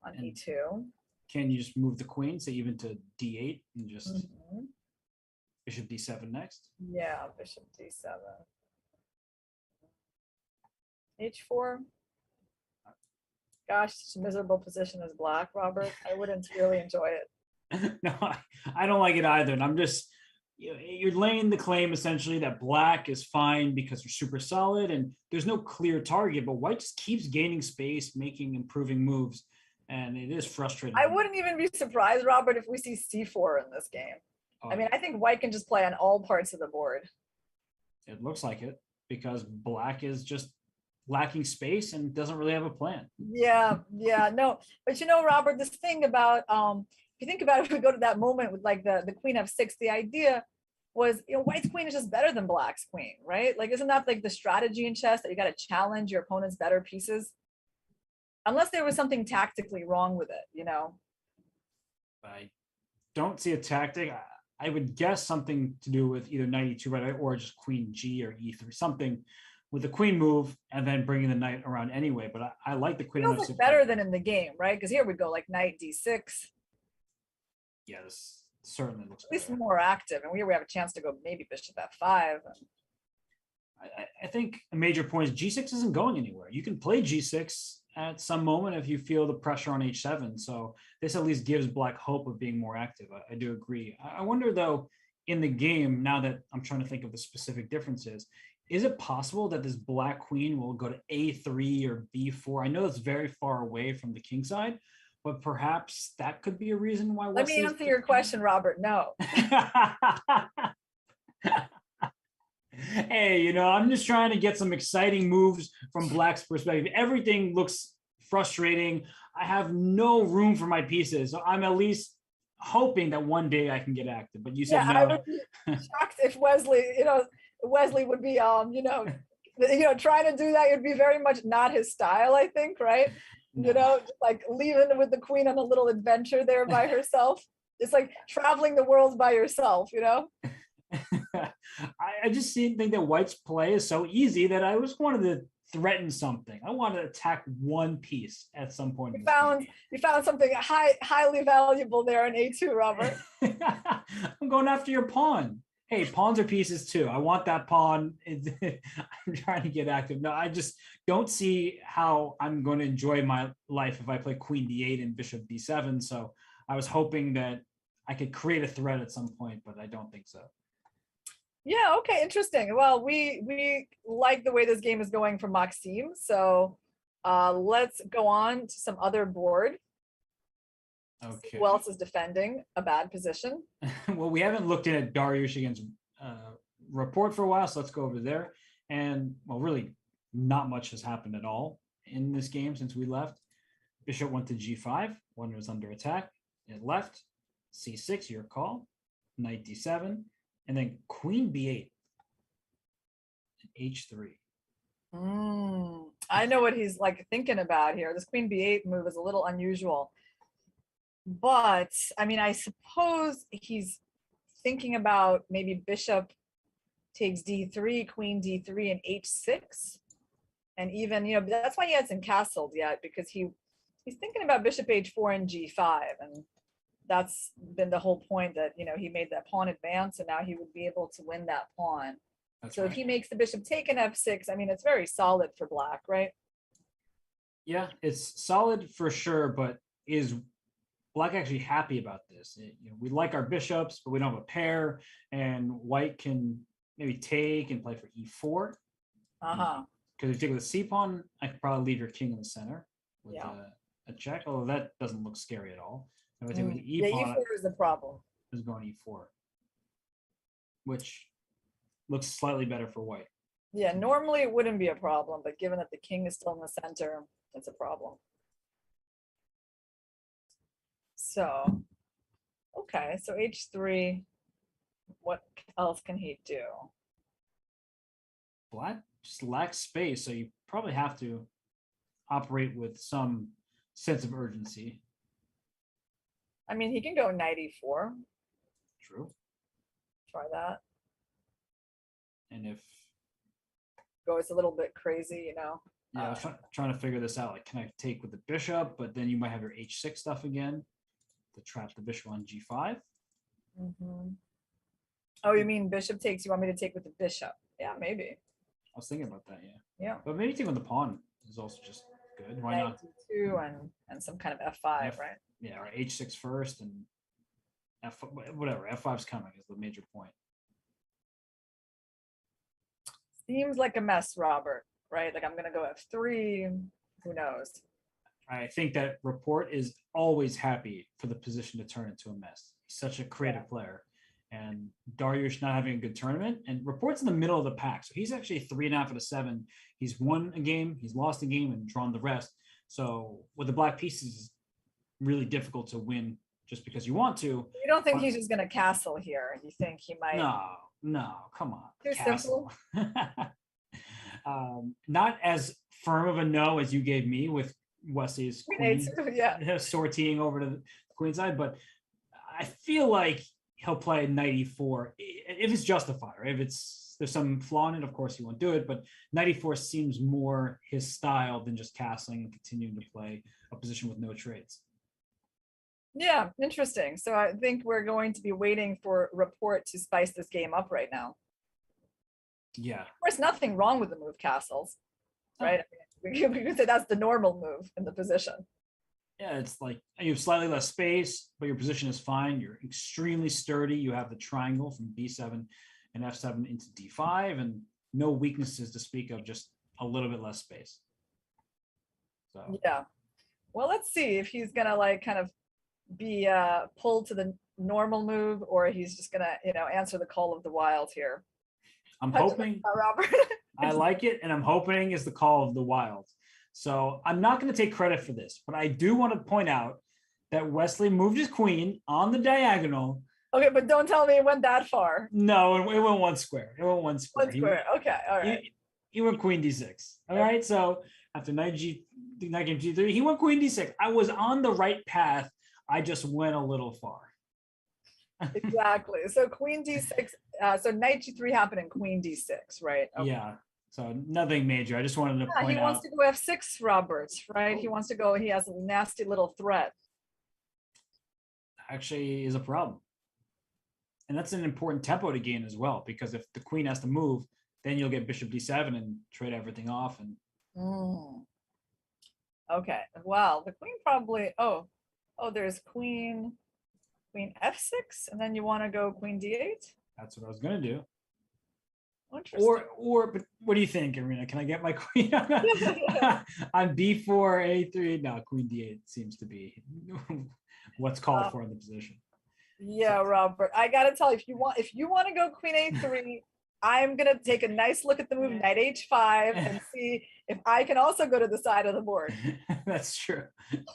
on E2. Can you just move the queen, say even to D8 and just bishop D7 next? Yeah, bishop D7. H4. Gosh, such a miserable position as black, Robert. I wouldn't really enjoy it. No, I don't like it either. And I'm just, you're laying the claim essentially that black is fine because they're super solid and there's no clear target, but white just keeps gaining space, improving moves. And it is frustrating. I wouldn't even be surprised, Robert, if we see C4 in this game. I mean, I think white can just play on all parts of the board. It looks like it because black is just lacking space and doesn't really have a plan. Yeah, no. But Robert, this thing about, if you think about it, if we go to that moment with the Queen F6, the idea was, white's queen is just better than black's queen, right? Isn't that the strategy in chess that you got to challenge your opponent's better pieces? Unless there was something tactically wrong with it, I don't see a tactic. I would guess something to do with either knight E2 right, or just queen G or E3, something with the queen move and then bringing the knight around anyway. But I like the queen. It feels better than in the game, right? Because here we go knight D6. Yeah, this certainly looks at least better. More active, and here we have a chance to go maybe bishop F5. I think a major point is G6 isn't going anywhere. You can play G6 at some moment if you feel the pressure on H7. So this at least gives black hope of being more active. I do agree. I wonder though, in the game, now that I'm trying to think of the specific differences, is it possible that this black queen will go to A3 or B4? I know it's very far away from the king side, but perhaps that could be a reason why. Let me answer your question, Robert. No. Hey, I'm just trying to get some exciting moves from black's perspective. Everything looks frustrating. I have no room for my pieces. So I'm at least hoping that one day I can get active. But you said no. I would be shocked if Wesley would be, trying to do that. It'd be very much not his style, I think, right? No. Leaving with the queen on a little adventure there by herself. It's like traveling the world by yourself, I just think that white's play is so easy that I just wanted to threaten something. I wanted to attack one piece at some point. You found something highly valuable there in A2, Robert. I'm going after your pawn. Hey, pawns are pieces too. I want that pawn. I'm trying to get active. No, I just don't see how I'm going to enjoy my life if I play queen D8 and bishop D7. So I was hoping that I could create a threat at some point, but I don't think so. Yeah, okay, interesting. Well, we like the way this game is going for Maxime. So let's go on to some other board. Okay. Who else is defending a bad position? Well, we haven't looked at Dariushyan's report for a while, so let's go over there. And well, really not much has happened at all. in this game since we left. Bishop went to g5. One was under attack. It left. c6, your call. Knight d7. And then queen b8. And h3. I know what he's like thinking about here. This queen b8 move is a little unusual. But, I mean, I suppose he's thinking about maybe bishop takes d3, queen d3, and h6. And even, that's why he hasn't castled yet, because he's thinking about bishop h4 and g5. And that's been the whole point that, he made that pawn advance, and now he would be able to win that pawn. So if he makes the bishop take an f6, I mean, it's very solid for black, right? Yeah, it's solid for sure, but is black actually happy about this? We like our bishops, but we don't have a pair, and white can maybe take and play for e4. Because if you take with a c pawn, I could probably leave your king in the center with a check. Although that doesn't look scary at all. If I take with the e pawn, e4 is the problem. Is going e4, which looks slightly better for white. Yeah, normally it wouldn't be a problem, but given that the king is still in the center, it's a problem. So, okay, so h3, what else can he do? Black just lacks space, so you probably have to operate with some sense of urgency. I mean, he can go knight e4. True. Try that. And if goes a little bit crazy, Yeah, I was trying to figure this out. Like, can I take with the bishop? But then you might have your h6 stuff again to trap the bishop on g5. Oh, you mean bishop takes? You want me to take with the bishop? Yeah, maybe. I was thinking about that. Yeah. Yeah. But maybe take with the pawn is also just good. Why not? Knight d2 and some kind of f5, right? Yeah, or h6 first and f whatever. f5's coming is the major point. Seems like a mess, Robert, right? Like I'm going to go f3. Who knows? I think that Report is always happy for the position to turn into a mess. He's such a creative player. And Dariush not having a good tournament. And Report's in the middle of the pack. So he's actually 3.5 out of 7. He's won a game, he's lost a game, and drawn the rest. So with the black pieces, it's really difficult to win just because you want to. You don't think he's just going to castle here? You think he might? No, come on. Too simple. Not as firm of a no as you gave me with Wesley's queen sortying over to the queen side, but I feel like he'll play knight e4 if it's justified, right? If there's some flaw in it, of course he won't do it, but knight e4 seems more his style than just castling and continuing to play a position with no trades. Yeah, interesting. So I think we're going to be waiting for Report to spice this game up right now. Yeah. Of course, nothing wrong with the move castles, right? I mean, we could say that's the normal move in the position. Yeah, it's like you have slightly less space, but your position is fine. You're extremely sturdy. You have the triangle from b7 and f7 into d5, and no weaknesses to speak of, just a little bit less space. So yeah. Well, let's see if he's gonna like kind of be pulled to the normal move, or he's just gonna, answer the call of the wild here. I'm hoping. Robert. I like it, and I'm hoping is the call of the wild. So I'm not going to take credit for this, but I do want to point out that Wesley moved his queen on the diagonal. Okay, but don't tell me it went that far. No, it went one square. It went one square. Okay, all right. He went queen d6. All right, so after knight game g3, he went queen d6. I was on the right path. I just went a little far. Exactly. So queen d6. So knight g3 happened in queen d6, right? Okay. Yeah. So nothing major. I just wanted to point out. He wants to go f6, Robert, right? He wants to go. He has a nasty little threat. Actually, is a problem, and that's an important tempo to gain as well. Because if the queen has to move, then you'll get bishop d7 and trade everything off. And okay. Well, the queen probably. Oh, there's queen f6, and then you want to go queen d8. That's what I was gonna do. Interesting. But what do you think, Irina? Can I get my queen on b4, a3? No, queen d8 seems to be what's called for in the position. Yeah, Robert. I gotta tell you, if you want to go queen a3, I'm gonna take a nice look at the move knight h5 and see if I can also go to the side of the board. That's true.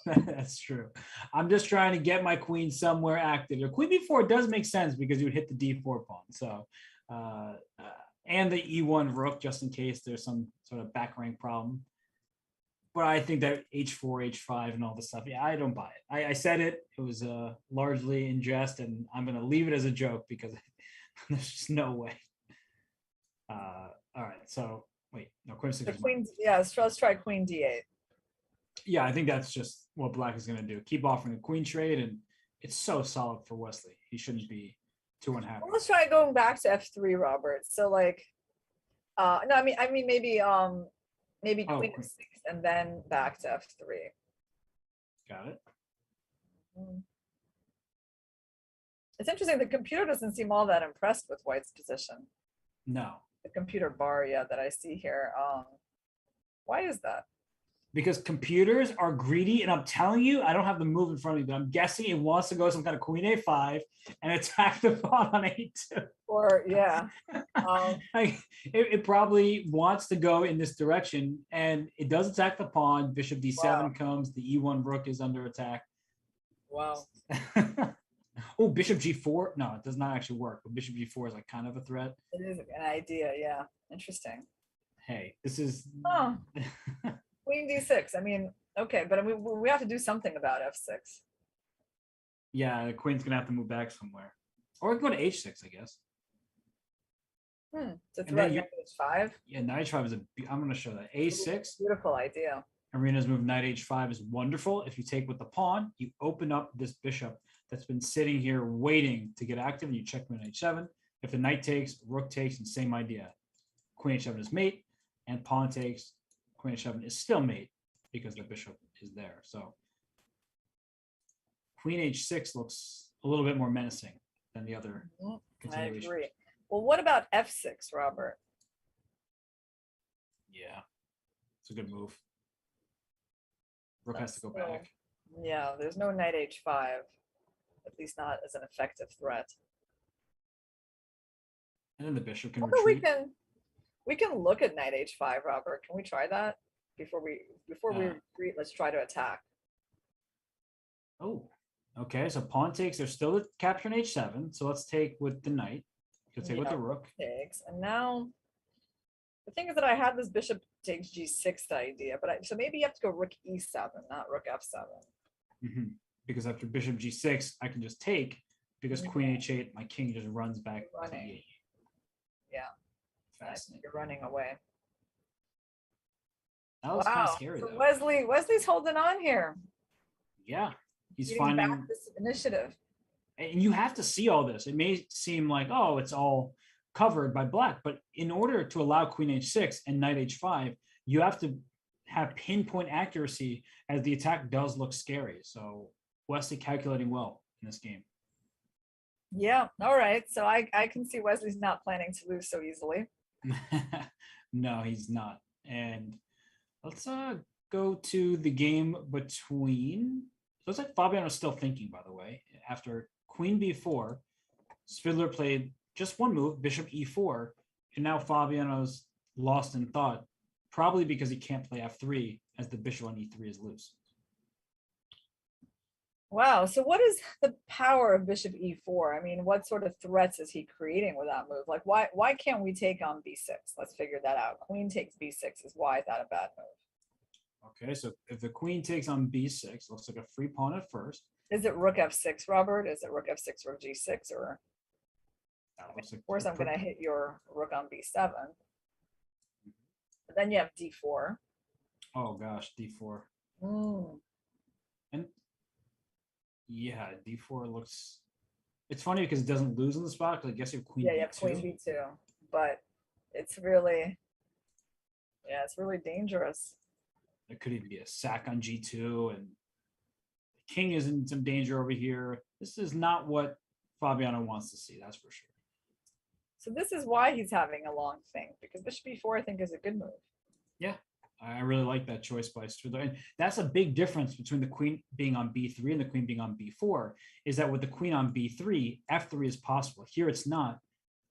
That's true. I'm just trying to get my queen somewhere active. The queen b4 does make sense because you would hit the d4 pawn. So, and the e1 rook, just in case there's some sort of back rank problem. But I think that h4, h5, and all this stuff, yeah, I don't buy it. I said it. It was largely in jest, and I'm going to leave it as a joke because there's just no way. All right, so wait, no, queen The six. queen, yeah, so let's try queen d8. Yeah, I think that's just what Black is going to do. Keep offering a queen trade, and it's so solid for Wesley. He shouldn't be too unhappy. Well, let's try going back to f3, Robert. So like, no, I mean maybe Oh, queen queen. f6 and then back to f3. Got it. It's interesting. The computer doesn't seem all that impressed with White's position. No, The computer bar, yeah, that I see here. Why is that? because computers are greedy, and I'm telling you, I don't have the move in front of me, but I'm guessing it wants to go some kind of queen a5 and attack the pawn on a2. Or yeah, Like, it probably wants to go in this direction, and it does attack the pawn. Bishop d7 Wow. comes. The e1 rook is under attack. wow. Oh, bishop g4. No, it does not actually work. But bishop g4 is like kind of a threat. It is an idea, yeah. Interesting. Hey, this is. Oh. Queen d6. I mean, okay, but I mean, we have to do something about f6. Yeah, the queen's gonna have to move back somewhere, or go to h6, I guess. To And threat then you- knight h5. Yeah, knight h5 is I'm gonna show that a6. Beautiful idea. Arena's move knight h5 is wonderful. If you take with the pawn, you open up this bishop that's been sitting here waiting to get active, and you check on h7. If the knight takes, rook takes, and same idea. Queen h7 is mate, and pawn takes. Queen h7 is still mate because the bishop is there. So queen h6 looks a little bit more menacing than the other I continuation. agree. Well, what about f6, Robert? Yeah, it's a good move. Rook has to go That's back. Yeah, there's no knight h5, at least not as an effective threat. And then the bishop can Although retreat. we can look at knight h5, Robert. Can we try that before we Yeah. retreat? Let's try to attack. Oh, okay. So pawn takes. There's still the capture in h7. So let's take with the knight. You'll take with the Yeah. rook. Takes, and now the thing is that I had this bishop takes g6 idea, but so maybe you have to go rook e7, not rook f7. Mhm. Because after bishop g6, I can just take. Because queen h8, my king just runs back to Running. e8. Yeah. Fascinating. You're running away. That was kind of Wow. scary So though. Wesley's holding on here. Yeah, he's Getting finding. back this initiative. And you have to see all this. It may seem like, oh, it's all covered by black, but in order to allow queen h6 and knight h5, you have to have pinpoint accuracy, as the attack does look scary. So Wesley calculating well in this game. Yeah. All right. So I can see Wesley's not planning to lose so easily. No, he's not. And let's go to the game between. Looks like Fabiano's still thinking, by the way. After queen b4, Spidler played just one move, bishop e4, and now Fabiano's lost in thought, probably because he can't play f3 as the bishop on e3 is loose. Wow. So what is the power of bishop e4? I mean, what sort of threats is he creating with that move? Like, why can't we take on b6? Let's figure that out. Queen takes b6 is why is that a bad move? Okay, so if the queen takes on b6, looks like a free pawn at first. Is it rook f6, Robert? Is it rook f6, rook g6, or That looks like of course I'm going to hit your rook on b7. But then you have d4. Oh gosh, d4. Mm. And yeah, d4 looks. It's funny because it doesn't lose on the spot. Because I guess you have queen. Yeah, you have b2. queen b2, but it's really, yeah, it's really dangerous. There could even be a sack on g2, and the king is in some danger over here. This is not what Fabiano wants to see. That's for sure. So this is why he's having a long think, because bishop b4 I think is a good move. Yeah, I really like that choice by Spidler. And that's a big difference between the queen being on b3 and the queen being on b4, is that with the queen on b3, f3 is possible. Here it's not.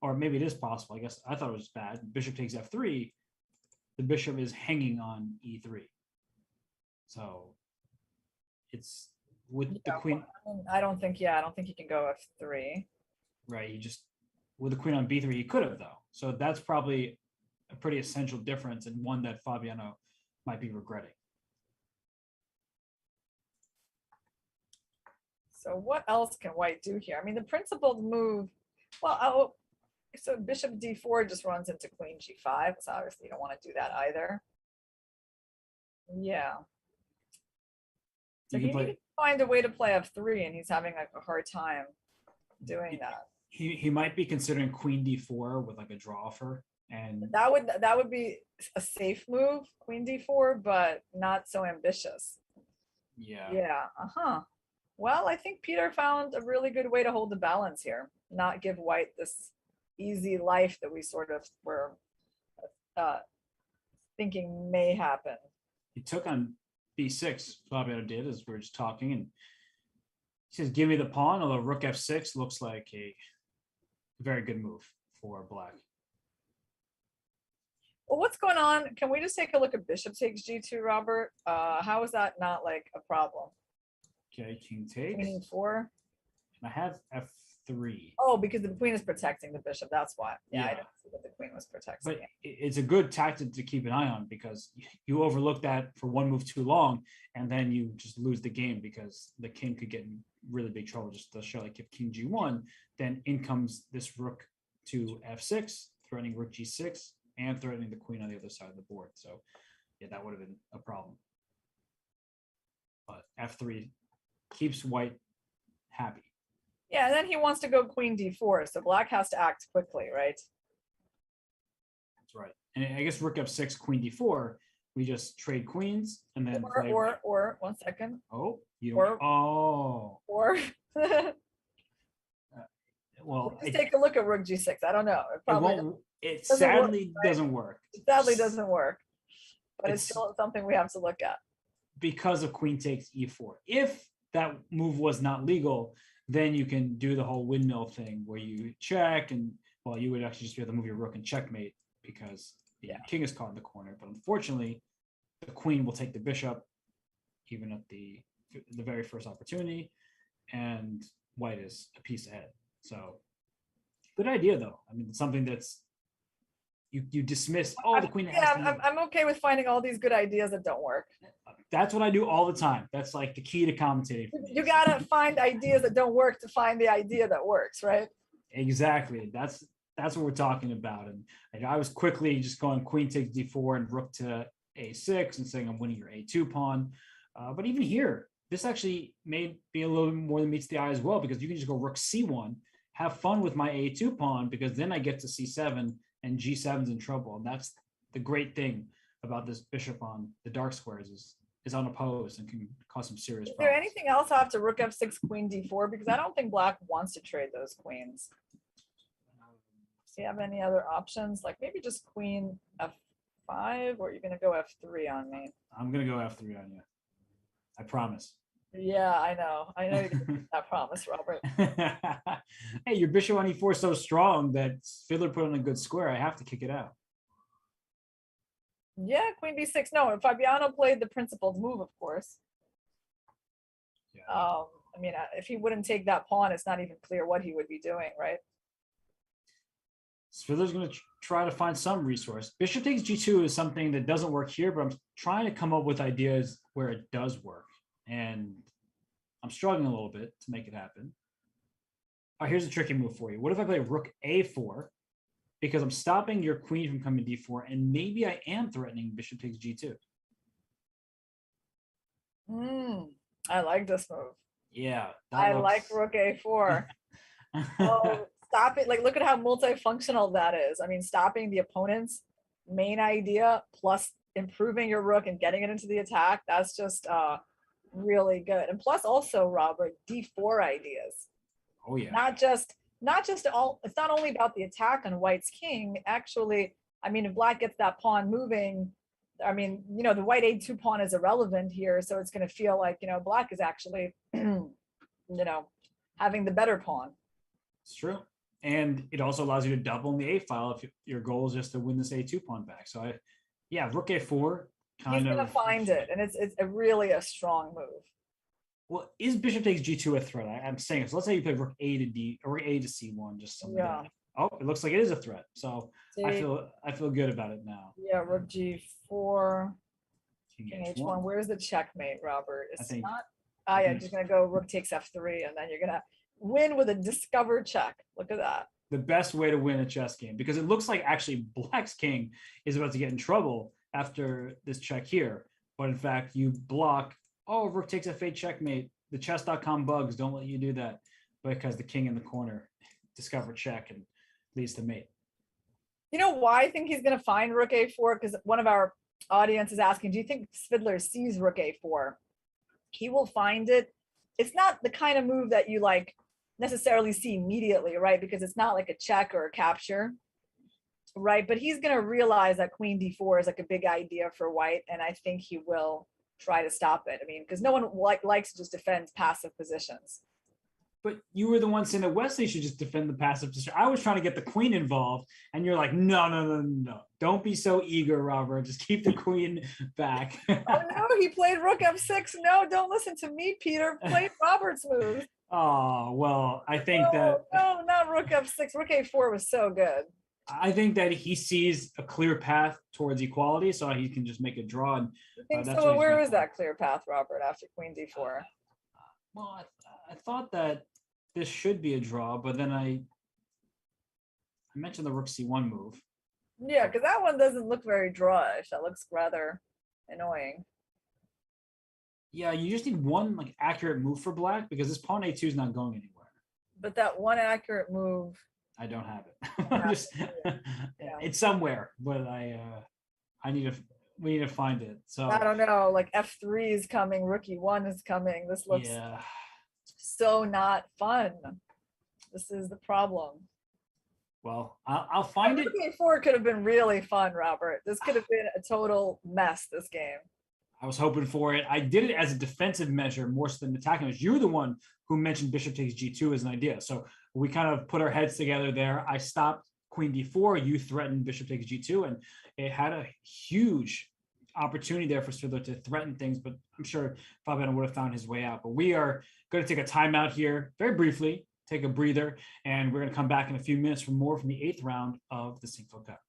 or maybe it is possible. I guess I thought it was bad. Bishop takes f3. The bishop is hanging on e3. So it's with the queen. I don't think you can go f3. Right. He just, with the queen on b3, he could have, though. So that's probably a pretty essential difference, and one that Fabiano might be regretting. So what else can white do here? I mean, the principled move, well, so bishop d4 just runs into queen g5. So obviously you don't want to do that either. Yeah. So he needs to find a way to play f3, and he's having like a hard time doing that. He might be considering queen d4 with like a draw offer, and that would be a safe move, queen d4, but not so ambitious. Yeah. Well, I think Peter found a really good way to hold the balance here, not give white this easy life that we sort of were thinking may happen. He took on b6, Fabiano did, as we were just talking, and he says, give me the pawn, although rook f6 looks like a very good move for black. Well, what's going on? Can we just take a look at bishop takes g2, Robert? How is that not like a problem? Okay, king takes. Queen e4. And I have f3. Oh, because the queen is protecting the bishop. That's why. Yeah. I didn't see that the queen was protecting. But it's a good tactic to keep an eye on, because you overlook that for one move too long, and then you just lose the game, because the king could get in really big trouble. Just to show, like, if king g1, then in comes this rook to f6, threatening rook g6, and threatening the queen on the other side of the board. So yeah, that would have been a problem. But f3 keeps white happy. Yeah, and then he wants to go queen d4, so black has to act quickly, right? That's right. And I guess rook f6, queen d4, we just trade queens and then or 1 second. Oh, you don't. Or well, let's take a look at rook g6. I don't know. It probably it sadly doesn't work. It sadly doesn't work, but it's still something we have to look at. Because of queen takes e4. If that move was not legal, then you can do the whole windmill thing where you check, and well, you would actually just be able to move your rook and checkmate, because the king is caught in the corner. But unfortunately, the queen will take the bishop even at the very first opportunity, and white is a piece ahead. So good idea, though. I mean, it's something that's you dismiss. Oh, the queen has to move. I'm okay with finding all these good ideas that don't work. That's what I do all the time. That's like the key to commentating. You gotta find ideas that don't work to find the idea that works, right? Exactly. That's what we're talking about. And I was quickly just going queen takes d4 and rook to a6 and saying I'm winning your a2 pawn. But even here, this actually may be a little bit more than meets the eye as well, because you can just go rook c1, have fun with my a2 pawn, because then I get to c7 and g7's in trouble. And that's the great thing about this bishop on the dark squares is unopposed and can cause some serious problems. Is there anything else after rook f6, queen d4? Because I don't think black wants to trade those queens. Do you have any other options? Like maybe just queen f5, or you're going to go f3 on me? I'm going to go f3 on you. I promise. Yeah, I know. I know you can keep that promise, Robert. Hey, your bishop on e4 is so strong that Fiddler put on a good square. I have to kick it out. Yeah, queen b6. No, Fabiano played the principled move, of course. Yeah. I mean, if he wouldn't take that pawn, it's not even clear what he would be doing, right? Fiddler's going to try to find some resource. Bishop takes g2 is something that doesn't work here, but I'm trying to come up with ideas where it does work. And I'm struggling a little bit to make it happen. All right, here's a tricky move for you. What if I play rook a4? Because I'm stopping your queen from coming d4, and maybe I am threatening bishop takes g2. I like this move. Yeah. I like rook a4. Oh, stop it. Like, look at how multifunctional that is. I mean, stopping the opponent's main idea plus improving your rook and getting it into the attack. That's just really good. And plus also, Robert, d4 ideas. Oh, yeah. Not just it's not only about the attack on white's king. Actually, I mean, if black gets that pawn moving, I mean, you know, the white a2 pawn is irrelevant here. So it's going to feel like, you know, black is actually, you know, having the better pawn. It's true. And it also allows you to double in the A file if your goal is just to win this A2 pawn back. So rook A4 He's kind gonna of find it, and it's really a strong move. Well, is bishop takes G2 a threat? I'm saying so. Let's say you play rook A to D or rook A to C1, just something. Yeah. Oh, it looks like it is a threat. So I See? feel good about it now. Yeah, rook G4, King King H1. H1. Where's the checkmate, Robert? It's think- not. I Yeah, think just gonna go rook takes F3, and then you're gonna win with a discovered check. Look at that. The best way to win a chess game, because it looks like actually Black's king is about to get in trouble after this check here. But in fact, you block. Oh, rook takes F8 checkmate. The Chess.com bugs don't let you do that because the king in the corner discover check and leads to mate. You know why I think he's gonna find rook A4? Because one of our audience is asking, do you think Svidler sees rook A4? He will find it. It's not the kind of move that you like necessarily see immediately, right? Because it's not like a check or a capture, right? But he's gonna realize that queen D4 is like a big idea for white, and I think he will try to stop it. I mean, because no one likes to just defend passive positions. But you were the one saying that Wesley should just defend the passive position. I was trying to get the queen involved, and you're like, no. Don't be so eager, Robert. Just keep the queen back. Oh no, he played rook F6. No, don't listen to me, Peter. Play Robert's move. Oh, well, I think that No, not rook F6. Rook A4 was so good. I think that he sees a clear path towards equality, so he can just make a draw. And You think that's so? what he's Where gonna is that clear path, Robert, after queen D4? well, I thought that this should be a draw, but then I mentioned the rook C1 move. Yeah, because that one doesn't look very drawish. That looks rather annoying. Yeah, you just need one like accurate move for Black because this pawn A2 is not going anywhere. But that one accurate move, I don't have it. Yeah. Just, it's somewhere, but we need to find it. So I don't know, like F3 is coming, rook E1 is coming. This looks yeah. so not fun. This is the problem. Well, I'll find it. Rook A4 could have been really fun, Robert. This could have been a total mess, this game. I was hoping for it. I did it as a defensive measure more so than attacking measure. You were the one who mentioned bishop takes G2 as an idea. So we kind of put our heads together there. I stopped queen D4. You threatened bishop takes G2. And it had a huge opportunity there for Svidler to threaten things. But I'm sure Fabiano would have found his way out. But we are going to take a timeout here very briefly, take a breather. And we're going to come back in a few minutes for more from the 8th round of the Sinquefield Cup.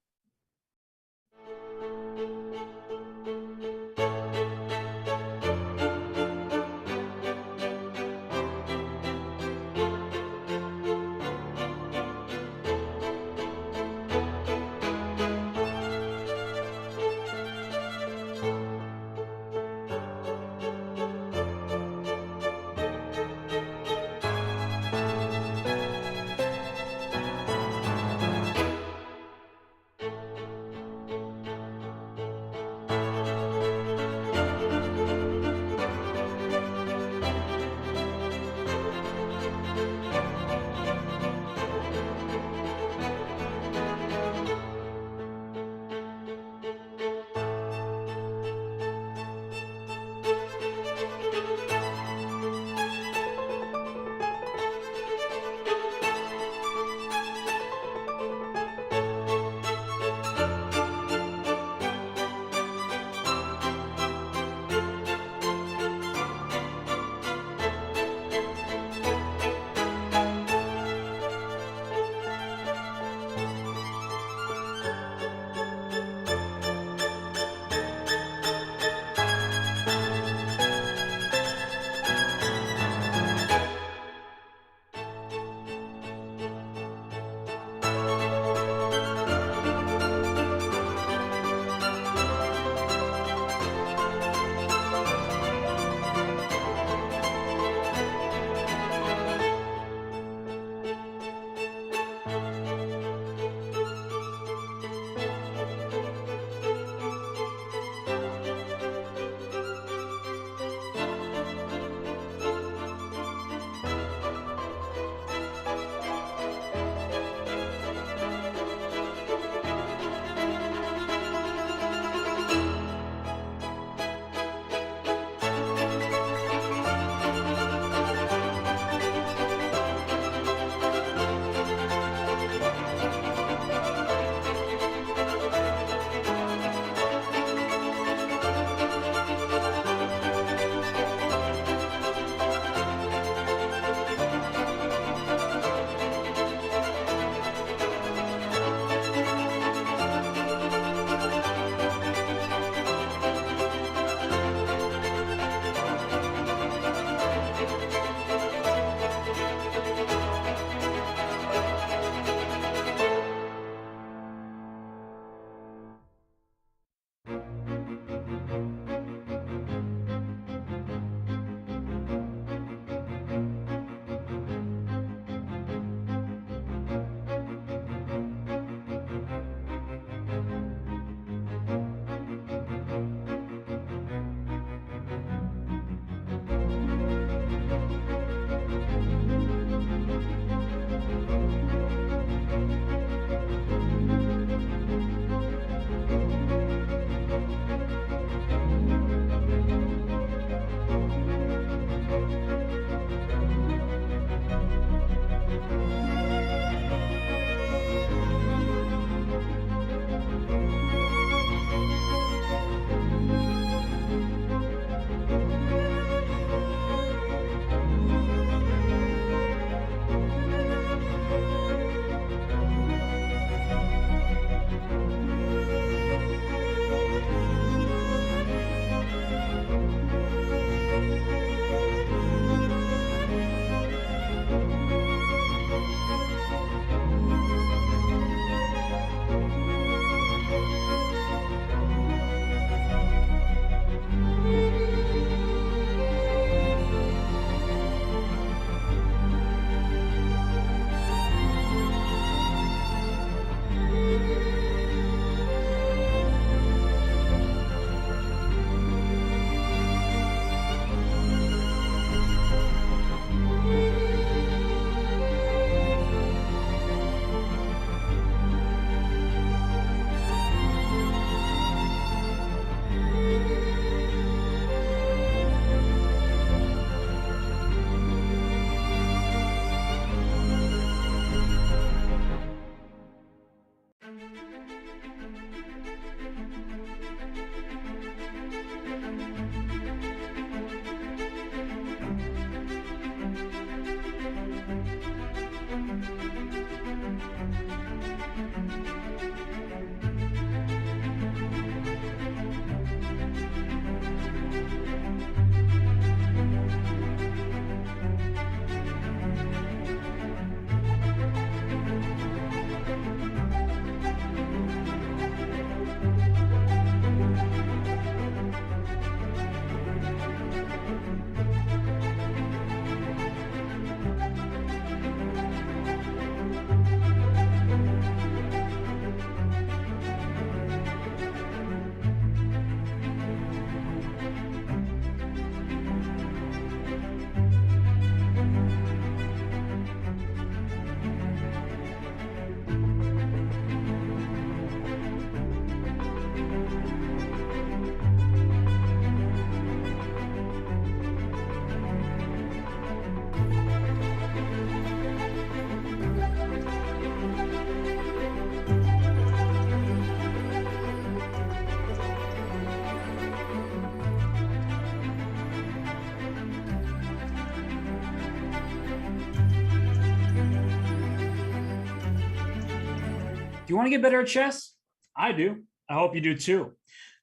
you want to get better at chess? I do. I hope you do too.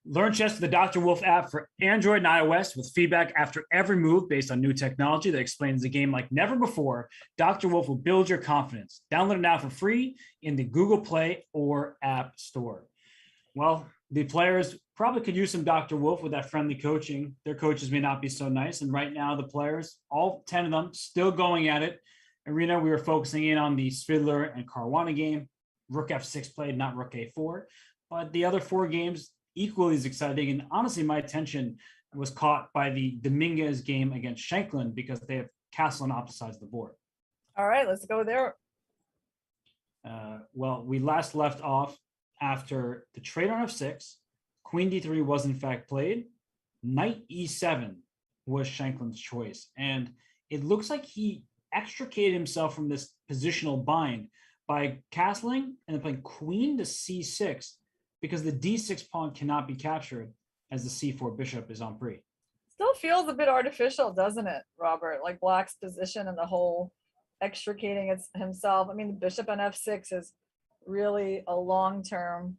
Learn chess with the Dr. Wolf app for Android and iOS with feedback after every move based on new technology that explains the game like never before. Dr. Wolf will build your confidence. Download it now for free in the Google Play or App Store. Well, the players probably could use some Dr. Wolf with that friendly coaching. Their coaches may not be so nice. And right now, the players, all 10 of them, still going at it. Arena, we were focusing in on the Svidler and Caruana game. Rook F6 played, not Rook A4. But the other 4 games, equally as exciting. And honestly, my attention was caught by the Dominguez game against Shanklin because they have castle on opposite sides of the board. All right, let's go there. Well, we last left off after the trade on F6. Queen D3 was in fact played. Knight E7 was Shanklin's choice. And it looks like he extricated himself from this positional bind by castling and then playing queen to C6 because the D6 pawn cannot be captured as the C4 bishop is en prise. Still feels a bit artificial, doesn't it, Robert? Like Black's position and the whole extricating himself. I mean, the bishop on F6 is really a long-term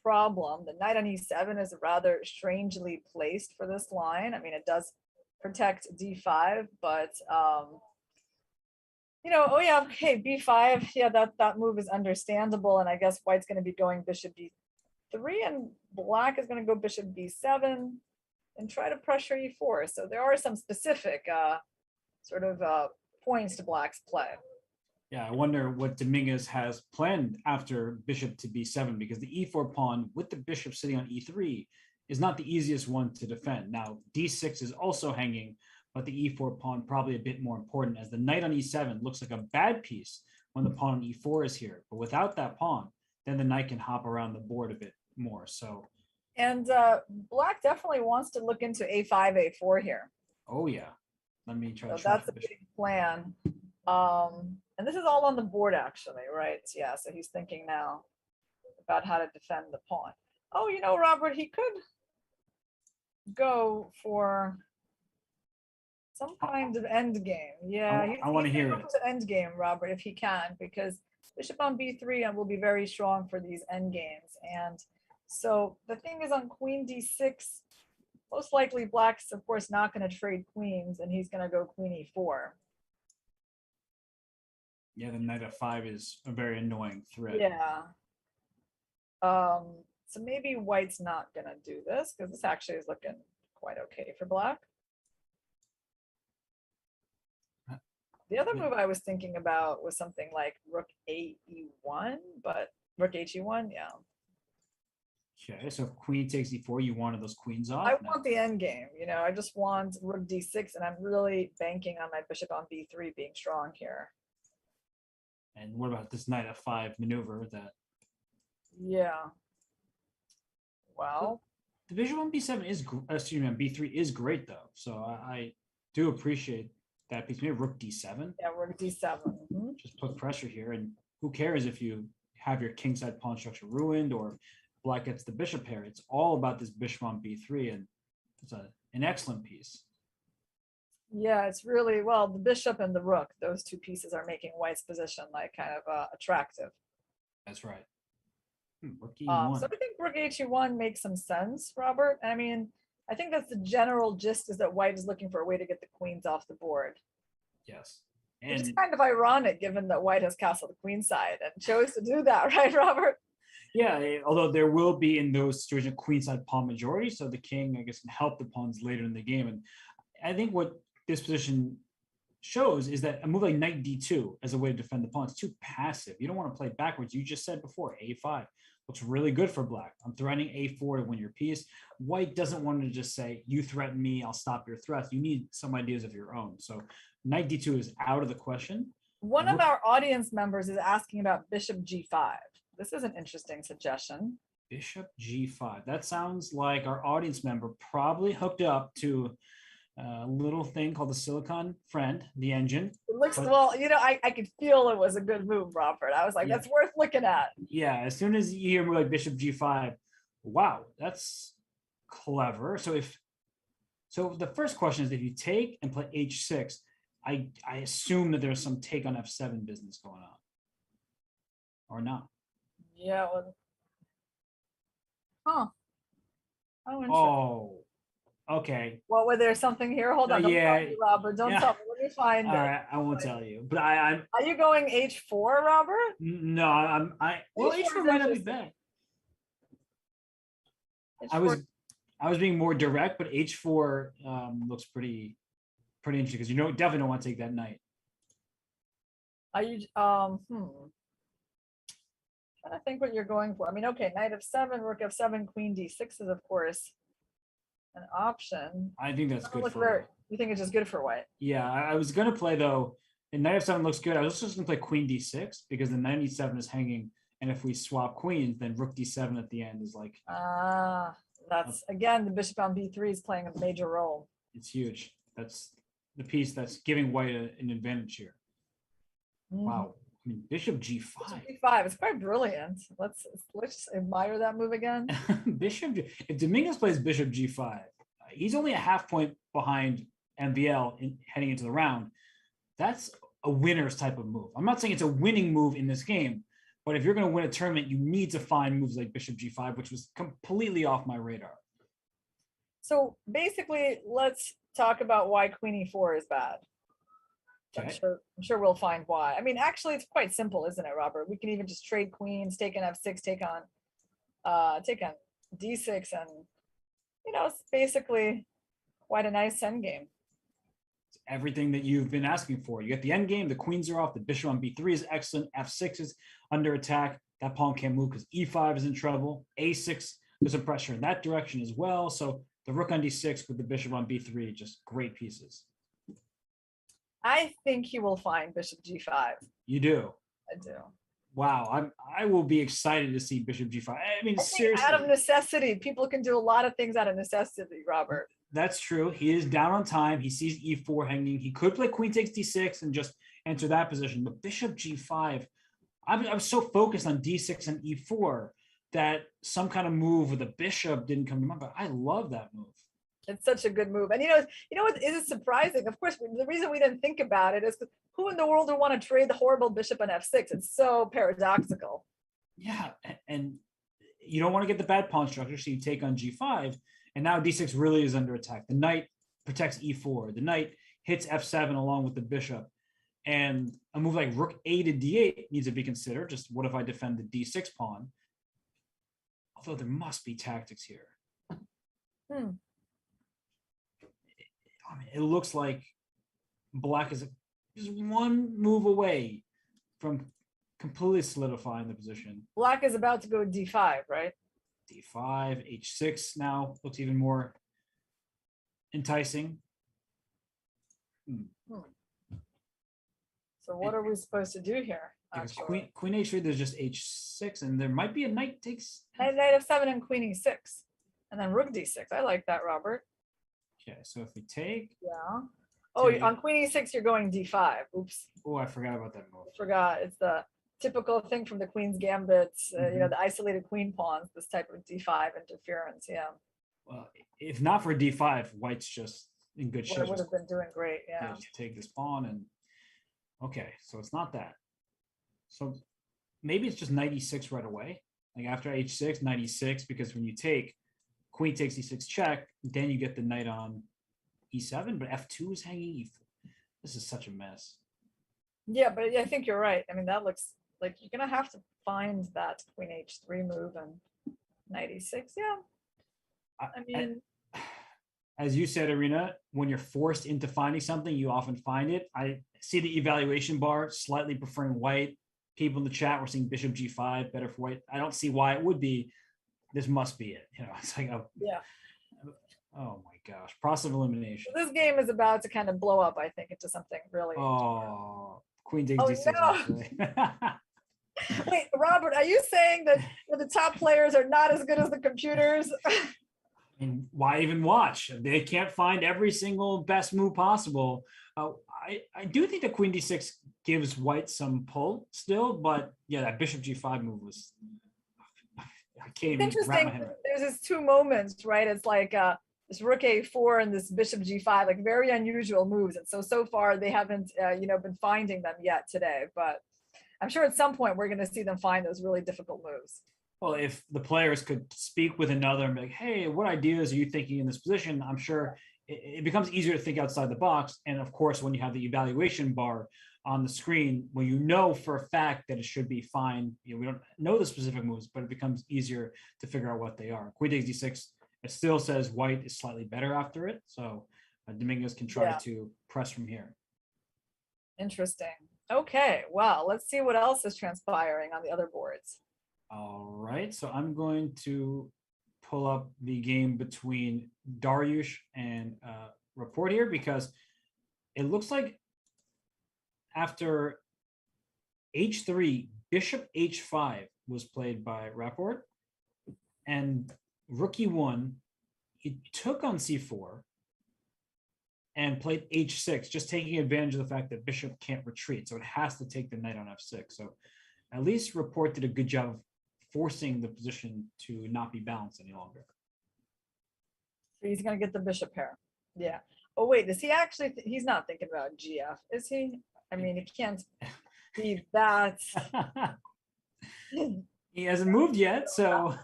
problem. The knight on E7 is rather strangely placed for this line. I mean, it does protect D5, but you know, oh yeah, okay, B5, yeah, that move is understandable, and I guess White's going to be going bishop B3, and Black is going to go bishop B7 and try to pressure E4. So there are some specific sort of points to Black's play. Yeah, I wonder what Dominguez has planned after bishop to B7, because the E4 pawn with the bishop sitting on E3 is not the easiest one to defend. Now, D6 is also hanging, but the E4 pawn probably a bit more important, as the knight on E7 looks like a bad piece when the pawn on E4 is here. But without that pawn, then the knight can hop around the board a bit more. So, and Black definitely wants to look into A5, A4 here. Oh yeah, let me try. So to that's a big plan. And this is all on the board, actually, right? Yeah, so he's thinking now about how to defend the pawn. Oh, you know, Robert, he could go for some kind of end game. Yeah, I want to hear it. To end game, Robert, if he can, because bishop on B3 and will be very strong for these end games. And so the thing is, on queen D6, most likely Black's, of course, not going to trade queens, and he's going to go queen E4. Yeah, the knight F5 is a very annoying threat. Yeah. So maybe White's not going to do this, because this actually is looking quite okay for Black. The other move I was thinking about was something like rook A-E1, but rook H-E1, yeah. Okay, so if queen takes E4, you wanted those queens off? I want the end game, you know, I just want rook D6, and I'm really banking on my bishop on B3 being strong here. And what about this knight F5 maneuver that? Yeah. Well, the bishop on B7 is, excuse me, on B3 is great though. So I do appreciate that piece. Maybe rook D7. Yeah, rook D7. Just put pressure here, and who cares if you have your kingside pawn structure ruined or Black gets the bishop pair? It's all about this bishop on B3, and it's an excellent piece. Yeah, it's really, well, the bishop and the rook, those two pieces are making White's position like kind of attractive. That's right. Rook E1. So I think rook H-E1 makes some sense, Robert. I mean, I think that's the general gist, is that White is looking for a way to get the queens off the board. Yes. Which is kind of ironic, given that White has castled the queen side and chose to do that, right, Robert? Yeah, although there will be in those situations queenside pawn majority, so the king, I guess, can help the pawns later in the game. And I think what this position shows is that a move like knight D2 as a way to defend the pawn is too passive. You don't want to play backwards. You just said before, A5 looks really good for Black. I'm threatening A4 to win your piece. White doesn't want to just say, you threaten me, I'll stop your threats. You need some ideas of your own. So knight D2 is out of the question. One of our audience members is asking about bishop G5. This is an interesting suggestion. Bishop G5. That sounds like our audience member probably hooked up to a little thing called the Silicon Friend, the engine. It looks, well, you know, I could feel it was a good move, Robert. I was like, Yeah. That's worth looking at. Yeah, as soon as you hear a move like Bishop G5, wow, that's clever. So the first question is, if you take and play H6, I assume that there's some take on F7 business going on, or not. Yeah. Well, huh. Oh, interesting. Oh, okay. What, was there something here? Hold on. Don't Yeah. tell me, Robert. Don't Yeah. tell me. Let me find All it. right, I won't tell you, but I'm Are you going H4, Robert? no, well, H4 H4 is might not be interesting. bad. H4. I was being more direct, but H4 looks pretty interesting because definitely don't want to take that knight. Are you trying to think what you're going for. I mean, okay, knight f7, rook f7, queen d6 is of course an option. I think that's Doesn't good look for very- you think it's just good for white? Yeah, I was gonna play though, and knight f7 looks good. I was just gonna play queen d6 because the knight e7 is hanging, and if we swap queens, then rook d7 at the end is like That's again the bishop on b3 is playing a major role. it's huge. That's the piece that's giving white an advantage here. Wow, I mean bishop g5. Bishop b5 is quite brilliant. Let's admire that move again. Bishop. If Dominguez plays bishop g5, he's only a half point behind MVL heading into the round. That's a winner's type of move. I'm not saying it's a winning move in this game, but if you're going to win a tournament, you need to find moves like bishop g5, which was completely off my radar. So basically, let's talk about why queen e4 is bad. Okay. I'm sure we'll find why. I mean, actually, it's quite simple, isn't it, Robert? We can even just trade queens, take an f6, take on d6, and it's basically quite a nice endgame. It's everything that you've been asking for. You get the end game, the queens are off, the bishop on b3 is excellent, f6 is under attack. That pawn can't move because e5 is in trouble. a6, there's some pressure in that direction as well. So the rook on d6 with the bishop on b3, just great pieces. I think he will find bishop g5. You do. I do. Wow, I will be excited to see bishop g5. I mean, I think seriously, out of necessity, people can do a lot of things out of necessity, Robert. that's true. He is down on time. He sees e4 hanging. He could play queen takes d6 and just enter that position. But bishop g5, I'm so focused on d6 and e4 that some kind of move with a bishop didn't come to mind. But I love that move. It's such a good move. And you know what is surprising? Of course, the reason we didn't think about it is who in the world would want to trade the horrible bishop on f6? It's so paradoxical. Yeah, and you don't want to get the bad pawn structure, so you take on g5, and now d6 really is under attack. The knight protects e4. The knight hits f7 along with the bishop, and a move like rook a to d8 needs to be considered. Just what if I defend the d6 pawn? Although there must be tactics here. I mean, it looks like black is just one move away from completely solidifying the position. Black is about to go d5, right? d5, h6 now looks even more enticing. So what are we supposed to do here? Because queen h3, there's just h6, and there might be a knight takes. Knight f7 and queen e6, and then rook d6. I like that, Robert. Okay, so if we take, Yeah. Oh, take- on queen e6, you're going d5. Oops, oh, I forgot about that move. forgot. It's the typical thing from the queen's gambits. Mhm. The isolated queen pawns. This type of d5 interference. Yeah, Well, if not for d5, white's just in good shape. would Just, have been doing great. yeah, Yeah. just take this pawn and okay, so it's not that. So maybe it's just knight e6 right away. Like after h6, knight e6, because when you take queen takes e6 check, then you get the knight on e7, but f2 is hanging e4. This is such a mess. Yeah, but I think you're right. I mean, that looks like you're gonna have to find that queen h3 move and knight e6. Yeah, I mean, As you said, Irina, when you're forced into finding something, you often find it. I see the evaluation bar slightly preferring white. People in the chat were saying bishop g5 better for white. I don't see why it would be. This must be it. It's like yeah. oh my gosh, process of elimination. This game is about to kind of blow up, I think, into something really. Oh, queen takes Oh, d6. no. Actually. Wait, Robert, are you saying that the top players are not as good as the computers? And why even watch? They can't find every single best move possible. I do think that queen d6 gives white some pull still, but yeah, that bishop g5 move was. I can't It's even wrap my interesting. head around it. There's this two moments, right? It's like this rook a4 and this bishop g5, like very unusual moves. And so far they haven't, been finding them yet today. But I'm sure at some point we're going to see them find those really difficult moves. Well, if the players could speak with another and be like, hey, what ideas are you thinking in this position? I'm sure it becomes easier to think outside the box. And of course, when you have the evaluation bar on the screen, when you know for a fact that it should be fine, we don't know the specific moves, but it becomes easier to figure out what they are. Queen takes d6, it still says white is slightly better after it. So Dominguez can try to press from here. Interesting. Okay, well, let's see what else is transpiring on the other boards. All right, so I'm going to pull up the game between Dariush and Report here, because it looks like after h3, bishop h5 was played by Rapport, and rook e1, he took on c4 and played h6, just taking advantage of the fact that bishop can't retreat, so it has to take the knight on f6. So at least Report did a good job of forcing the position to not be balanced any longer. So he's going to get the bishop pair. Yeah. Oh, wait, does he actually, he's not thinking about GF, is he? I mean, it can't be that. He hasn't moved yet, so.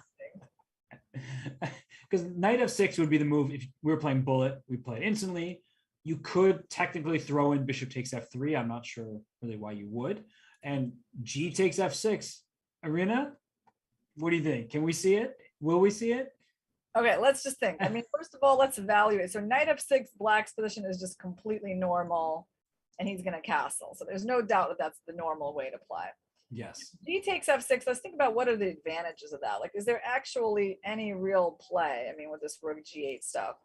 Because knight f6 would be the move. If we were playing bullet, we play it instantly. You could technically throw in bishop takes f3. I'm not sure really why you would. And g takes f6. Arena, what do you think? Can we see it? Will we see it? Okay, let's just think. I mean, first of all, let's evaluate. So knight f6, black's position is just completely normal, and he's going to castle. So there's no doubt that that's the normal way to play. Yes. G takes f6. Let's think about what are the advantages of that. Like, is there actually any real play? I mean, with this rook g8 stuff.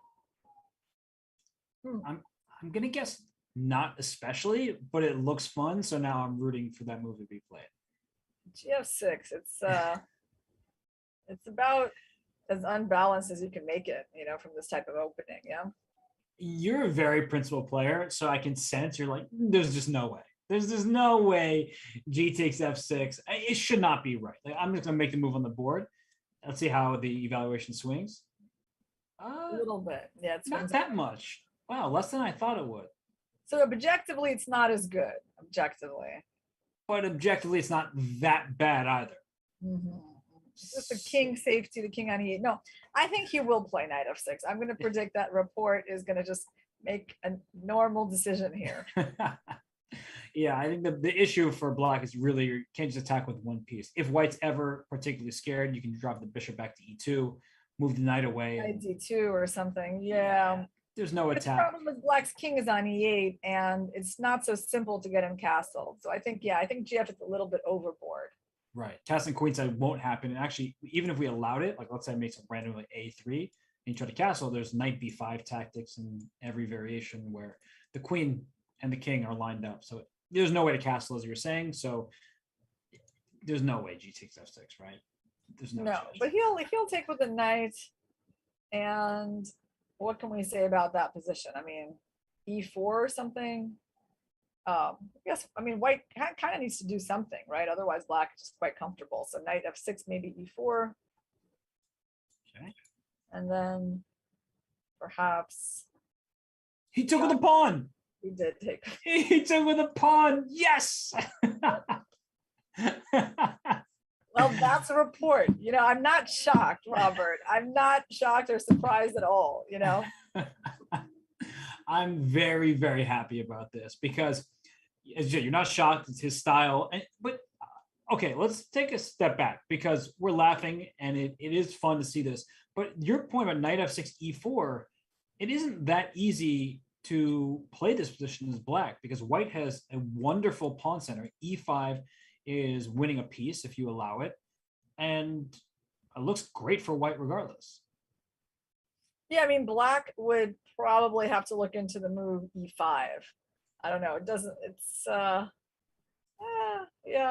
I'm gonna guess not especially, but it looks fun. So now I'm rooting for that move to be played. G6. It's about as unbalanced as you can make it, from this type of opening. Yeah. You're a very principled player, so I can sense you're like, there's just no way. There's just no way G takes f6. It should not be right. Like, I'm just gonna make the move on the board. Let's see how the evaluation swings. A little bit. Yeah, it's not that much. Wow, less than I thought it would. So objectively, it's not as good. Objectively. But objectively, it's not that bad either. Mm-hmm. Just the king safety, the king on e8. No, I think he will play knight f6. I'm going to predict that Report is going to just make a normal decision here. Yeah, I think the issue for black is really you can't just attack with one piece. If white's ever particularly scared, you can drop the bishop back to e2, move the knight away. Knight d2 or something. Yeah. There's no attack. The problem with black's king is on e8, and it's not so simple to get him castled. So I think GF is a little bit overboard. Right. Castling queenside won't happen. And actually, even if we allowed it, like let's say I make some randomly a3 and you try to castle, there's knight b5 tactics in every variation where the queen and the king are lined up. So there's no way to castle, as you were saying. So there's no way G takes f6, right? There's no chance. But he'll take with the knight. And what can we say about that position? I mean, e4 or something. Yes, I mean, white kind of needs to do something, right? Otherwise, black is just quite comfortable. So knight f6, maybe e4. Okay. And then perhaps he took with a pawn. He did take. He took with a pawn. Yes. Well, that's a Report. I'm not shocked, Robert. I'm not shocked or surprised at all. I'm very, very happy about this because, as you said, you're not shocked. It's his style. But okay, let's take a step back because we're laughing and it is fun to see this. But your point about knight f6, e4, it isn't that easy to play this position as black because white has a wonderful pawn center. e5 is winning a piece if you allow it. And it looks great for white regardless. Yeah, I mean, black would probably have to look into the move e5. I don't know. It doesn't, it's, yeah,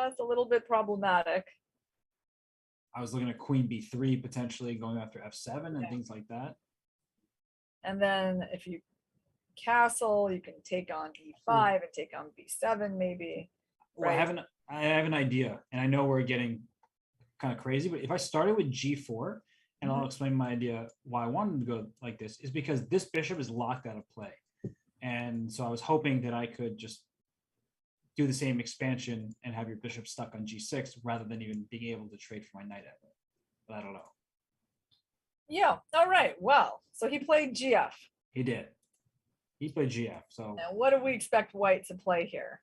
it's a little bit problematic. I was looking at queen b3, potentially going after f7 and things like that. And then if you castle, you can take on e5 and take on b7 maybe. Well, right? I have an idea, and I know we're getting kind of crazy, but if I started with g4, and I'll explain my idea why I wanted to go like this, is because this bishop is locked out of play. And so I was hoping that I could just do the same expansion and have your bishop stuck on g6 rather than even being able to trade for my knight at it. But I don't know. Yeah. All right. Well, so he played GF. He did. He played GF. So And what do we expect White to play here?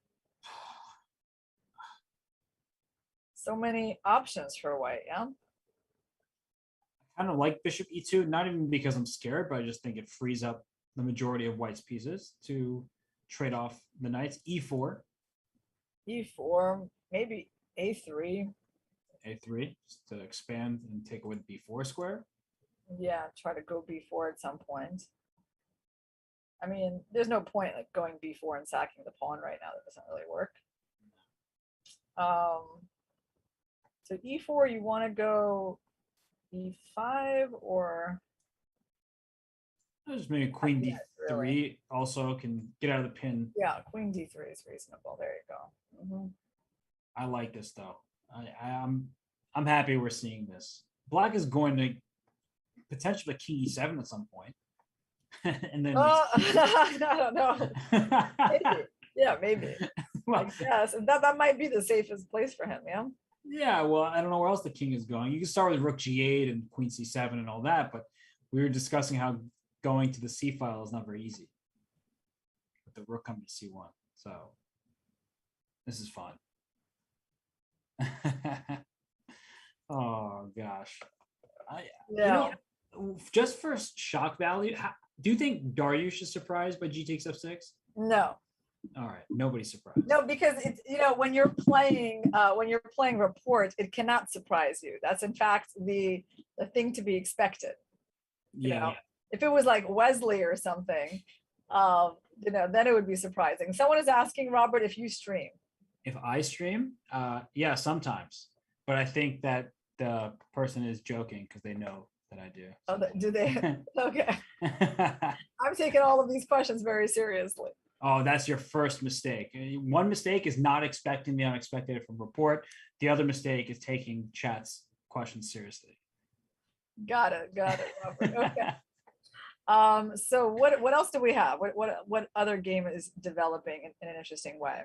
So many options for White, yeah? I kind of like bishop e2, not even because I'm scared, but I just think it frees up the majority of White's pieces to trade off the knights. E4. E4, maybe A3. A3, just to expand and take away the b4 square. Yeah, try to go B4 at some point. I mean, there's no point like going B4 and sacking the pawn right now. That doesn't really work. So E4, you want to go E5 or Just maybe queen Yeah, d3 really. also can get out of the pin. yeah, Queen D3 is reasonable. There you go. Mhm. I like this though. I'm happy we're seeing this. Black is going to potentially king e7 at some point. And then I don't know. Maybe. Yeah, maybe. well, I guess that might be the safest place for him. Yeah. yeah, well, I don't know where else the king is going. You can start with rook g8 and queen c7 and all that, but we were discussing how going to the c file is not very easy. With the rook coming to c1. So this is fun. Oh gosh. Yeah. Just for shock value, do you think Dariush is surprised by g takes f6? No. All right, nobody's surprised. No, because it's when you're playing report, it cannot surprise you. That's in fact the thing to be expected. Yeah, know? If it was like Wesley or something, then it would be surprising. Someone is asking Robert if you stream. if I stream, yeah, sometimes, but I think that the person is joking because they know that I do. Oh, do they? Okay. I'm taking all of these questions very seriously. Oh, that's your first mistake. One mistake is not expecting the unexpected from report. The other mistake is taking chat's questions seriously. Got it, Robert. Okay. So what else do we have? What other game is developing in an interesting way?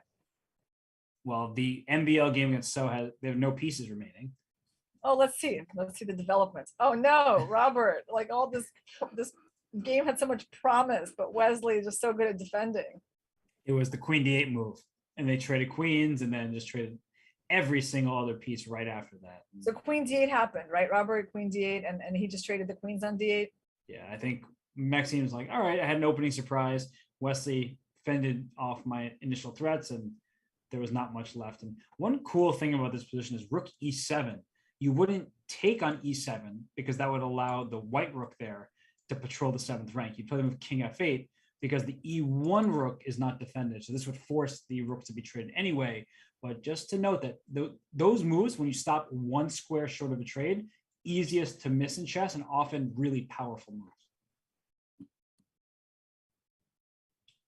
Well, the NBL game against So they have no pieces remaining. Oh, let's see the developments. Oh no, Robert! Like all this game had so much promise, but Wesley is just so good at defending. It was the queen d8 move, and they traded queens, and then just traded every single other piece right after that. So queen d8 happened, right, Robert? Queen d8, and he just traded the queens on d8. Yeah, I think Maxime was like, all right, I had an opening surprise. Wesley fended off my initial threats, and there was not much left. And one cool thing about this position is rook e7. You wouldn't take on e7 because that would allow the white rook there to patrol the 7th rank. You play them with king f8 because the e1 rook is not defended. So this would force the rook to be traded anyway. But just to note that those moves, when you stop one square short of a trade, easiest to miss in chess and often really powerful moves.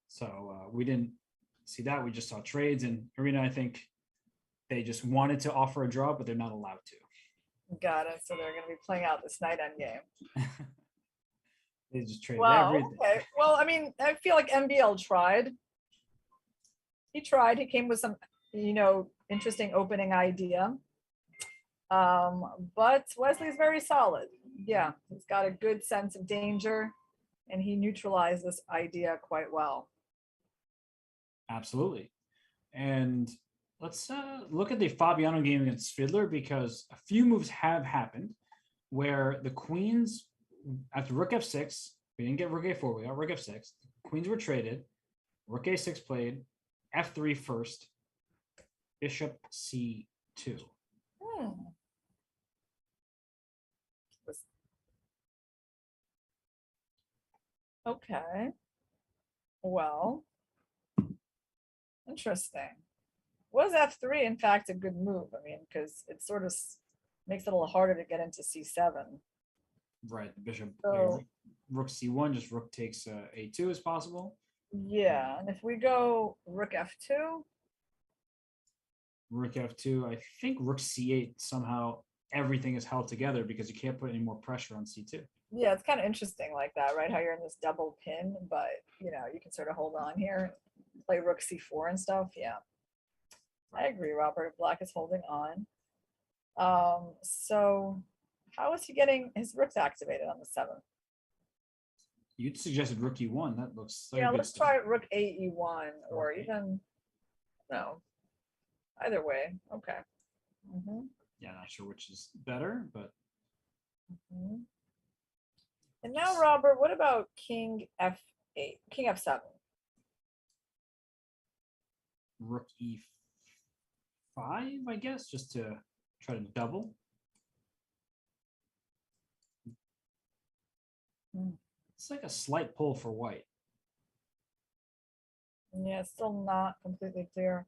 So we didn't see that. We just saw trades. And Irina, I think they just wanted to offer a draw, but they're not allowed to. Got it. So they're going to be playing out this knight endgame. They just traded Wow. everything. Okay. Well, I mean, I feel like MBL tried. He tried. He came with some, interesting opening idea. But Wesley's very solid. Yeah, he's got a good sense of danger, and he neutralized this idea quite well. Absolutely. And let's look at the Fabiano game against Fiddler, because a few moves have happened where the queens, after rook f6, we didn't get rook a4, we got rook f6, queens were traded, rook a6 played, f3 first, bishop c2. Okay. Well, interesting. Was f3 in fact a good move? I mean, because it sort of makes it a little harder to get into c7. Right, the bishop, So, rook c1, just rook takes a2 is possible. yeah, and if we go rook f2, Rook f2, I think rook c8, somehow everything is held together because you can't put any more pressure on c2. yeah, it's kind of interesting like that, right? How you're in this double pin, but you can sort of hold on here, play rook c4 and stuff. Yeah. I agree, Robert. Black is holding on. So how is he getting his rooks activated on the 7th? You'd suggested rook e1. That looks like Yeah, a good let's start. try rook AE1 or Okay. even, no, either way. Okay. Mm-hmm. Yeah, not sure which is better, but Mm-hmm. And now, Robert, what about King F8, King F7? rook e5, I guess, just to try to double. Hmm. It's like a slight pull for white. Yeah, it's still not completely clear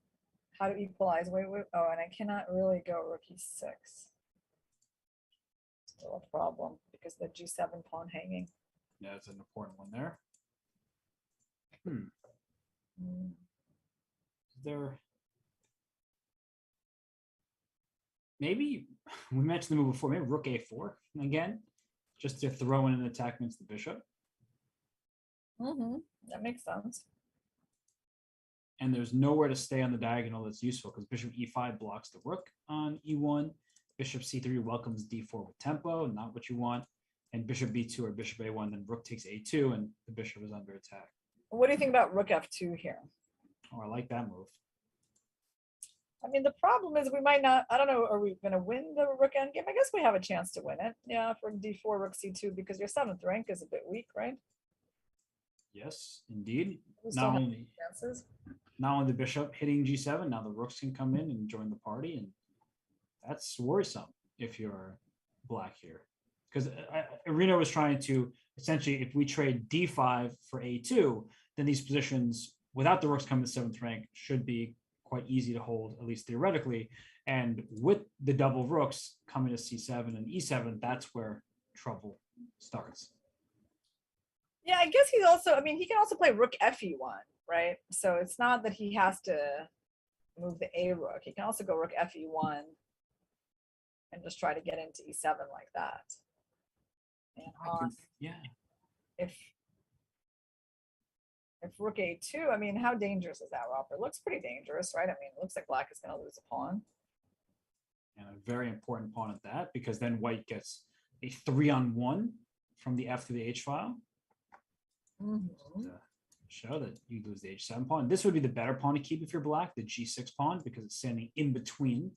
how to equalize. Wait. Oh, and I cannot really go rook E6. Still a problem because the G7 pawn hanging. Yeah, it's an important one there. Mm. Is there maybe we mentioned the move before, maybe rook a4 again, just to throw in an attack against the bishop. Mm-hmm. That makes sense. And there's nowhere to stay on the diagonal that's useful because bishop e5 blocks the rook on e1. Bishop c3 welcomes d4 with tempo, not what you want. And bishop b2 or bishop a1, then rook takes a2 and the bishop is under attack. What do you think about rook F2 here? Oh, I like that move. I mean, the problem is we might not, I don't know, are we going to win the rook endgame? I guess we have a chance to win it. Yeah, for d4, rook c2, because your 7th rank is a bit weak, right? Yes, indeed. We still Not have only chances. the bishop hitting g7, now the rooks can come in and join the party, and that's worrisome if you're black here. Because Arena was trying to essentially, if we trade d5 for a2, then these positions without the rooks coming to 7th rank should be quite easy to hold, at least theoretically. And with the double rooks coming to c7 and e7, that's where trouble starts. Yeah, I guess he's also, I mean, he can also play rook fe1, right? So it's not that he has to move the a rook. He can also go rook fe1 and just try to get into e7 like that. And Yeah. if rook a2, I mean, how dangerous is that, Robert? It looks pretty dangerous, right? I mean, it looks like black is going to lose a pawn. And a very important pawn at that, because then white gets a 3-on-1 from the f to the h file. Mm-hmm. To show that you lose the h7 pawn. This would be the better pawn to keep if you're black, the g6 pawn, because it's standing in between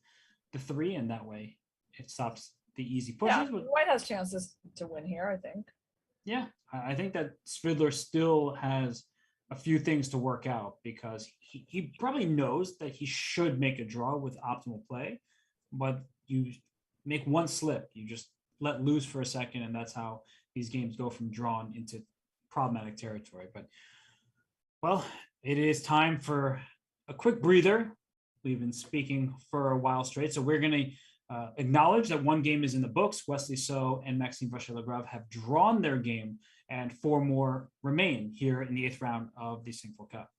the 3, and that way it stops the easy pushes. Yeah, white has chances to win here, I think. Yeah, I think that Svidler still has a few things to work out, because he probably knows that he should make a draw with optimal play, but you make one slip, you just let loose for a second, and that's how these games go from drawn into problematic territory. But well, it is time for a quick breather. We've been speaking for a while straight, so we're going to acknowledge that one game is in the books. Wesley So and Maxime Vachier-Lagrave have drawn their game, and 4 more remain here in the 8th round of the Sinquefield Cup.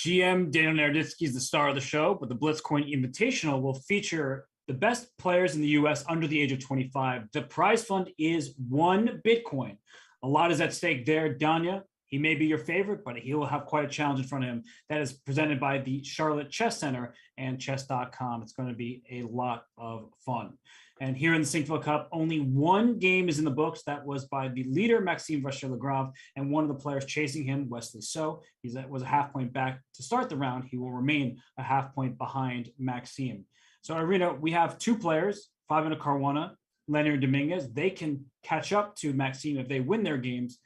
GM Daniel Naroditsky is the star of the show, but the Blitzcoin Invitational will feature the best players in the U.S. under the age of 25. The prize fund is 1 Bitcoin. A lot is at stake there. Danya, he may be your favorite, but he will have quite a challenge in front of him. That is presented by the Charlotte Chess Center and Chess.com. It's going to be a lot of fun. And here in the Sinquefield Cup, only 1 game is in the books. That was by the leader, Maxime Vachier-Lagrave, and one of the players chasing him, Wesley So. He was a half point back to start the round. He will remain a half point behind Maxime. So, Irina, we have 2 players, Fabiano Caruana, Leonard Dominguez. They can catch up to Maxime if they win their games.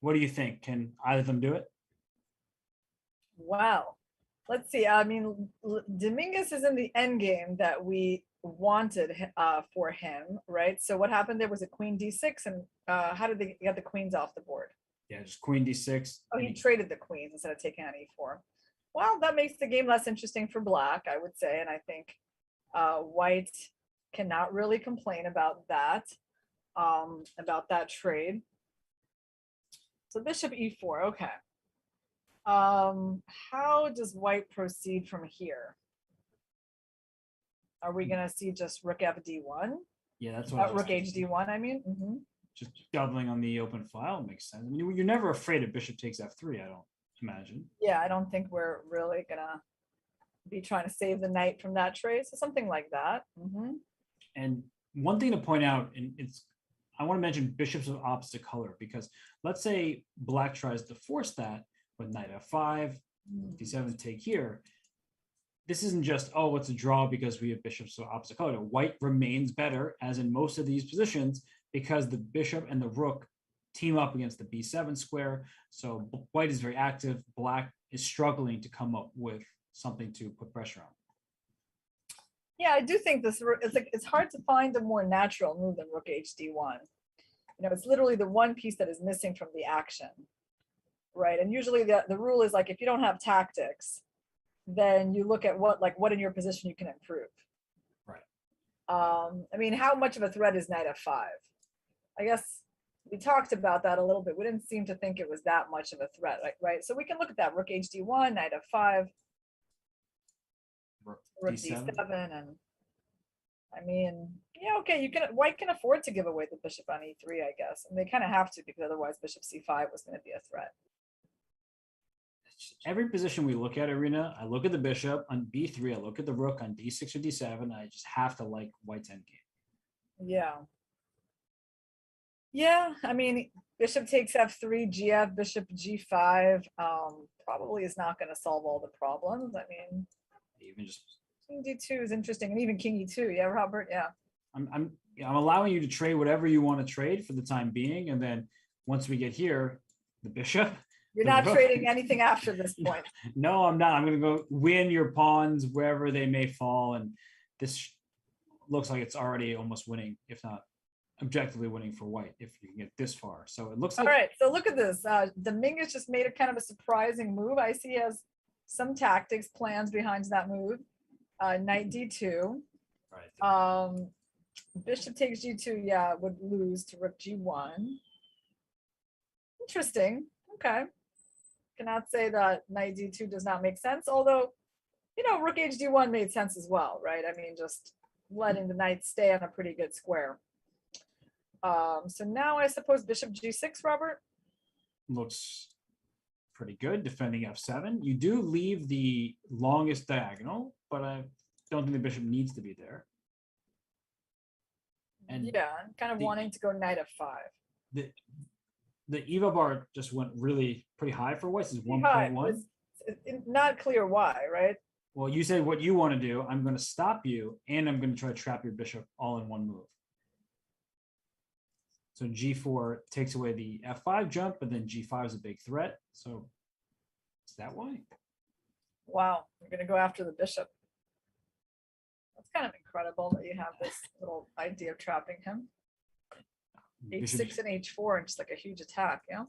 What do you think? Can either of them do it? Wow. Let's see. I mean, Dominguez is in the end game that we wanted for him, right? So what happened there was a queen d6, and how did they get the queens off the board? Yeah, just queen d6. Oh, he traded the queens instead of taking on e4. Well, that makes the game less interesting for black, I would say, and I think white cannot really complain about that trade. So bishop e4, okay. How does white proceed from here? Are we going to see just rook f(d1)? Yeah, that's what rook h(d1), I mean. Just doubling on the open file makes sense. I mean, you're never afraid of bishop takes f3, I don't imagine. Yeah, I don't think we're really going to be trying to save the knight from that trade. So something like that. And one thing to point out, and I want to mention bishops of opposite color, because let's say black tries to force that with knight f5, d7 take here. This isn't just, oh, it's a draw because we have bishops of opposite color. White remains better, as in most of these positions, because the bishop and the rook team up against the b7 square. So white is very active. Black is struggling to come up with something to put pressure on. Yeah, I do think this, it's hard to find a more natural move than rook h(d1). It's literally the one piece that is missing from the action, right? And usually the rule is like, if you don't have tactics, then you look at what in your position you can improve. Right. I mean, how much of a threat is knight f5? I guess we talked about that a little bit. We didn't seem to think it was that much of a threat, right? So we can look at that, rook h(d1), knight f5, rook d7, and I mean, yeah, okay, white can afford to give away the bishop on e3, I guess, and they kind of have to, because otherwise bishop c5 was going to be a threat. Every position we look at, Irina, I look at the bishop on b3, I look at the rook on d6 or d7, I just have to like white's endgame. Yeah, I mean, bishop takes f3, gf, bishop g5, probably is not going to solve all the problems. I mean, even just king d2 is interesting, and even king e2. Yeah, Robert. Yeah. I'm allowing you to trade whatever you want to trade for the time being, and then once we get here, the bishop. You're not trading anything after this point. No, I'm not. I'm going to go win your pawns wherever they may fall, and this looks like it's already almost winning, if not objectively winning for white, if you can get this far. So it looks like. All right. So look at this. Dominguez just made a kind of a surprising move. I see he has some tactics plans behind that move. Knight d2. Right. Bishop takes g2. Yeah, would lose to rook g1. Interesting. Okay. Cannot say that knight d2 does not make sense. Although, rook h(d1) made sense as well, right? I mean, just letting the knight stay on a pretty good square. So now I suppose bishop g6, Robert? Looks pretty good, defending f7. You do leave the longest diagonal, but I don't think the bishop needs to be there. And yeah, I'm kind of wanting to go knight f5. The EVA bar just went really pretty high for white. It's 1.1. Not clear why, right? Well, you said what you want to do. I'm going to stop you, and I'm going to try to trap your bishop all in one move. So g4 takes away the f5 jump, but then g5 is a big threat. So is that why? Wow, you're going to go after the bishop. That's kind of incredible that you have this little idea of trapping him. h6 and h4, and just like a huge attack, yeah?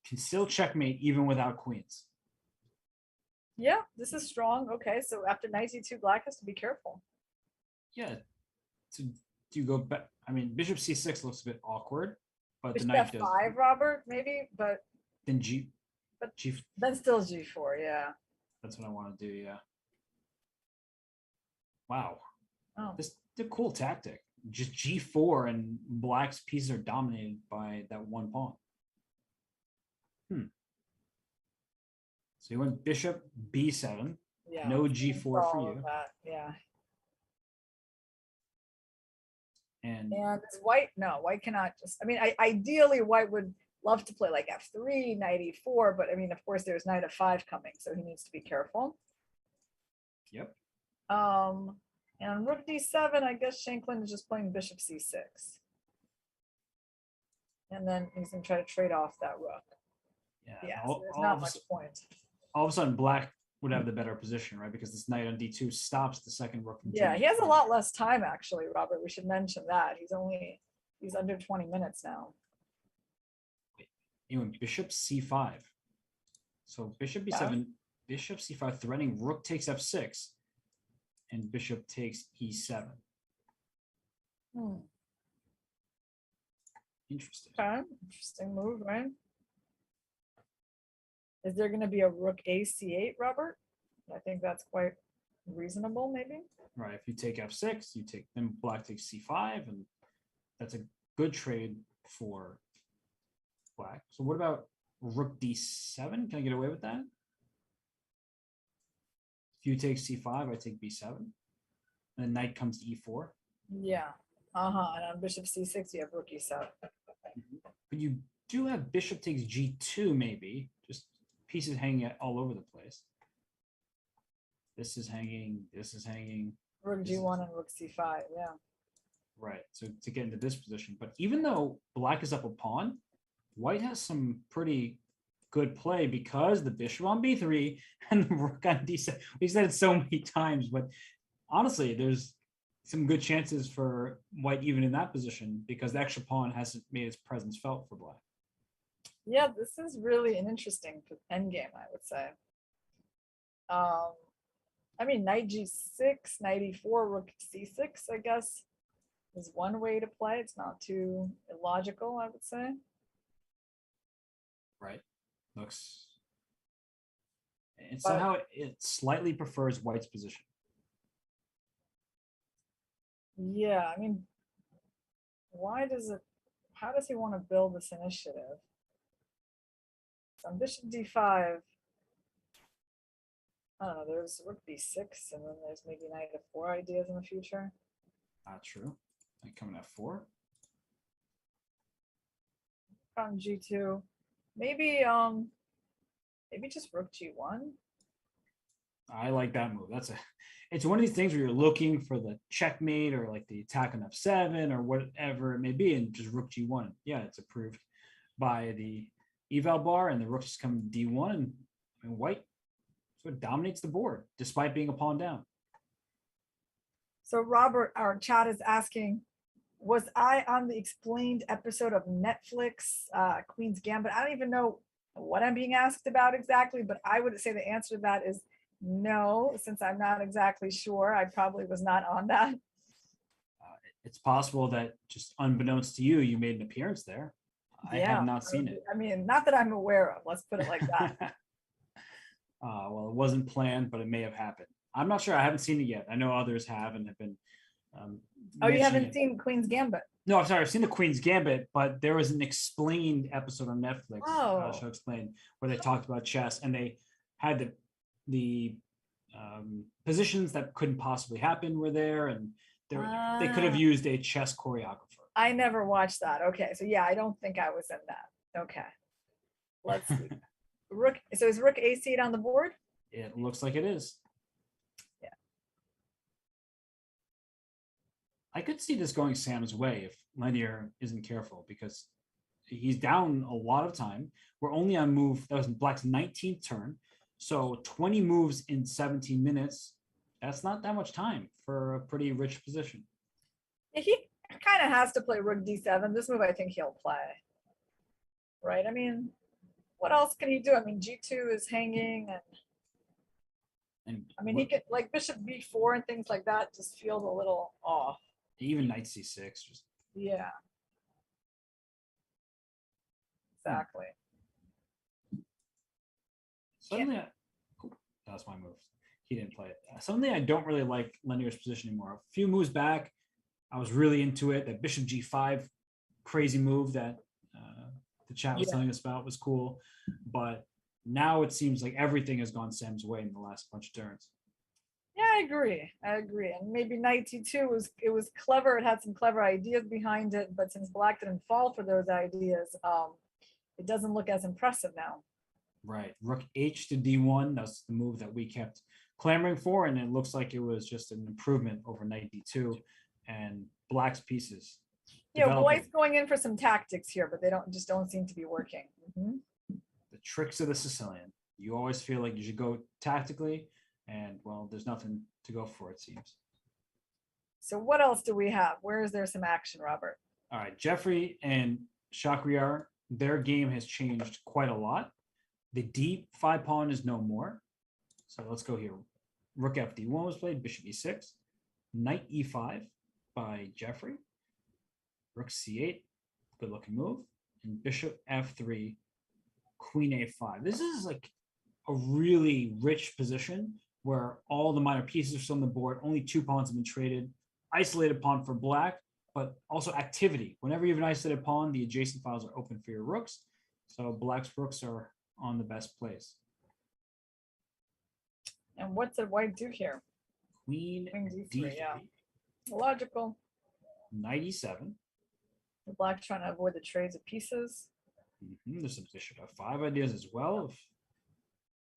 Can still checkmate even without queens. Yeah, this is strong. Okay, so after knight e2, black has to be careful. Yeah. So do you go back? I mean, bishop c6 looks a bit awkward, but Bishop the knight f5, Robert, maybe, but then But G, then still G4, yeah. that's what I want to do. Yeah. Wow. Oh, This is a cool tactic. Just G4 and black's pieces are dominated by that one pawn. So you went bishop B7. yeah. No G4 for all of you. that, yeah. And And is white, no, white cannot just, I mean, ideally white would love to play like F3, knight E4, but I mean, of course, there's knight F5 coming, so he needs to be careful. yep. And rook D7, I guess Shanklin is just playing bishop C6. And then he's gonna try to trade off that rook. Yeah, so there's not much point. All of a sudden, black would have the better position, right? Because this knight on D2 stops the second rook from Yeah, taking he has a forward. lot less time actually, Robert. We should mention that. He's under 20 minutes now. You went bishop C5. So bishop B7, bishop C5, threatening rook takes F6, and bishop takes E7. Interesting. Okay, interesting move, right? Is there going to be a rook A C8, Robert? I think that's quite reasonable, maybe. Right. If you take F6, you take, then black takes C5, and that's a good trade for black. So what about rook D7? Can I get away with that? If you take C5, I take B7. And then knight comes to E4. Yeah. And on bishop C6, you have rook E7. But you do have bishop takes G2, maybe. Just pieces hanging all over the place. This is hanging. This is hanging. Rook G1 and rook C5, yeah. Right. So to get into this position. But even though black is up a pawn, white has some pretty good play because the bishop on B3 and the rook on D7. We said it so many times, but honestly, there's some good chances for white even in that position because the extra pawn hasn't made its presence felt for black. Yeah, this is really an interesting endgame, I would say. I mean, knight G6, knight E4, rook C6, I guess, is one way to play. It's not too illogical, I would say. Right. Looks. And somehow it slightly prefers white's position. Yeah, I mean, how does he want to build this initiative? So on bishop D5, I don't know, there's rook B6, and then there's maybe knight F4 ideas in the future. Not true. Knight coming F4. On G2, maybe just rook G1. I like that move. It's one of these things where you're looking for the checkmate or like the attack on F7 or whatever it may be, and just rook G1. Yeah, it's approved by the eval bar, and the rook just coming D1, and white sort of dominates the board despite being a pawn down. So Robert, our chat is asking, was I on the explained episode of Netflix, Queen's Gambit? I don't even know what I'm being asked about exactly, but I would say the answer to that is no, since I'm not exactly sure. I probably was not on that. It's possible that just unbeknownst to you, you made an appearance there. I have not seen it. I mean, not that I'm aware of. Let's put it like that. Well, it wasn't planned, but it may have happened. I'm not sure. I haven't seen it yet. I know others have and have been. Oh, you haven't seen Queen's Gambit? No, I'm sorry. I've seen the Queen's Gambit, but there was an explained episode on Netflix. Oh. Show Explained, where they talked about chess, and they had the positions that couldn't possibly happen were there, and they could have used a chess choreographer. I never watched that. Okay, so yeah, I don't think I was in that. Okay, let's see. Rook. So is rook A8 on the board? It looks like it is. Yeah. I could see this going Sam's way if Linear isn't careful, because he's down a lot of time. We're only on move. That was black's 19th turn. So 20 moves in 17 minutes. That's not that much time for a pretty rich position. He kind of has to play rook D7. This move, I think he'll play. Right? I mean, what else can he do? I mean, G2 is hanging, and I mean, he could like bishop B4 and things like that. Just feels a little off. Even knight C6. Just yeah. Exactly. Suddenly, that's my move. He didn't play it. Suddenly, I don't really like Lenier's position anymore. A few moves back, I was really into it. That Bishop G5 crazy move that the chat was telling us about was cool. But now it seems like everything has gone Sam's way in the last bunch of turns. Yeah, I agree. And maybe knight t2 was clever. It had some clever ideas behind it, but since black didn't fall for those ideas, it doesn't look as impressive now. Right. Rook H to D1. That's the move that we kept clamoring for, and it looks like it was just an improvement over knight D2 and black's pieces. Yeah, White's going in for some tactics here, but they don't seem to be working. The tricks of the Sicilian. You always feel like you should go tactically, and well, there's nothing to go for, it seems. So what else do we have? Where is there some action, Robert? All right, Jeffrey and Shakhriyar, their game has changed quite a lot. The D5 pawn is no more. So let's go here. Rook F D1 was played, Bishop E6, Knight E5 by Jeffrey, Rook C8, good looking move, and Bishop F3, Queen A5. This is like a really rich position where all the minor pieces are still on the board. Only 2 pawns have been traded. Isolated pawn for black, but also activity. Whenever you have an isolated pawn, the adjacent files are open for your rooks. So black's rooks are on the best place. And what did White do here? Queen D3. Yeah. Logical. Knight E7. The black trying to avoid the trades of pieces. There's some Bishop F5 ideas as well. If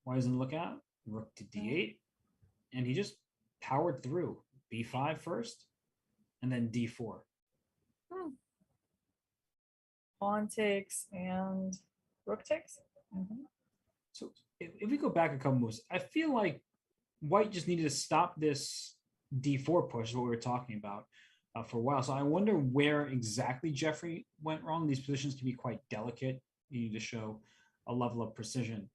White doesn't look out, Rook to D8. And he just powered through. B5 first, and then D4. Pawn takes and rook takes. So if we go back a couple moves, I feel like White just needed to stop this D4 push, is what we were talking about for a while. So I wonder where exactly Jeffrey went wrong. These positions can be quite delicate. You need to show a level of precision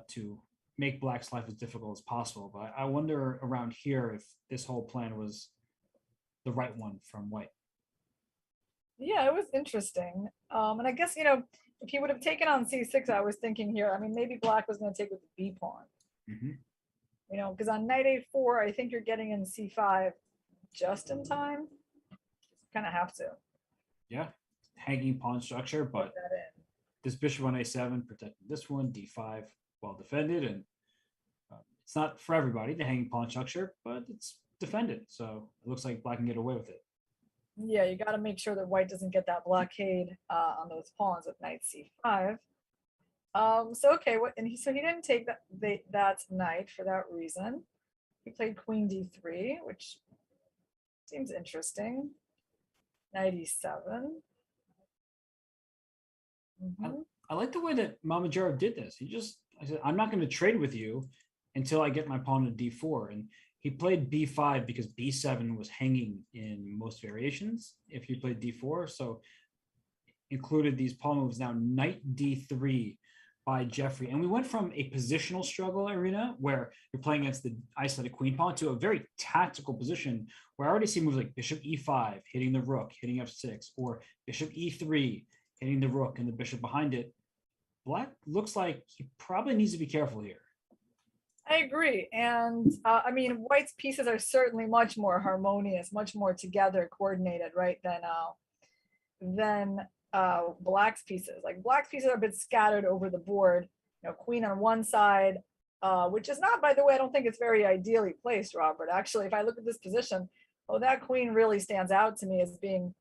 to make black's life as difficult as possible. But I wonder around here if this whole plan was the right one from White. Yeah, it was interesting. And I guess, if he would have taken on C6, I was thinking here, I mean, maybe black was going to take with the B pawn. Because on knight A4, I think you're getting in C5 just in time. Kind of have to. Yeah, hanging pawn structure, but this bishop on A7 protecting this one, D5 well defended, and it's not for everybody, the hanging pawn structure, but it's defended, so it looks like black can get away with it. Yeah, you got to make sure that White doesn't get that blockade on those pawns with knight C5. So okay, so he didn't take that knight for that reason. He played Queen D3, which seems interesting. Knight E7. I like the way that Mamajaro did this. I said, I'm not going to trade with you until I get my pawn to D4. And he played B5 because B7 was hanging in most variations if you played D4. So included these pawn moves. Now knight D3 by Jeffrey. And we went from a positional struggle arena where you're playing against the isolated queen pawn to a very tactical position where I already see moves like Bishop E5 hitting the rook, hitting F6, or Bishop E3 hitting the rook and the bishop behind it. Black looks like he probably needs to be careful here. I agree. And I mean, White's pieces are certainly much more harmonious, much more together, coordinated, right, than Black's pieces. Like Black's pieces are a bit scattered over the board. Queen on one side, which is not, by the way, I don't think it's very ideally placed, Robert. Actually, if I look at this position, that queen really stands out to me as being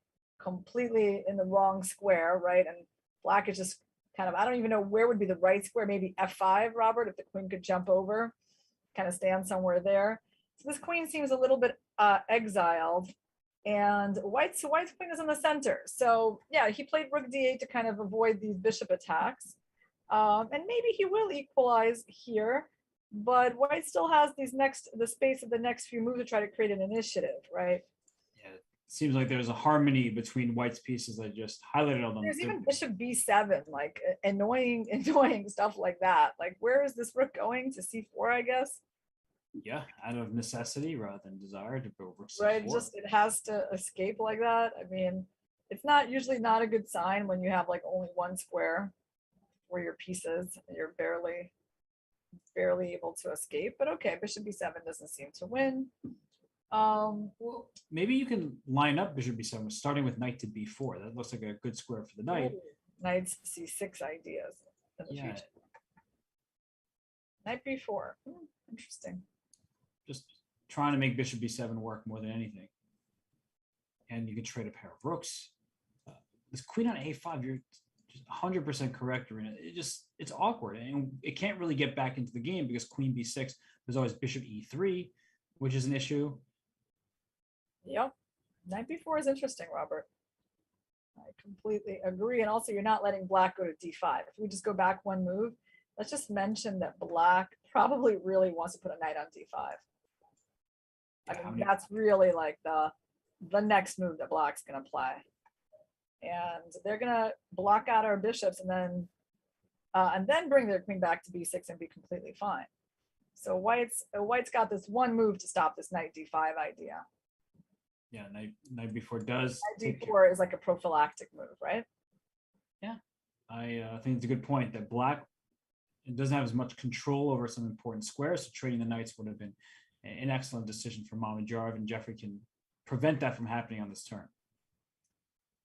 completely in the wrong square, right? And Black is just kind of, I don't even know where would be the right square, maybe F5, Robert, if the queen could jump over, kind of stand somewhere there. So this queen seems a little bit exiled, and White's queen is in the center. So yeah, he played Rook D8 to kind of avoid these bishop attacks. And maybe he will equalize here, but White still has the space of the next few moves to try to create an initiative, right? Yeah, it seems like there's a harmony between White's pieces. I just highlighted all them. There's even Bishop B7, like annoying stuff like that. Like, where is this rook going? To C4, I guess. Yeah, out of necessity rather than desire to go rook C4. Right, just it has to escape like that. I mean, it's usually not a good sign when you have like only one square for your pieces. You're barely barely able to escape. But okay, bishop b7 doesn't seem to win. Well, maybe you can line up bishop b7 starting with knight to b4. That looks like a good square for the knight. Knight c6 ideas in the Yeah, future. Knight b4. Interesting. just trying to make bishop b7 work more than anything. And you can trade a pair of rooks. This queen on a5, you're just 100% correct, Arena. It's awkward, and it can't really get back into the game because queen b6. There's always bishop e3, which is an issue. Yep. Knight b4 is interesting, Robert. I completely agree. And also, you're not letting black go to d5. If we just go back one move, let's just mention that black probably really wants to put a knight on d5. I mean, that's really like the next move that black's going to play. And they're going to block out our bishops and then bring their queen back to b6 and be completely fine. So white's got this one move to stop this knight d5 idea. Yeah, knight b4 does. Knight d4 is like a prophylactic move, right? Yeah, I think it's a good point that black doesn't have as much control over some important squares, so trading the knights would have been an excellent decision for Mamedyarov, and Jeffrey can prevent that from happening on this turn.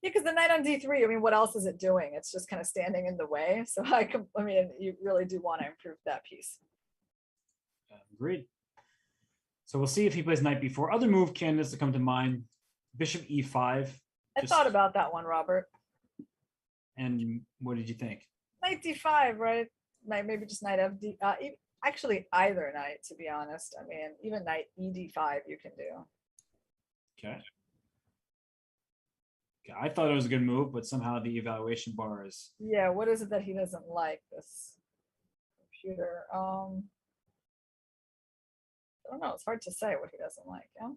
Yeah, because the knight on d3, I mean, what else is it doing? It's just kind of standing in the way. So I mean, you really do want to improve that piece. Agreed. So we'll see if he plays knight b4. Other move candidates that come to mind: bishop e5. I thought about that one, Robert. And what did you think? Knight d5, right? Maybe just knight fd. Actually, either knight, to be honest. I mean, even knight ed5 you can do. Okay. I thought it was a good move, but somehow the evaluation bar is. Yeah, what is it that he doesn't like, this computer? I don't know. It's hard to say what he doesn't like. Yeah.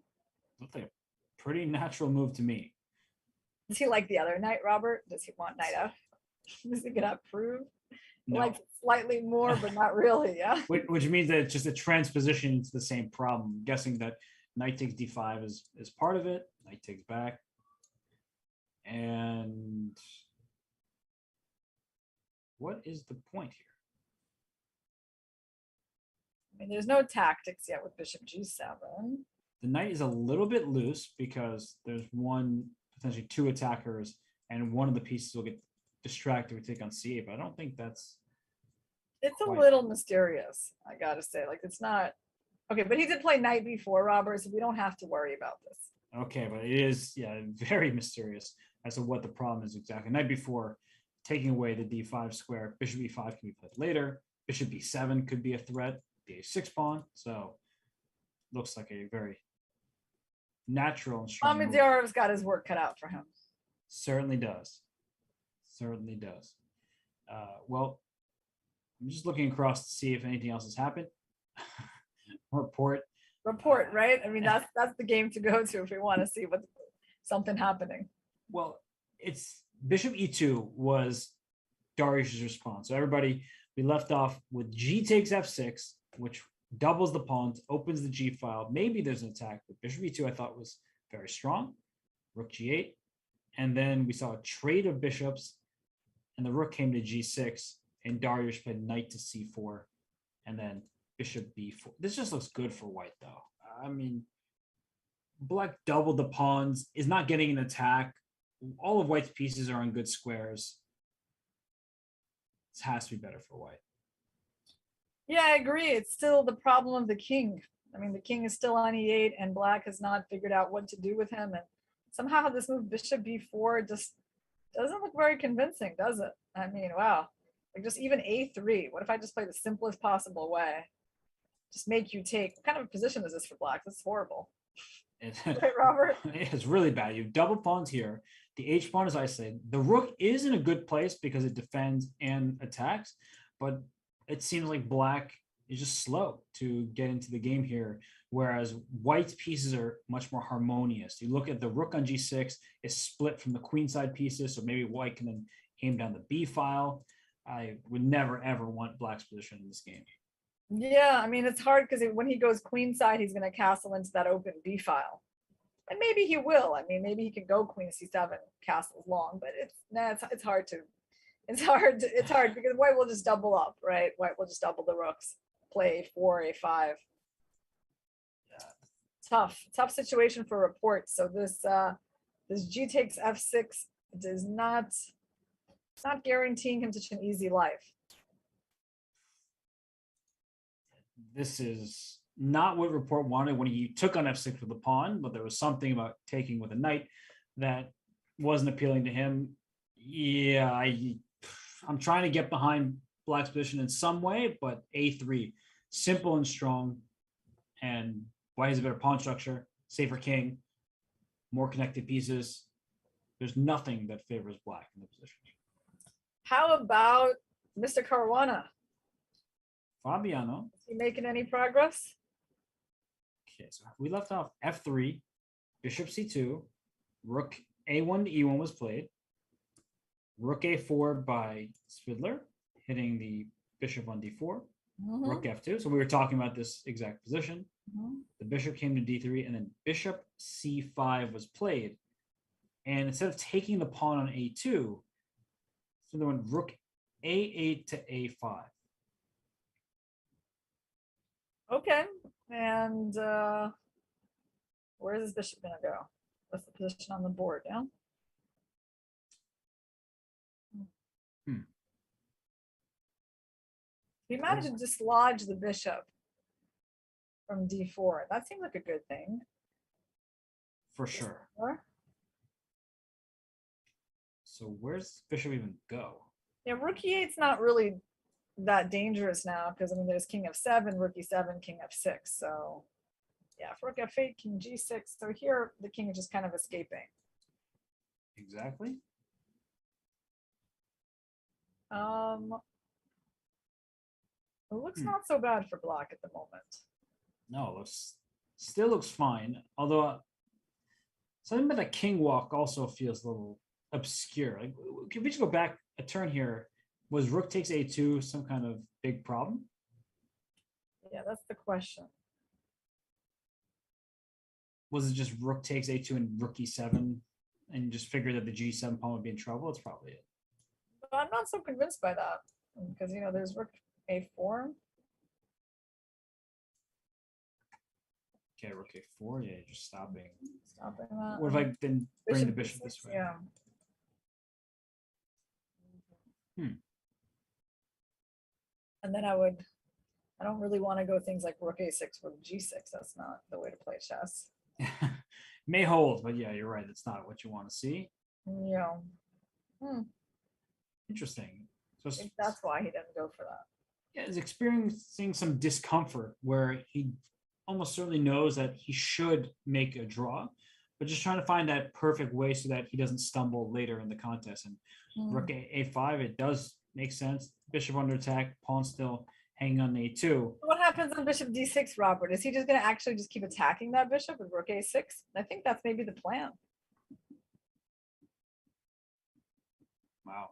Looks like a pretty natural move to me. Does he like the other knight, Robert? Does he want knight f? Does he get prove? No. Like slightly more, but not really. Yeah. Which means that it's just a transposition to the same problem. I'm guessing that knight takes d5 is part of it. Knight takes back. And what is the point here? I mean, there's no tactics yet with bishop g7. The knight is a little bit loose because there's potentially two attackers, and one of the pieces will get distracted we take on c8, but I don't think that's. It's a little mysterious, I gotta say. Like, it's not okay, but he did play knight b4, Robert, so we don't have to worry about this. Okay, but it is, yeah, very mysterious as to what the problem is exactly. Knight b4, taking away the d5 square. Bishop e5 can be played later. Bishop b7 could be a threat. The a6 pawn. So looks like a very natural and strong move. Mamedyarov's got his work cut out for him. Certainly does. Certainly does. Well, I'm just looking across to see if anything else has happened. Report, right? I mean, that's the game to go to if we want to see what something happening. Well, it's bishop e2 was Dariush's response. So everybody, we left off with g takes f6, which doubles the pawns, opens the g file. Maybe there's an attack, but bishop e2 I thought was very strong. Rook g8, and then we saw a trade of bishops, and the rook came to g6, and Dariush played knight to c4, and then bishop b4. This just looks good for white, though. I mean, black doubled the pawns, is not getting an attack. All of white's pieces are on good squares. This has to be better for white. Yeah, I agree. It's still the problem of the king. I mean, the king is still on e8, and black has not figured out what to do with him. And somehow this move bishop b4 just doesn't look very convincing, does it? I mean, wow. Like, just even a3. What if I just play the simplest possible way? Just make you take. What kind of a position is this for black? This is horrible. Right, Robert? It's really bad. You have double pawns here. The h pawn is isolated. The rook is in a good place because it defends and attacks, but it seems like black is just slow to get into the game here, whereas white's pieces are much more harmonious. You look at the rook on g6 is split from the queenside pieces, so maybe white can then aim down the b file. I would never, ever want black's position in this game. Yeah, I mean, it's hard because when he goes queenside, he's going to castle into that open b file. And maybe he will. I mean, maybe he can go queen c7, castles long, but it's hard to. It's hard because white will just double up, right? White will just double the rooks. play 4a5. Tough situation for reports. So this G takes f6 does not, it's not guaranteeing him such an easy life. This is not what report wanted when he took on f6 with a pawn, but there was something about taking with a knight that wasn't appealing to him. Yeah, I'm trying to get behind black's position in some way, but a3, simple and strong, and white has a better pawn structure, safer king, more connected pieces. There's nothing that favors black in the position. How about Mr. Caruana? Fabiano. Is he making any progress? Okay, so we left off f3, bishop c2, rook a1 to e1 was played, rook a4 by Spidler, hitting the bishop on d4, rook f2. So we were talking about this exact position. The bishop came to d3, and then bishop c5 was played. And instead of taking the pawn on a2, so they went rook a8 to a5. Okay, and where is this bishop gonna go? What's the position on the board? Yeah. He managed to dislodge the bishop from d4. That seems like a good thing. For sure. So where's bishop even go? Yeah, rook e8's not really that dangerous now because I mean there's king f7, rook e7, king f6. So yeah, if rook f8, king g6. So here the king is just kind of escaping. Exactly. It looks not so bad for black at the moment. No, still looks fine. Although something about the king walk also feels a little obscure. Like, can we just go back a turn here? Was rook takes a2 some kind of big problem? Yeah, that's the question. Was it just rook takes a2 and rook e7, and you just figured that the g7 pawn would be in trouble? That's probably it. But I'm not so convinced by that because you know there's rook a4. Okay, rook a4. Yeah, just stopping. Stopping that. What if I then bring the Bishop bishop this way? Yeah. And then I don't really want to go things like rook a6, rook g6. That's not the way to play chess. May hold, but yeah, you're right. It's not what you want to see. Yeah. Interesting. I So think that's why he didn't go for that. yeah, he's experiencing some discomfort where he almost certainly knows that he should make a draw, but just trying to find that perfect way so that he doesn't stumble later in the contest. And rook a5, it does make sense. Bishop under attack, pawn still hanging on a2. What happens on bishop d6, Robert? Is he just going to actually just keep attacking that bishop with rook a6? I think that's maybe the plan. Wow.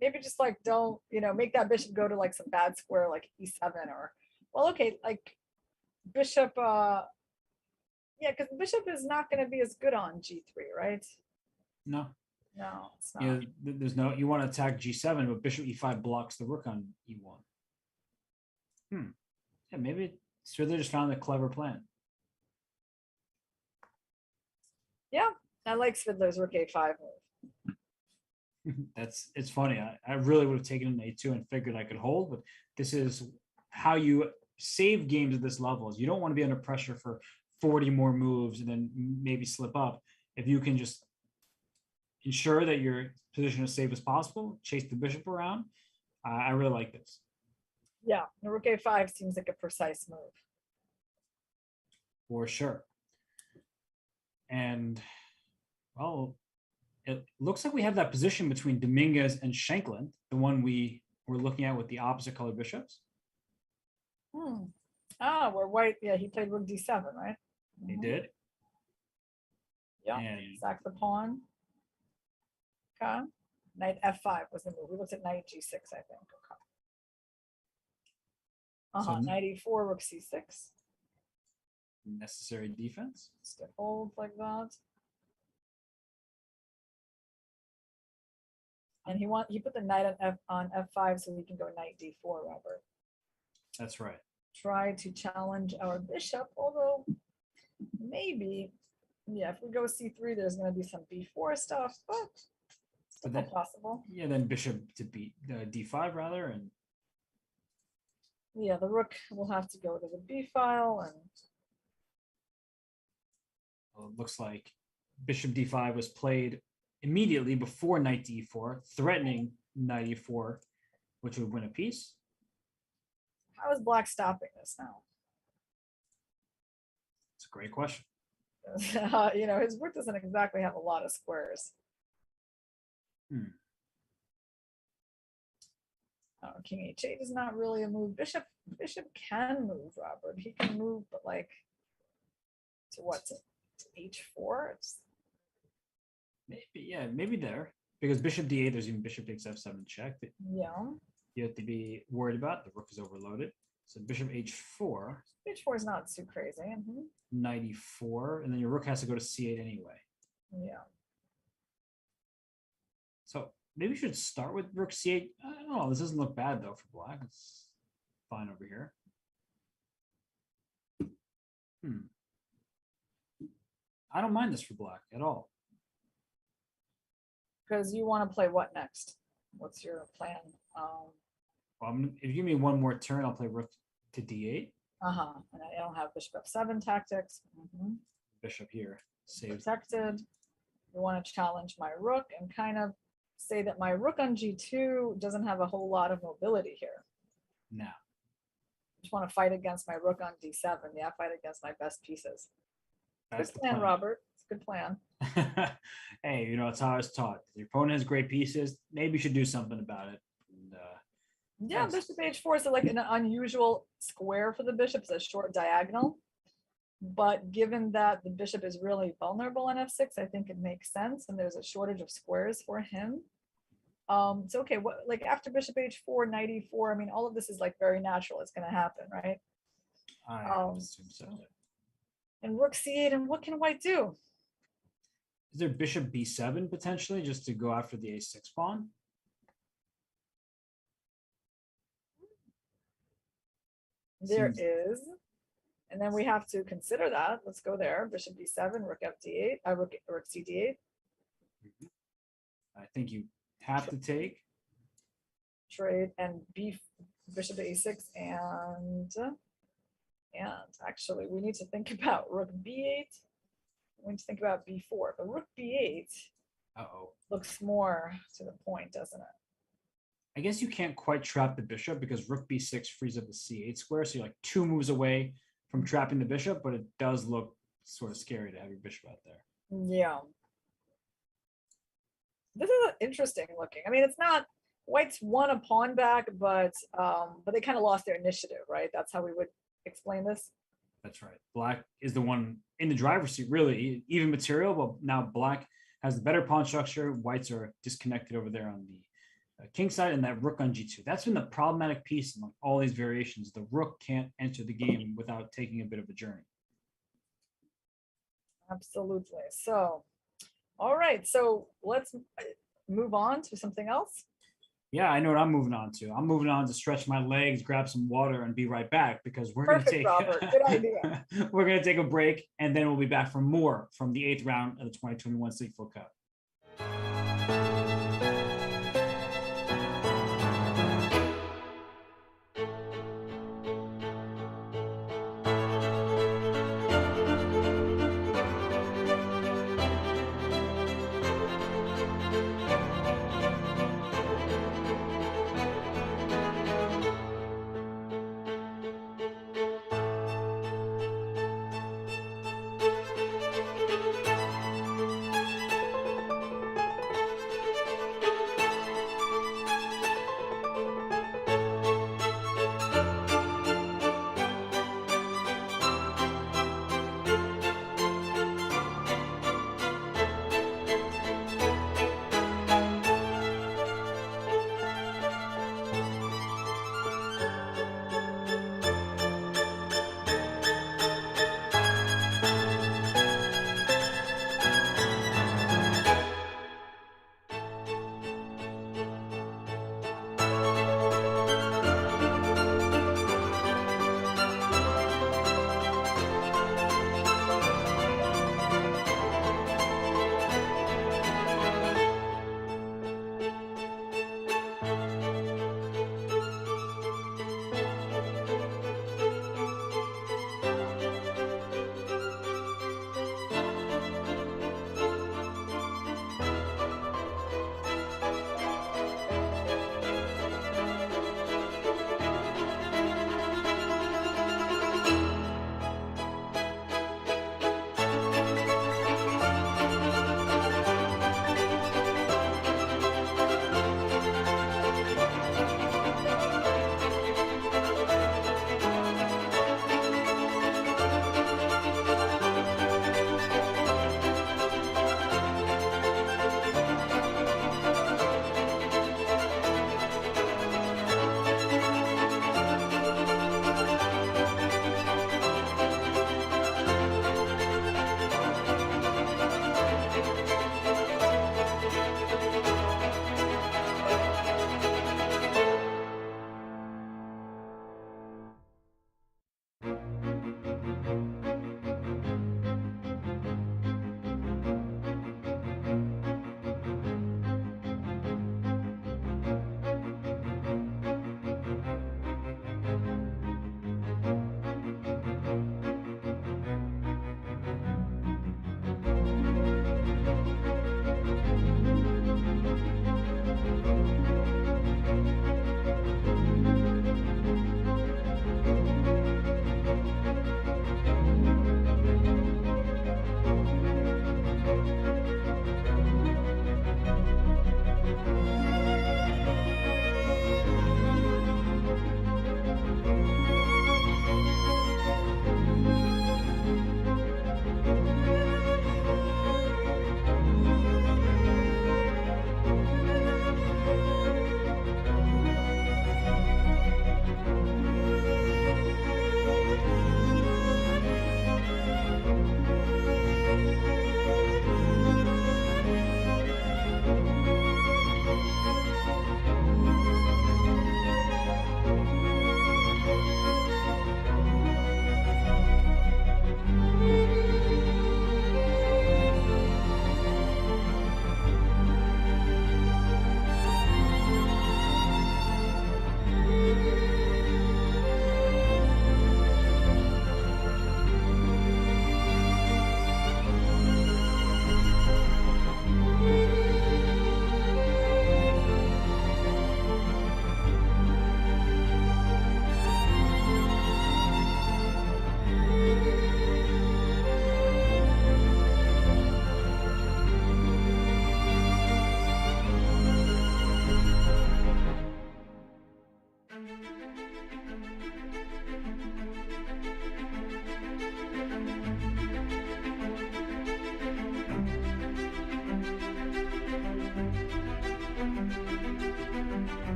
Maybe just like don't, you know, make that bishop go to like some bad square like e7 or, well, okay, like bishop, yeah, because bishop is not going to be as good on g3, right? No. No, it's not. Yeah, there's no, you want to attack g7, but bishop e5 blocks the rook on e1. Yeah, maybe Striddler just found a clever plan. Yeah, I like Svidler's rook a5 move. It's funny. I really would have taken an a2 and figured I could hold, but this is how you save games at this level. Is you don't want to be under pressure for 40 more moves and then maybe slip up. If you can just ensure that your position is safe as possible, chase the bishop around. I really like this. Yeah, the rook a5 seems like a precise move. For sure. And, well, it looks like we have that position between Dominguez and Shankland, the one we were looking at with the opposite color bishops. Ah, where white, yeah, he played rook d7, right? He did. Yeah, And sack the pawn. Okay. Knight f5 was the move. We looked at knight g6, I think. Okay. So- Knight e4, rook c6. necessary defense. Stiff hold like that. And he put the knight on f5 so he can go knight d4, Robert. That's right. Try to challenge our bishop, although maybe, yeah, if we go c3, there's going to be some b4 stuff, but it's still possible. Yeah, then bishop to d5 rather, and yeah, the rook will have to go to the b file, and well, it looks like bishop d5 was played immediately before knight d4, threatening knight e4, which would win a piece. how is black stopping this now? It's a great question. You know, his rook doesn't exactly have a lot of squares. King h8 is not really a move. Bishop can move, Robert. He can move, but like to what? To h4? It's... Maybe there. Because bishop d8, there's even bishop takes f7 check that Yeah. you have to be worried about. The rook is overloaded. So bishop h4. h4 is not too crazy. Knight e4, and then your rook has to go to c8 anyway. Yeah. So maybe we should start with rook c8. I don't know. This doesn't look bad though for black. It's fine over here. I don't mind this for black at all. Because you want to play what next? What's your plan? Well, if you give me one more turn, I'll play rook to d8. And I don't have bishop f7 tactics. Bishop here saves. Protected. You want to challenge my rook and kind of say that my rook on g2 doesn't have a whole lot of mobility here. Now. Just want to fight against my rook on d7. Yeah, fight against my best pieces. That's Good plan, Robert. It's a good plan. Hey, you know, it's how I was taught. Your opponent has great pieces. Maybe you should do something about it. And, yeah, bishop h4 is like an unusual square for the bishop. It's a short diagonal. But given that the bishop is really vulnerable on f6, I think it makes sense. And there's a shortage of squares for him. So, okay, what, like after bishop h4, knight e4, I mean, all of this is like very natural. It's going to happen, right? I assume so. And rook c8, and what can white do? Is there bishop b7 potentially just to go after the a6 pawn? There is. And then we have to consider that. Let's go there. Bishop b7, rook fd8, rook cd8. I think you have to take. Trade and bishop a6 and actually we need to think about rook b8. We need to think about b4. But rook b8 looks more to the point, doesn't it? I guess you can't quite trap the bishop because rook b6 frees up the c8 square. So you're like 2 moves away from trapping the bishop, but it does look sort of scary to have your bishop out there. Yeah. This is interesting looking. I mean, it's not, white's won a pawn back, but they kind of lost their initiative, right? That's how we would explain this. That's right. Black is the one in the driver's seat, really, even material, but now black has the better pawn structure. Whites are disconnected over there on the king side, and that rook on g2. That's been the problematic piece among all these variations. The rook can't enter the game without taking a bit of a journey. Absolutely. So, all right. So let's move on to something else. Yeah, I know what I'm moving on to. I'm moving on to stretch my legs, grab some water, and be right back because we're going to take. Robert. Good idea. We're going to take a break, and then we'll be back for more from the 8th round of the 2021 Sinquefield Cup.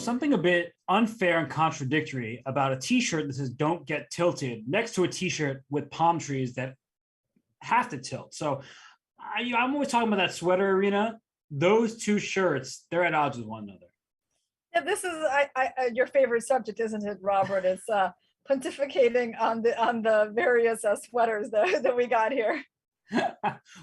There's something a bit unfair and contradictory about a t-shirt that says "Don't get tilted" next to a t-shirt with palm trees that have to tilt. So I'm always talking about that sweater arena. Those two shirts, they're at odds with one another. Yeah, this is your favorite subject, isn't it, Robert? It's pontificating on the various sweaters that we got here.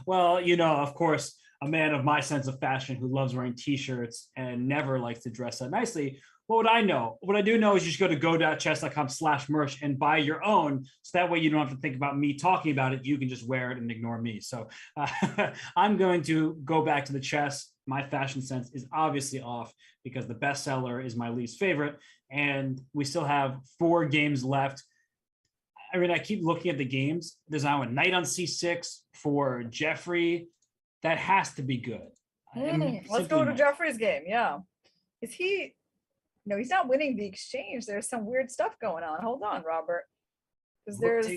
Well, of course, a man of my sense of fashion who loves wearing t-shirts and never likes to dress up nicely. What would I know? What I do know is you just go to go.chess.com/merch and buy your own. So that way you don't have to think about me talking about it. You can just wear it and ignore me. So I'm going to go back to the chess. My fashion sense is obviously off because the bestseller is my least favorite. And we still have 4 games left. I mean, I keep looking at the games. There's now a knight on c6 for Jeffrey. That has to be good. Let's go to Jeffrey's game. Yeah. Is he? No, he's not winning the exchange. There's some weird stuff going on. Hold on, Robert. Because there's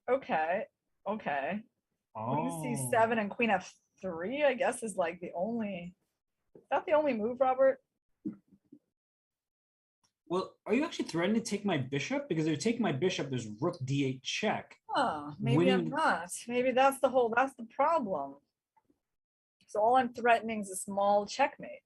okay. Queen c7 and queen f3, I guess, is like the only. Is that the only move, Robert? Well, are you actually threatening to take my bishop? Because if you take my bishop, there's rook d8 check. Oh, maybe I'm not. Maybe that's the problem. So all I'm threatening is a small checkmate.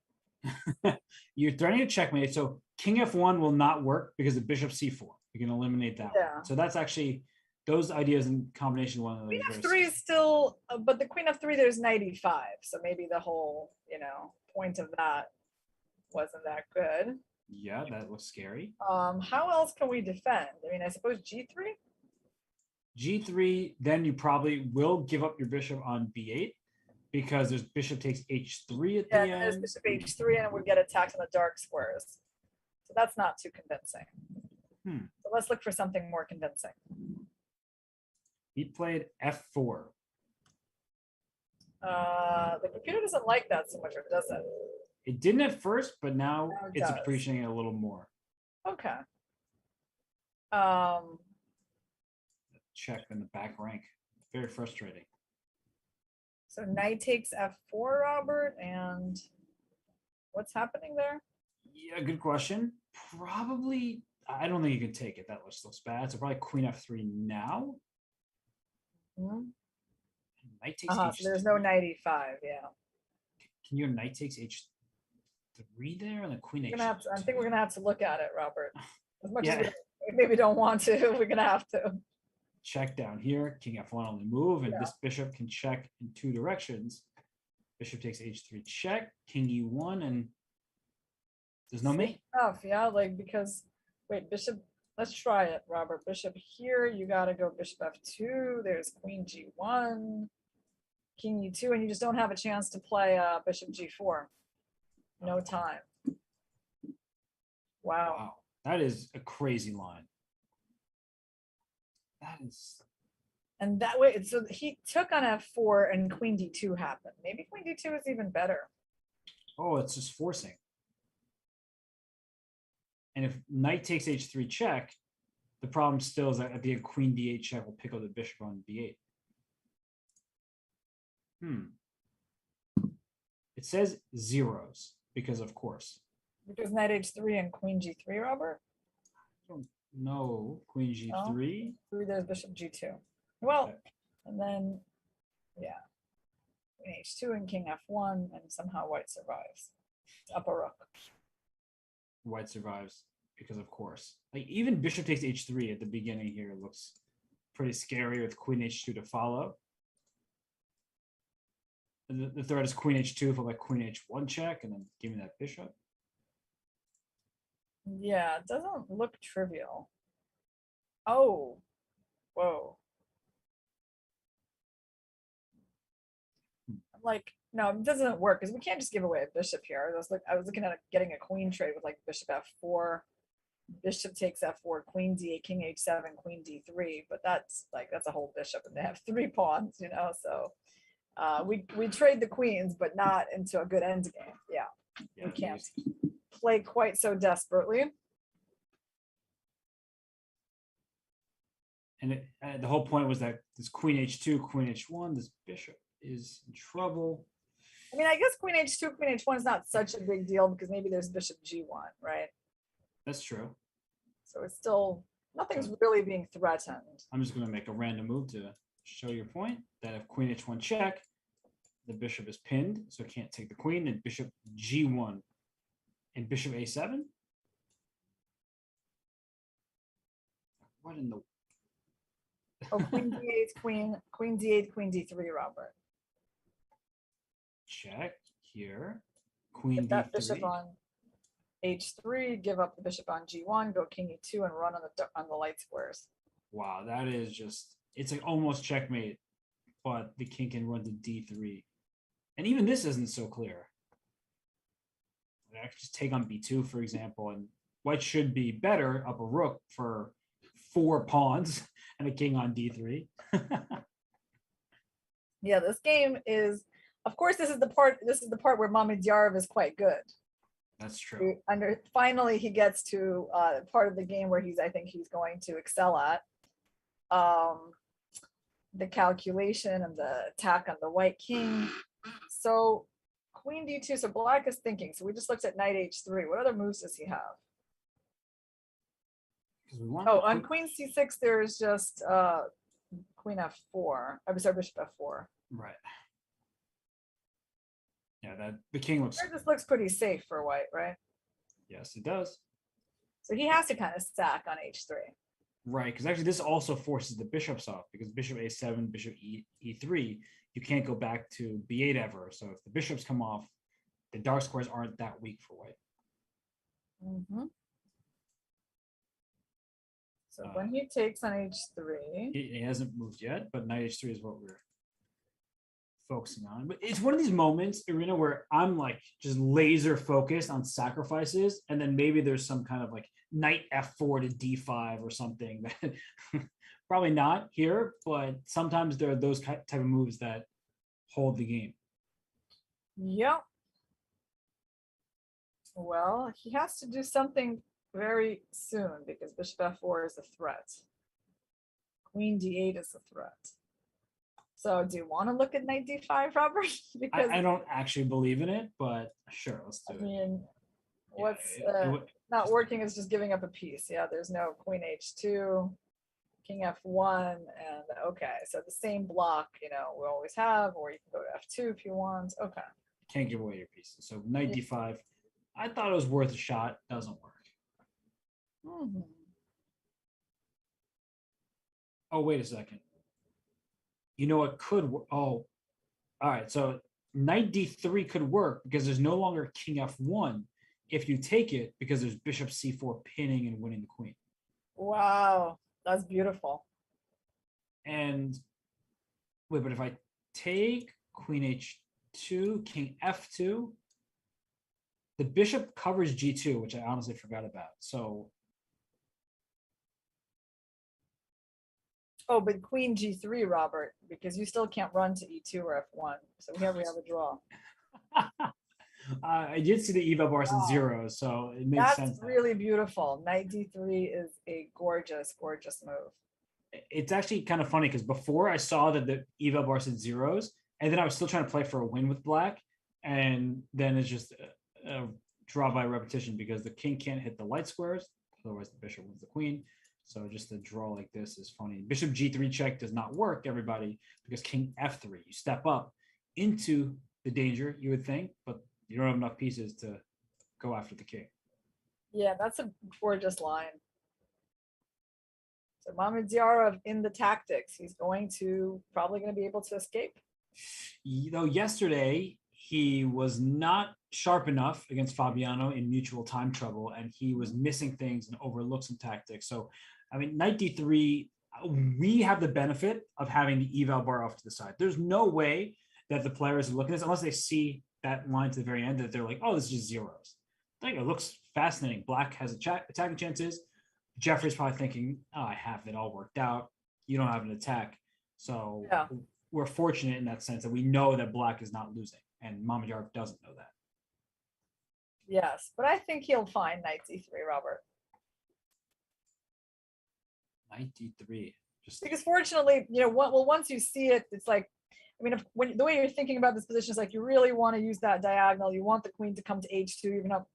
You're threatening a checkmate. So king f1 will not work because the bishop c4. You can eliminate that one. So that's actually those ideas in combination one another. Queen f3 is still, but the queen f3, there's knight e5. So maybe the whole, point of that wasn't that good. Yeah, that looks scary. How else can we defend? I mean, I suppose g3. G3, then you probably will give up your bishop on b8 because there's bishop takes h3 at the end. There's bishop h3 and we get attacked on the dark squares. So that's not too convincing. So let's look for something more convincing. He played f4. The computer doesn't like that so much, or does it? It didn't at first, but now it it's does. appreciating it a little more. Okay. Check in the back rank. Very frustrating. So knight takes f4, Robert, and what's happening there? Yeah, good question. Probably, I don't think you can take it. That looks bad. So probably queen f3 now. Knight takes h3. So there's no knight e5, yeah. Can your knight takes h3 there and the queen h2? I think we're gonna have to look at it, Robert. As much as we maybe don't want to, we're gonna have to. Check down here. King f1 only move, and this bishop can check in 2 directions. Bishop takes h3 check, king e1, and there's no mate. Tough, yeah, because wait, bishop. Let's try it, Robert. Bishop here, you gotta go bishop f2. There's queen g1, king e2, and you just don't have a chance to play bishop g4. No time. Wow. That is a crazy line. That is. And that way, so he took on f4 and queen d2 happened. Maybe queen d2 is even better. Oh, it's just forcing. And if knight takes h3 check, the problem still is that at the end, queen d8 check will pick up the bishop on b8. It says zeros because of course. Because knight h3 and queen g3, Robert? I don't know. Queen g3. There's bishop g2. Well, and then, queen h2 and king f1, and somehow white survives. Up a rook. White survives because of course. Like even bishop takes h3 at the beginning here looks pretty scary with queen h2 to follow. And the threat is queen h2 for like queen h1 check and then give me that bishop. Yeah, it doesn't look trivial. Oh, whoa. I'm like, no, it doesn't work because we can't just give away a bishop here. I was looking at getting a queen trade with like bishop f4, bishop takes f4, queen d8, king h7, queen d3. But that's a whole bishop, and they have 3 pawns, So we trade the queens, but not into a good end game. Yeah, we can't play quite so desperately. And the whole point was that this queen h2, queen h1, this bishop is in trouble. I mean, I guess queen h2, queen h1 is not such a big deal because maybe there's bishop g1, right? That's true. So it's still, nothing's really being threatened. I'm just going to make a random move to show your point that if queen h1 check, the bishop is pinned, so it can't take the queen, and bishop g1 and bishop a7. What in the? Oh, queen d8, queen d8, queen d3, Robert. Check here. Queen Get that d3. bishop on h3, give up the bishop on g1, go king e2, and run on the light squares. Wow, that is just, it's like almost checkmate, but the king can run to d3. And even this isn't so clear. I could just take on b2, for example, and white should be better up a rook for 4 pawns and a king on d3. Yeah, this game is, of course, this is the part where Mamedyarov is quite good. That's true. Finally, he gets to part of the game where I think he's going to excel at. The calculation and the attack on the white king. So queen d2, so black is thinking. So we just looked at knight h3. What other moves does he have? Oh, on queen c6, there's just queen f4. I'm sorry, bishop f4. Right. Yeah, that the king looks. This looks pretty safe for white, right? Yes, it does. So he has to kind of stack on h3. Right, because actually this also forces the bishops off, because bishop a7, bishop e3, you can't go back to b8 ever. So if the bishops come off, the dark squares aren't that weak for white. Mm-hmm. So when he takes on h3, he hasn't moved yet, but knight h3 is what we're focusing on. But it's one of these moments, Irina, where I'm like just laser focused on sacrifices, and then maybe there's some kind of like knight f4 to d5 or something that probably not here, but sometimes there are those type of moves that hold the game. Yep. Well, he has to do something very soon because bishop f4 is a threat. Queen d8 is a threat. So do you want to look at knight d5, Robert? Because I don't actually believe in it, but sure, let's do it. I mean, what's it not working is just giving up a piece. Yeah, there's no queen h2, king f1, and okay, so the same block, we always have, or you can go to f2 if you want. Okay. Can't give away your pieces. So knight d5, I thought it was worth a shot. Doesn't work. Mm-hmm. Oh, wait a second. You know what could work? Oh, all right. So knight d3 could work because there's no longer king f1 if you take it, because there's bishop c4 pinning and winning the queen. Wow, that's beautiful. And wait, but if I take queen h2, king f2, the bishop covers g2, which I honestly forgot about. So oh, but queen g3, Robert, because you still can't run to e2 or f1. So we have a draw. I did see the eval bars in zeros, so it makes sense. That's really beautiful. Knight d3 is a gorgeous, gorgeous move. It's actually kind of funny because before I saw that the eval bars in zeros, and then I was still trying to play for a win with black, and then it's just a draw by repetition because the king can't hit the light squares, otherwise the bishop wins the queen. So just a draw like this is funny. Bishop g3 check does not work, everybody, because king f3. You step up into the danger, you would think, but you don't have enough pieces to go after the king. Yeah, that's a gorgeous line. So Mamedyarov in the tactics. He's probably going to be able to escape. Yesterday, he was not sharp enough against Fabiano in mutual time trouble, and he was missing things and overlooked some tactics. So, I mean, knight d3, we have the benefit of having the eval bar off to the side. There's no way that the players are looking at this unless they see that line to the very end that they're like, oh, this is just zeros. I think it looks fascinating. Black has attacking chances. Jeffrey's probably thinking, oh, I have it all worked out. You don't have an attack. So yeah, we're fortunate in that sense that we know that black is not losing, and Mamedyarov doesn't know that. Yes, but I think he'll find knight d3, Robert. Knight d3. Just because fortunately, once you see it, it's like I mean, when the way you're thinking about this position is like you really want to use that diagonal. You want the queen to come to h2, even though,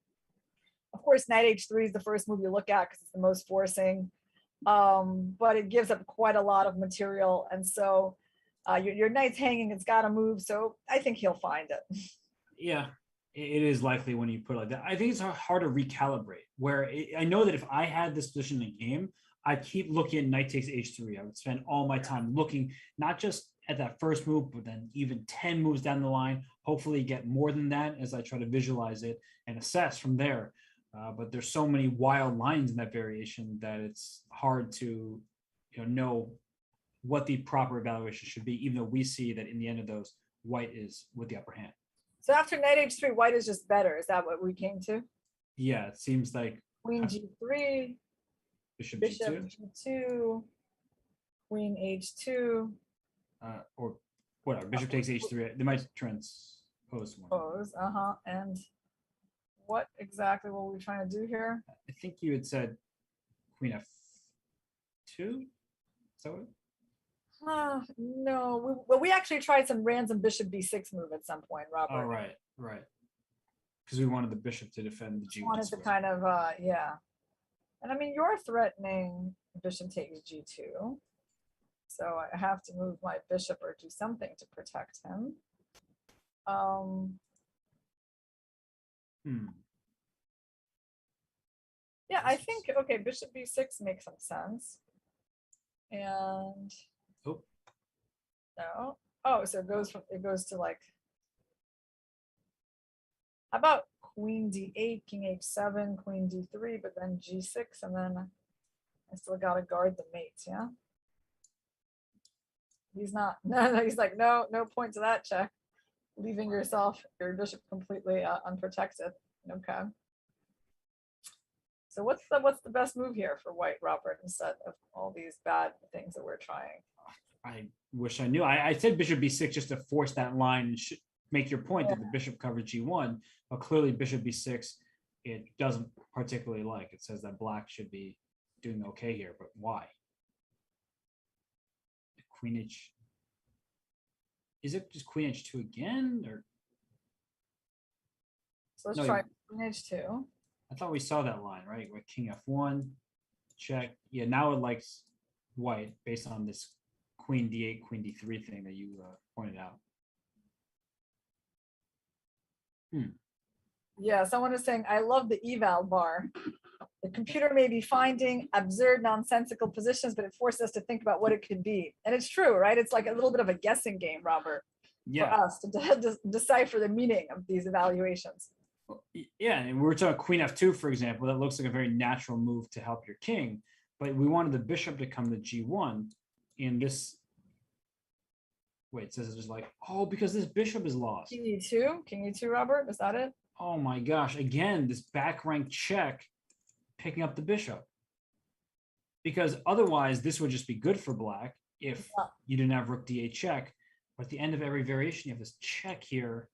of course, knight h3 is the first move you look at because it's the most forcing. But it gives up quite a lot of material, and so your knight's hanging. It's got to move. So I think he'll find it. Yeah, it is likely when you put it like that. I think it's hard to recalibrate. I know that if I had this position in the game, I'd keep looking at knight takes h3. I would spend all my time looking not just at that first move, but then even 10 moves down the line. Hopefully get more than that as I try to visualize it and assess from there. But there's so many wild lines in that variation that it's hard to know what the proper evaluation should be, even though we see that in the end of those, white is with the upper hand. So after knight h3, white is just better. Is that what we came to? Yeah, it seems like Queen g3, bishop g2, queen h2. Or whatever, bishop takes h3. They might transpose one. And what exactly were we trying to do here? I think you had said queen f2. Is that what? No, we actually tried some random bishop b6 move at some point, Robert. Oh, right. Because we wanted the bishop to defend the g1. Wanted to kind of, yeah. And I mean, you're threatening bishop takes g2. So I have to move my bishop or do something to protect him. Yeah, I think, okay, bishop b6 makes some sense. And no. Oh, so it goes to like, how about queen d8, king h7, queen d3, but then g6, and then I still got to guard the mate, yeah? He's not, no, he's like, no point to that check. Leaving your bishop completely unprotected. Okay. So what's the best move here for white, Robert, instead of all these bad things that we're trying? I wish I knew. I said bishop b6 just to force that line and make your point that the bishop covered g1, but clearly bishop b6 it doesn't particularly like. It says that black should be doing okay here, but why? Queen h. Is it just queen h2 again, or? So let's try queen h2. I thought we saw that line, right? With king f1, check. Yeah, now it likes white based on this queen d8, queen d3 thing that you pointed out. Yeah, someone is saying, I love the eval bar. The computer may be finding absurd, nonsensical positions, but it forces us to think about what it could be. And it's true, right? It's like a little bit of a guessing game, Robert, for us to decipher the meaning of these evaluations. Yeah, and we were talking queen f2, for example. That looks like a very natural move to help your king, but we wanted the bishop to come to g1. In this, wait, it says it's just like, oh, because this bishop is lost. King e2, Robert, is that it? Oh my gosh, again, this back rank check picking up the bishop. Because otherwise, this would just be good for black if you didn't have rook d8 check. But at the end of every variation, you have this check here,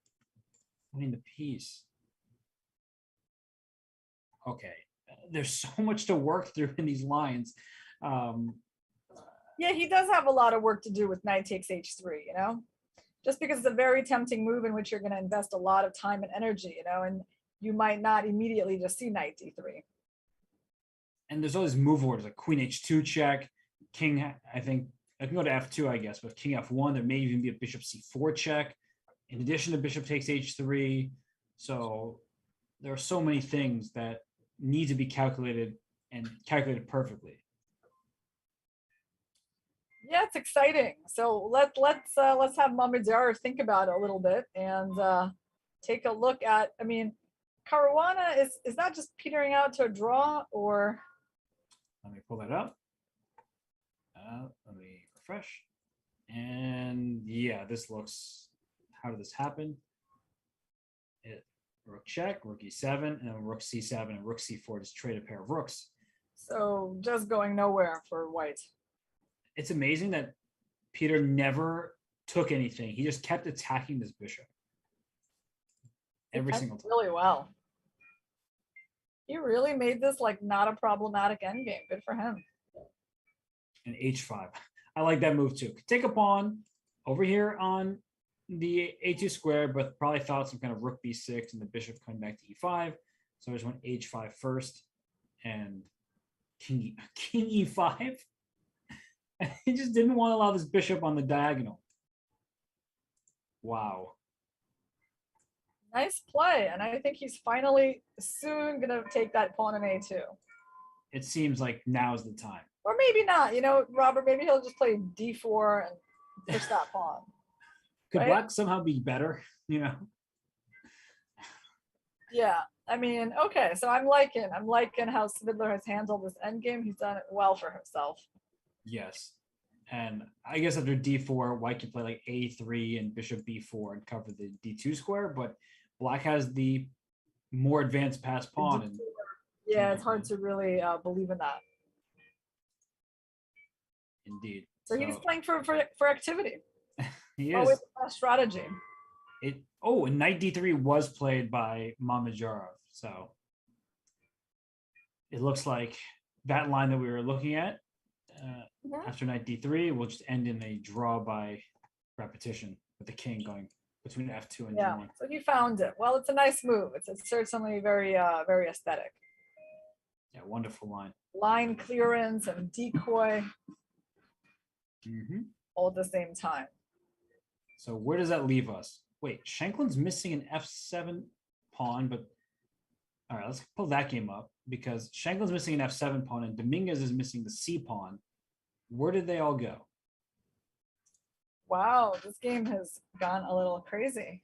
winning the piece. Okay, there's so much to work through in these lines. Yeah, he does have a lot of work to do with knight takes h3, just because it's a very tempting move in which you're going to invest a lot of time and energy, and you might not immediately just see knight d3. And there's all these move orders like queen h2 check, king, I think, I can go to f2, I guess, but king f1, there may even be a bishop c4 check. In addition to bishop takes h3. So there are so many things that need to be calculated and calculated perfectly. Yeah, it's exciting. So let's have Mamedar think about it a little bit and take a look at. I mean, Caruana is that just petering out to a draw, or? Let me pull that up. Let me refresh. And yeah, this looks. How did this happen? Rook check, rook e7, and then rook c7 and rook c4 just trade a pair of rooks. So just going nowhere for white. It's amazing that Peter never took anything. He just kept attacking this bishop every single time. Really well. He really made this like not a problematic endgame. Good for him. And h5. I like that move too. Take a pawn, over here on the a2 square, but probably thought some kind of rook b6 and the bishop coming back to e5. So I just went h5 first and king e5. He just didn't want to allow this bishop on the diagonal. Wow. Nice play. And I think he's finally soon going to take that pawn on a2. It seems like now's the time. Or maybe not. You know, Robert, maybe he'll just play d4 and push that pawn. Could right? black somehow be better? You know? Yeah. I mean, okay. So I'm liking how Svidler has handled this endgame. He's done it well for himself. Yes. And I guess after d4, white can play like a3 and bishop b4 and cover the d2 square, but black has the more advanced pass pawn. And yeah, it's hard to really believe in that. indeed. So he's playing for activity. He Always is. a strategy. And knight d3 was played by Mamedyarov. So it looks like that line that we were looking at after knight d3 will just end in a draw by repetition with the king going between f2 and g1. So you found it. Well, it's a nice move. It's certainly very very aesthetic. Yeah, wonderful line. Line clearance and decoy Mm-hmm. all at the same time. So where does that leave us? Wait, Shanklin's missing an f7 pawn, but all right, let's pull that game up because Shanklin's missing an f7 pawn and Dominguez is missing the c pawn. Where did they all go? Wow, this game has gone a little crazy.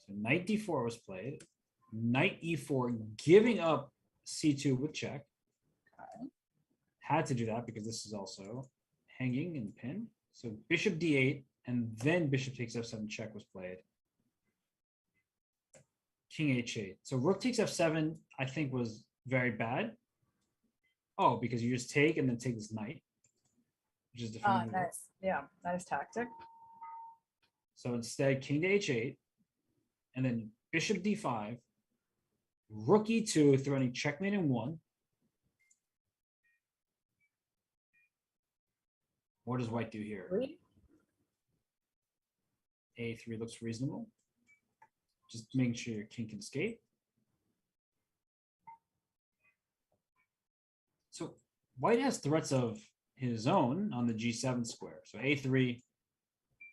So knight d4 was played, knight e4, giving up c2 with check. Okay. Had to do that because this is also hanging and pinned. So bishop d8 and then bishop takes f7 check was played. King h8. So rook takes f7 I think was very bad. Oh, because you just take and then take this knight, which is defending. Nice. Yeah, nice tactic. So instead, king to h8, and then bishop d5, rook e2, threatening checkmate in 1. What does white do here? A3 looks reasonable. Just making sure your king can escape. So white has threats of his own on the g7 square. So a3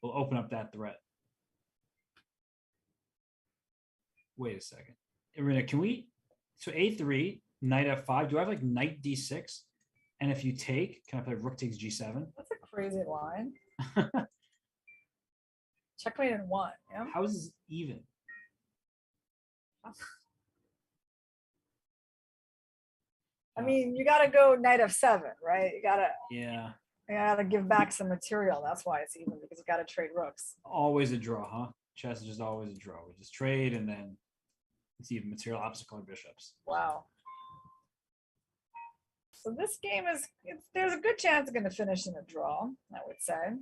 will open up that threat. Wait a second. Irina, can we? So a3, knight f5. Do I have like knight d6? And if you take, can I play rook takes g7? That's a crazy line. Checkmate in 1. Yeah. How is this even? I mean, you got to go knight f7, right? You gotta give back some material. That's why it's even, because you got to trade rooks. Always a draw, huh? Chess is just always a draw. We just trade and then it's even material opposite color bishops. Wow. So this game there's a good chance it's going to finish in a draw, I would say.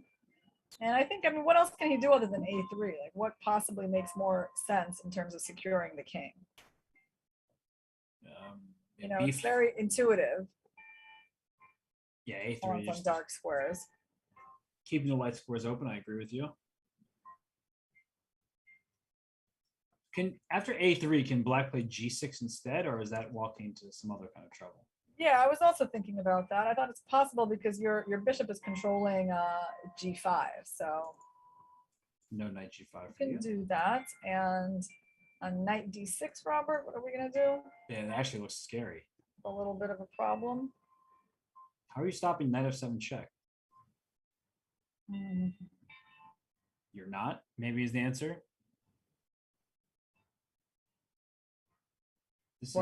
And I think, what else can he do other than a3? Like, what possibly makes more sense in terms of securing the king? It's very intuitive. Yeah, a3. On dark squares. Keeping the white squares open, I agree with you. After a3, can black play g6 instead, or is that walking into some other kind of trouble? Yeah, I was also thinking about that. I thought it's possible because your bishop is controlling g5, so no knight g5. You can do that, and a knight d6, Robert. What are we gonna do? Yeah, it actually looks scary. A little bit of a problem. How are you stopping knight f7 check? Mm. You're not? Maybe is the answer. This is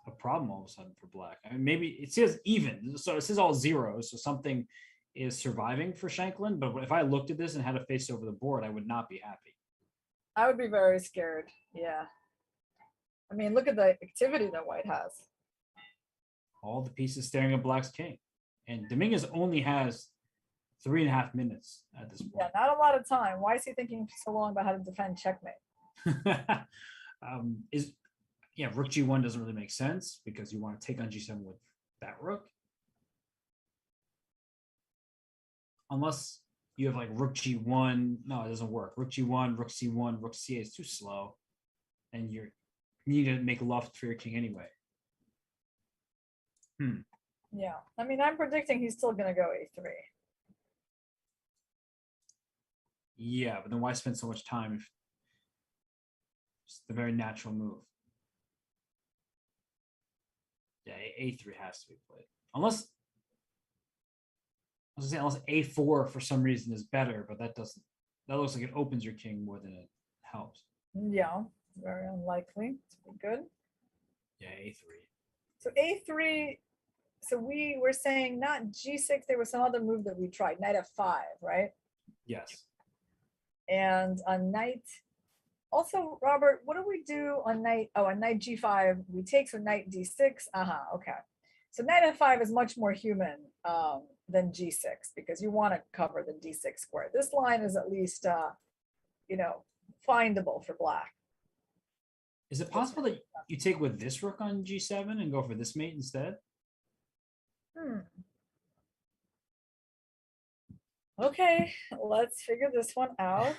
a problem all of a sudden for black. I mean, maybe it says even, so it says all zeros, so something is surviving for Shanklin, but if I looked at this and had to face over the board, I would not be happy. I would be very scared. Yeah. I mean, look at the activity that white has. All the pieces staring at black's king. And Dominguez only has 3.5 minutes at this point. Yeah, not a lot of time. Why is he thinking so long about how to defend checkmate? Rook g1 doesn't really make sense because you want to take on g7 with that rook. Unless you have like rook g1. No, it doesn't work. Rook g1, rook c1, rook c8 is too slow, and you need to make a loft for your king anyway. Yeah, I mean, I'm predicting he's still gonna go a3. Yeah, but then why spend so much time if it's the very natural move? Yeah, a3 has to be played. Unless I was gonna say, unless a4 for some reason is better, but that looks like it opens your king more than it helps. Yeah, very unlikely to be good. Yeah, a3. So a3, so we were saying not g6, there was some other move that we tried, knight f5, right? Yes. And a knight. Also, Robert, what do we do on knight? Oh, on knight g5, we take so knight d6. Okay. So knight f5 is much more human than g6 because you want to cover the d6 square. This line is at least, findable for black. Is it possible that you take with this rook on g7 and go for this mate instead? Okay, let's figure this one out.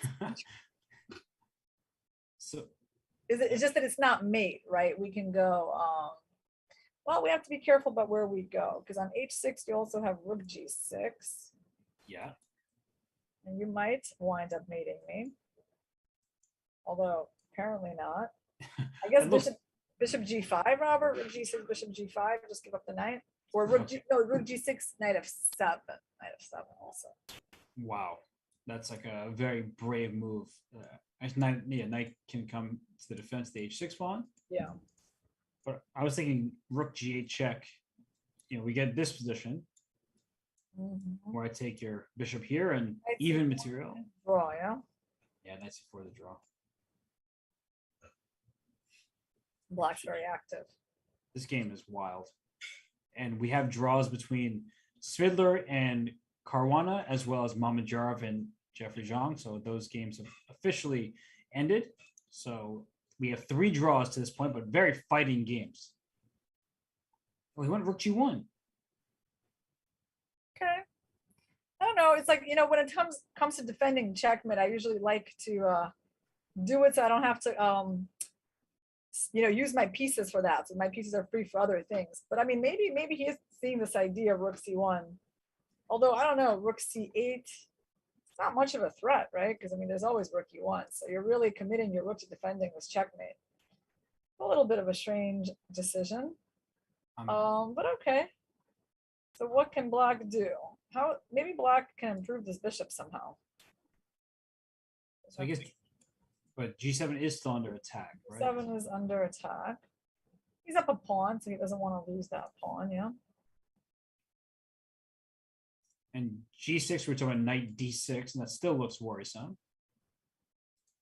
So It's just that it's not mate, right? We can go, well, we have to be careful about where we go because on h6, you also have rook g6. yeah. And you might wind up mating me. Although apparently not. I guess bishop g5, Robert, rook g6, bishop g5, just give up the knight. Or rook g6, knight f7, knight f7 also. Wow, that's like a very brave move. Knight can come to the defense, the h6 pawn. Yeah. But I was thinking rook g8 check. We get this position where I take your bishop here and even material. Draw, yeah. Yeah, knight c4 the draw. Black's very active. This game is wild. And we have draws between Svidler and Caruana, as well as Mamedyarov and Jeffrey Zhang. So those games have officially ended. So we have 3 draws to this point, but very fighting games. Oh, he went rook g1. Okay. I don't know. It's like, when it comes to defending checkmate, I usually like to do it so I don't have to use my pieces for that. So my pieces are free for other things. But I mean, maybe he is seeing this idea of rook c1. Although I don't know, rook c8, it's not much of a threat, right? Because I mean, there's always rook e1. So you're really committing your rook to defending this checkmate. A little bit of a strange decision. But okay. So what can black do? Maybe black can improve this bishop somehow. So I guess, but g7 is still under attack, right? 7 is under attack. He's up a pawn, so he doesn't want to lose that pawn, yeah. And g6, we're talking knight d6, and that still looks worrisome.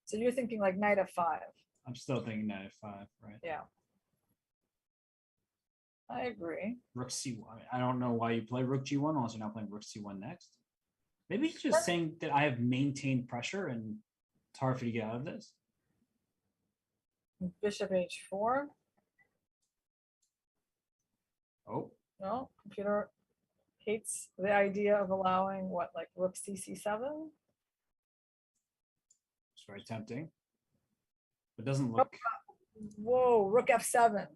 So you're thinking like knight f5. I'm still thinking knight f5, right? Yeah. I agree. Rook c1. I don't know why you play rook g1 unless you're not playing rook c1 next. Maybe he's just saying that I have maintained pressure and it's hard for you to get out of this. Bishop h4. Oh. No, computer hates the idea of allowing like rook c7. It's very tempting. But doesn't look. Whoa, rook f7.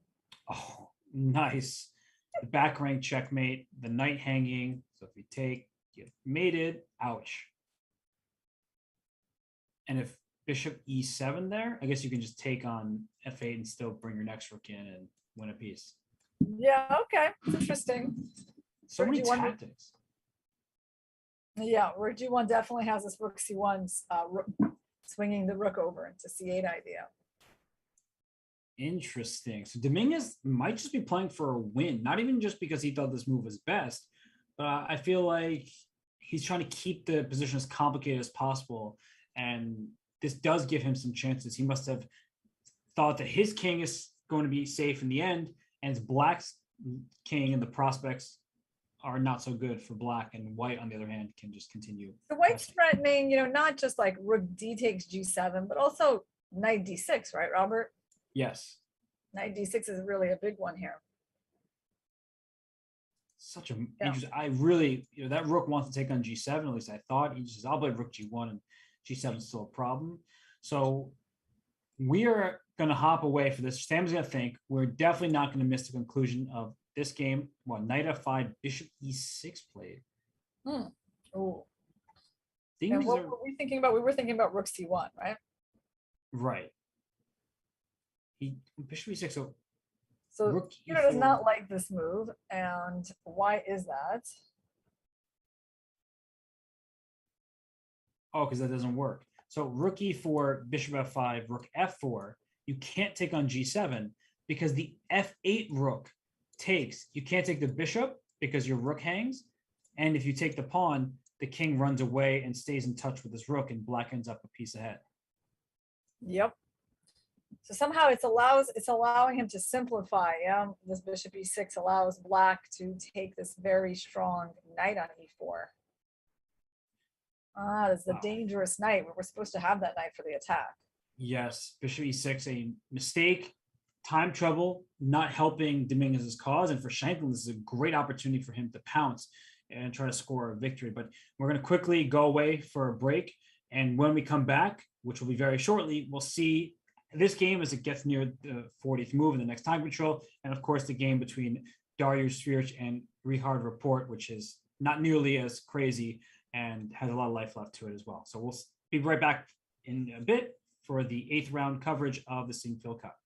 Oh, nice. The back rank checkmate, the knight hanging. So if you take, you mated. Ouch. And if bishop e7 there, I guess you can just take on f8 and still bring your next rook in and win a piece. Yeah, okay. It's interesting. So many tactics. Yeah, rook g1 definitely has this rook c1 swinging the rook over into c8 idea. Interesting. So Dominguez might just be playing for a win, not even just because he thought this move was best, but I feel like he's trying to keep the position as complicated as possible. And this does give him some chances. He must have thought that his king is going to be safe in the end, and it's black's king and the prospects are not so good for black, and white, on the other hand, can just continue. The white's threatening, not just like rook d takes g7, but also knight d6, right, Robert? Yes. Knight d6 is really a big one here. such a interesting. I really, that rook wants to take on G7. At least I thought. He says, "I'll play rook G1," and G7 is still a problem. So we are going to hop away for this. Sam's going to think. We're definitely not going to miss the conclusion of this game. Well, knight f5, bishop e6 played. Oh. Things And what are were we thinking about? We were thinking about rook c1, right? right. Bishop e6. So rook Peter does e4. not like this move. And why is that? Oh, because that doesn't work. So rook e4, bishop f5, rook f4. You can't take on g7 because the f8 rook takes. You can't take the bishop because your rook hangs. And if you take the pawn, the king runs away and stays in touch with his rook, and black ends up a piece ahead. Yep. So somehow it's allowing him to simplify. Yeah, this bishop e6 allows black to take this very strong knight on e4. Ah, this is a dangerous knight. We're supposed to have that knight for the attack. Yes, bishop e6, a mistake, time trouble, not helping Dominguez's cause. And for Shanklin, this is a great opportunity for him to pounce and try to score a victory. But we're going to quickly go away for a break. And when we come back, which will be very shortly, we'll see this game as it gets near the 40th move in the next time control. And of course, the game between Dariusz Svirch and Richard Rapport, which is not nearly as crazy and has a lot of life left to it as well. So we'll be right back in a bit for the 8th round coverage of the Sinquefield Cup.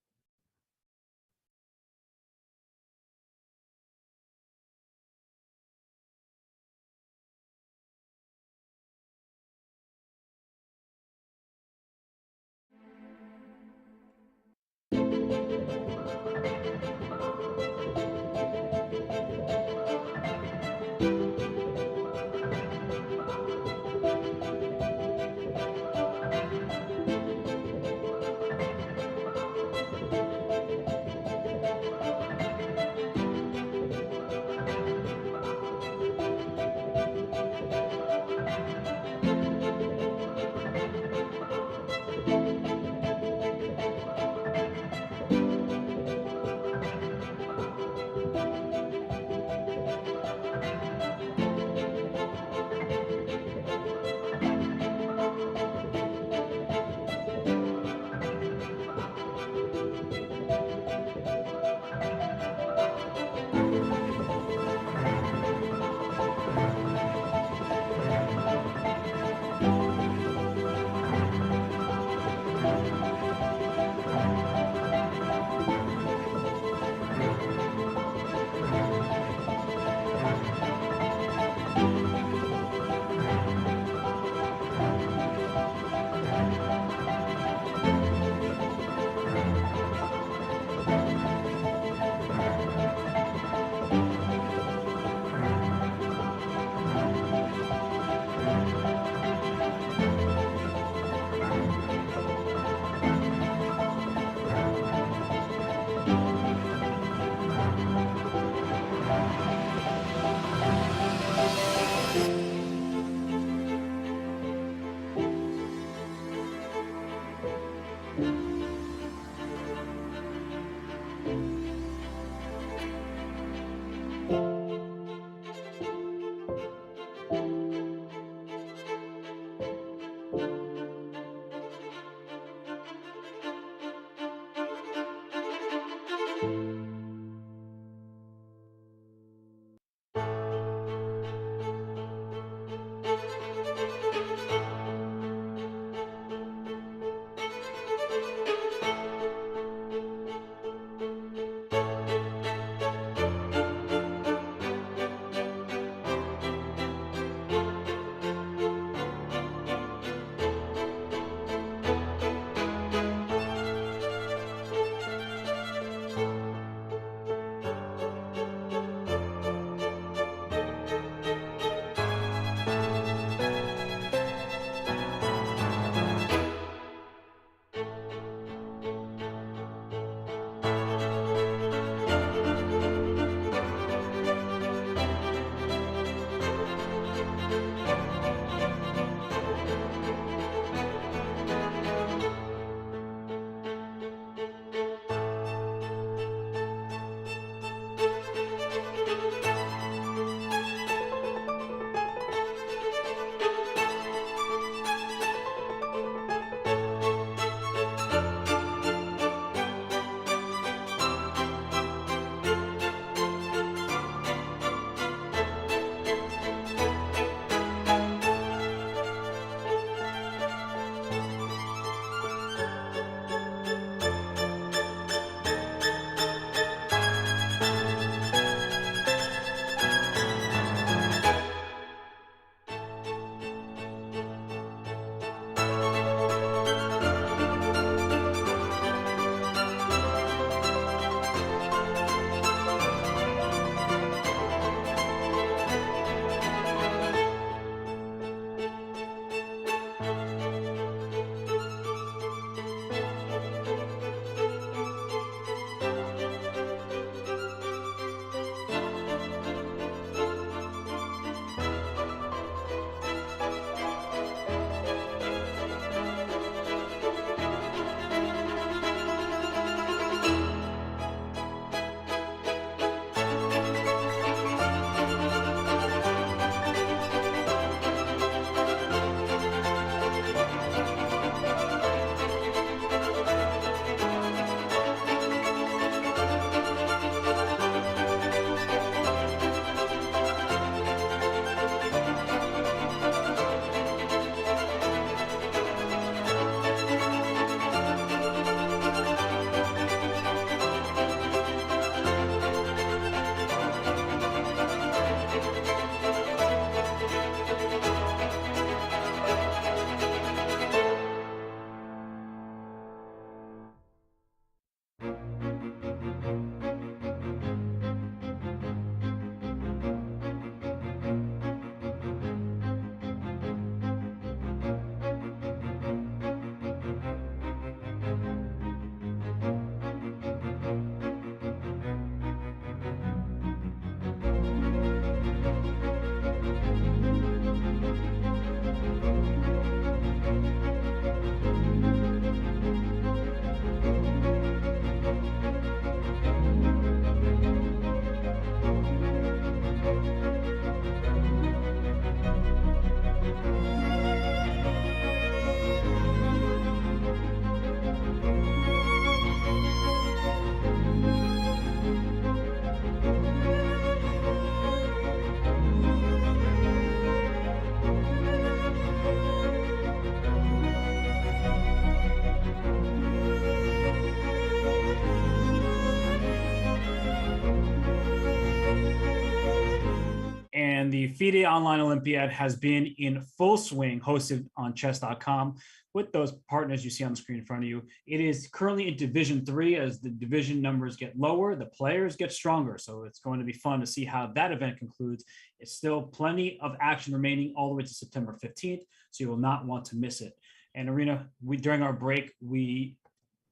The FIDE Online Olympiad has been in full swing, hosted on Chess.com with those partners you see on the screen in front of you. It is currently in Division 3. As the division numbers get lower, the players get stronger. So it's going to be fun to see how that event concludes. It's still plenty of action remaining all the way to September 15th, so you will not want to miss it. And Arena, during our break, we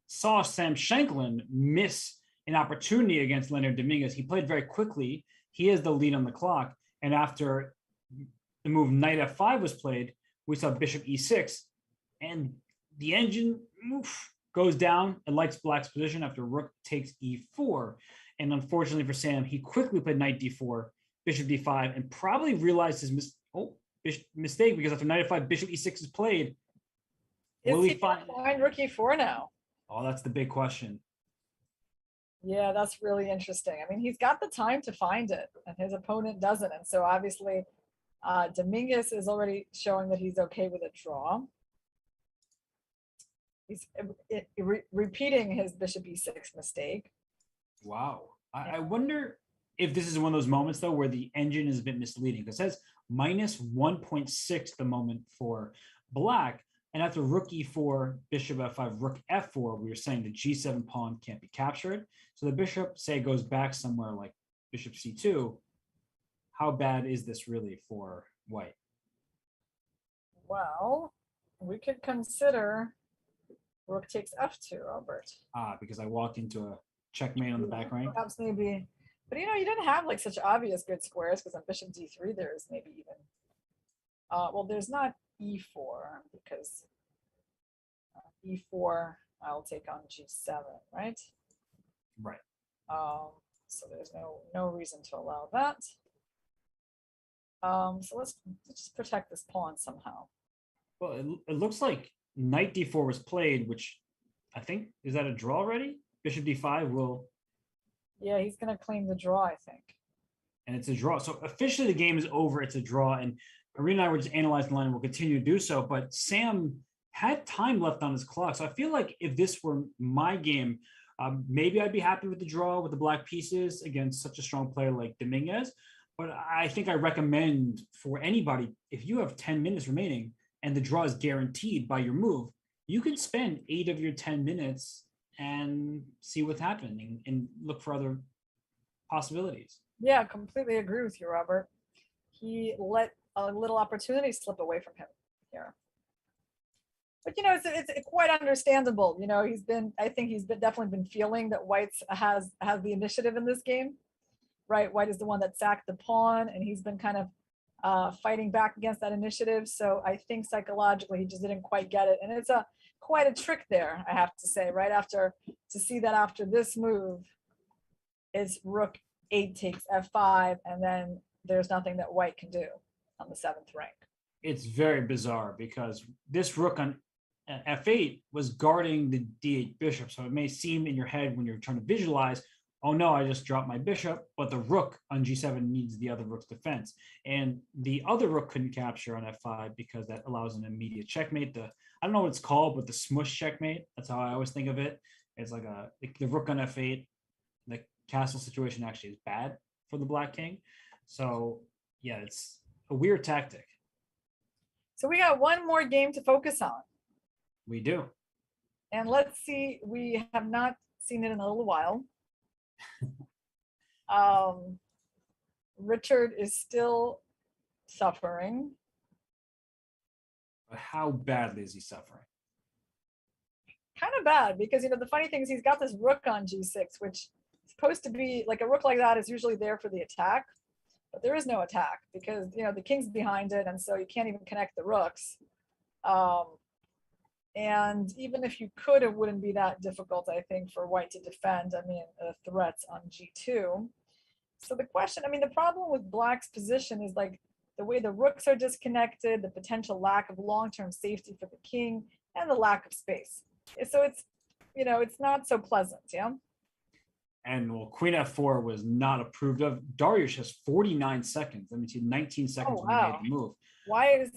saw Sam Shanklin miss an opportunity against Leonard Dominguez. He played very quickly. He has the lead on the clock. And after the move knight f5 was played, we saw bishop e6, and the engine goes down and likes black's position after rook takes e4. And unfortunately for Sam, he quickly played knight d4, bishop d5, and probably realized his mistake, because after knight f5, bishop e6 is played. Will he find rook e4 now? Oh, that's the big question. Yeah, that's really interesting. I mean, he's got the time to find it, and his opponent doesn't. And so obviously, Dominguez is already showing that he's okay with a draw. He's repeating his bishop e6 mistake. Wow. I wonder if this is one of those moments, though, where the engine is a bit misleading. It says minus 1.6 the moment for black. And after rook e4, bishop f5, rook f4, we were saying the g7 pawn can't be captured. So the bishop, say, goes back somewhere like bishop c2. How bad is this really for white? Well, we could consider rook takes f2, Robert. Because I walked into a checkmate on the back rank. Perhaps maybe, but you didn't have like such obvious good squares, because on bishop d3 there's maybe even, well, there's not e4, because e4 I'll take on g7, right? Right. So there's no reason to allow that. So let's just protect this pawn somehow. Well, it looks like knight d4 was played, which I think, is that a draw already? Bishop d5 will. Yeah, he's going to claim the draw, I think. And it's a draw. So officially the game is over. It's a draw. And Arena and I were just analyzing the line and we'll continue to do so. But Sam had time left on his clock. So I feel like if this were my game, maybe I'd be happy with the draw with the black pieces against such a strong player like Dominguez. But I think I recommend for anybody, if you have 10 minutes remaining and the draw is guaranteed by your move, you can spend 8 of your 10 minutes and see what's happening and look for other possibilities. Yeah, completely agree with you, Robert. He let a little opportunity slip away from him here. But it's quite understandable. I think he's definitely been feeling that White has the initiative in this game, right? White is the one that sacked the pawn, and he's been kind of fighting back against that initiative. So I think psychologically he just didn't quite get it, and it's quite a trick there, I have to say. Right after this move, is rook 8 takes f5, and then there's nothing that White can do on the 7th rank. It's very bizarre because this rook on f8 was guarding the d8 bishop. So it may seem in your head when you're trying to visualize, oh no, I just dropped my bishop, but the rook on g7 needs the other rook's defense. And the other rook couldn't capture on f5 because that allows an immediate checkmate. I don't know what it's called, but the smush checkmate, that's how I always think of it. It's like the rook on f8, the castle situation actually is bad for the black king. So yeah, it's a weird tactic. So we got one more game to focus on. We do. And let's see, we have not seen it in a little while. Richard is still suffering. But how badly is he suffering? Kind of bad, because the funny thing is he's got this rook on g6, which is supposed to be like a rook like that is usually there for the attack, but there is no attack because the king's behind it, and so you can't even connect the rooks. And even if you could, it wouldn't be that difficult, I think, for White to defend. Threats on g2. So the question, the problem with Black's position is like the way the rooks are disconnected, the potential lack of long-term safety for the king, and the lack of space. So it's not so pleasant, yeah. And well, Queen f4 was not approved of. Dariush has 49 seconds. He had 19 seconds when he made the move. Why is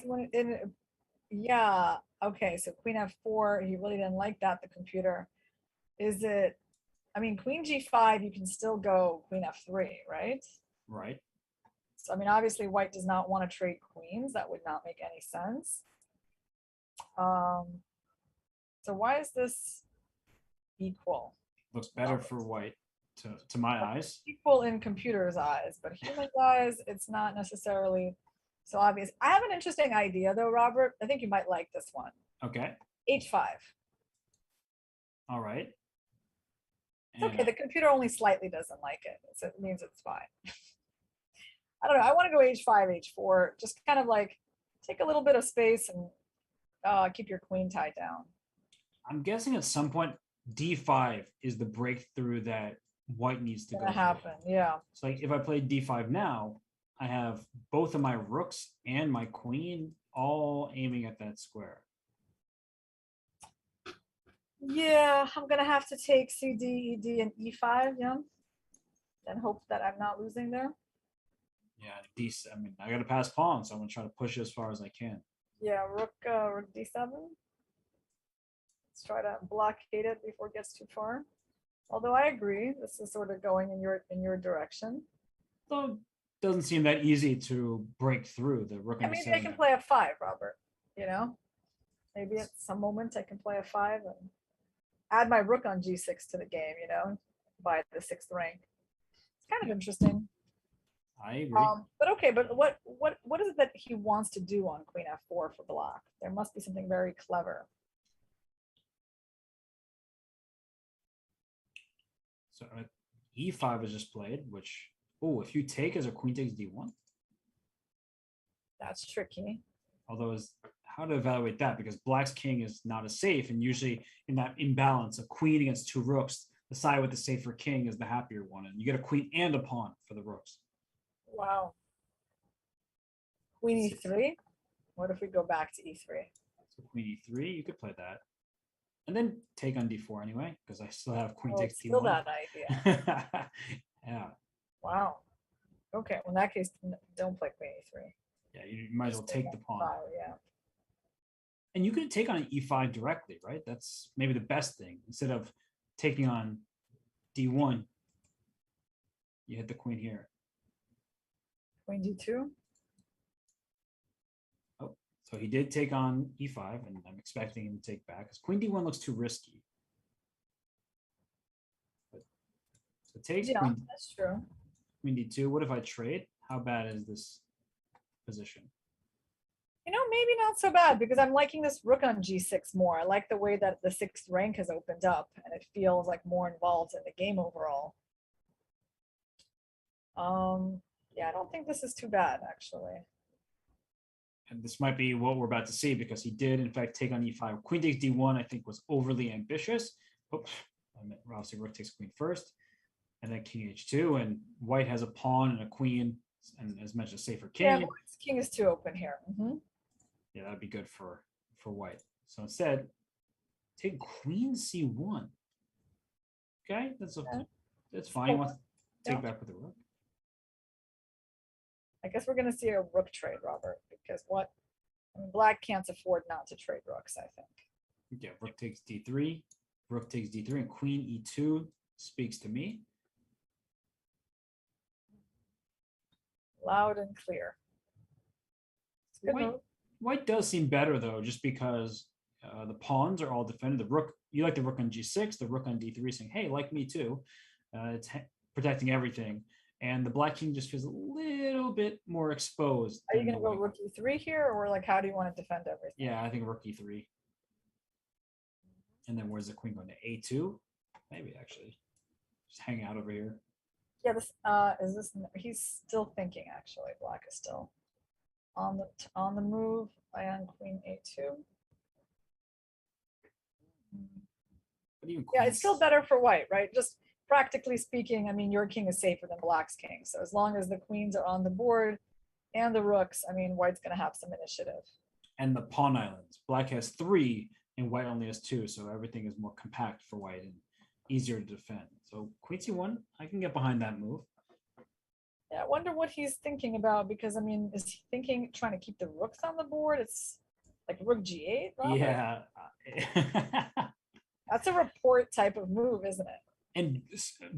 yeah. Okay, so Queen f4, he really didn't like that, the computer. Is it, Queen g5, you can still go Queen f3, right? Right. So, I mean, obviously white does not want to trade queens. That would not make any sense. So why is this equal? Looks better for white to my eyes. Equal in computer's eyes, but human eyes, it's not necessarily so obvious. I have an interesting idea though, Robert. I think you might like this one. Okay. H5. All right. It's okay. The computer only slightly doesn't like it. So it means it's fine. I don't know. I want to go H5, H4. Just kind of like take a little bit of space and keep your queen tied down. I'm guessing at some point D5 is the breakthrough that white needs to go Gonna happen. Yeah. So like if I play D5 now, I have both of my rooks and my queen all aiming at that square. Yeah, I'm gonna have to take C, D, E, D, and E5, yeah. And hope that I'm not losing there. Yeah, I mean, I got to pass pawn, so I'm gonna try to push it as far as I can. Yeah, rook D7. Let's try to blockade it before it gets too far. Although I agree, this is sort of going in your direction. Though it doesn't seem that easy to break through the rook. I mean, I can play a 5, Robert. You know, maybe at some moment I can play a 5 and add my rook on G6 to the game. You know, by the 6th rank. It's kind of interesting. I agree. But okay, but what is it that he wants to do on Queen F4 for block? There must be something very clever. So E5 is just played, which, oh, if you take as a queen takes D1. That's tricky. Although how to evaluate that, because black's king is not as safe, and usually in that imbalance, a queen against 2 rooks, the side with the safer king is the happier one, and you get a queen and a pawn for the rooks. Wow. Queen E3. What if we go back to E3? So queen E3, you could play that. And then take on D4 anyway, because I still have queen takes D1. Still that idea. Yeah. Wow. Okay, well in that case, don't play queen E3. Yeah, you might as well take the pawn. Yeah. And you could take on E5 directly, right? That's maybe the best thing. Instead of taking on D1, you hit the queen here. Queen D2. Oh, so he did take on E5, and I'm expecting him to take back because queen D1 looks too risky. But, so takes queen, that's true. Queen D2. What if I trade? How bad is this position? You know, maybe not so bad because I'm liking this rook on G6 more. I like the way that the 6th rank has opened up and it feels like more involved in the game overall. Yeah, I don't think this is too bad actually. And this might be what we're about to see because he did in fact take on E5. Queen takes D1 I think was overly ambitious. Oops, I meant obviously rook takes queen first, and then king H2, and white has a pawn and a queen, and as mentioned, a safer king. Yeah, king is too open here. Yeah, that'd be good for white. So instead, take queen C1. Okay, that's fine. He wants to take back with the rook. I guess we're going to see a rook trade, Robert, because black can't afford not to trade rooks, I think. Yeah, rook takes D3, rook takes D3, and queen E2 speaks to me. Loud and clear. White does seem better though, just because the pawns are all defended. The rook, you like the rook on G6, the rook on D3 saying, hey, like me too. It's protecting everything. And the black king just feels a little bit more exposed. Are you going to go rook E3 here, or like how do you want to defend everything? Yeah, I think rook E3. And then where's the queen going to A2? Maybe actually. Just hang out over here. Yeah, he's still thinking actually. Black is still on the move and queen A2. Yeah, it's still better for white, right? Just practically speaking, I mean, your king is safer than black's king. So as long as the queens are on the board and the rooks, I mean, white's going to have some initiative. And the pawn islands. Black has 3 and white only has 2. So everything is more compact for white and easier to defend. So queen C1, I can get behind that move. Yeah, I wonder what he's thinking about, because I mean, is he trying to keep the rooks on the board? It's like rook G8. Robert? Yeah. That's a report type of move, isn't it? And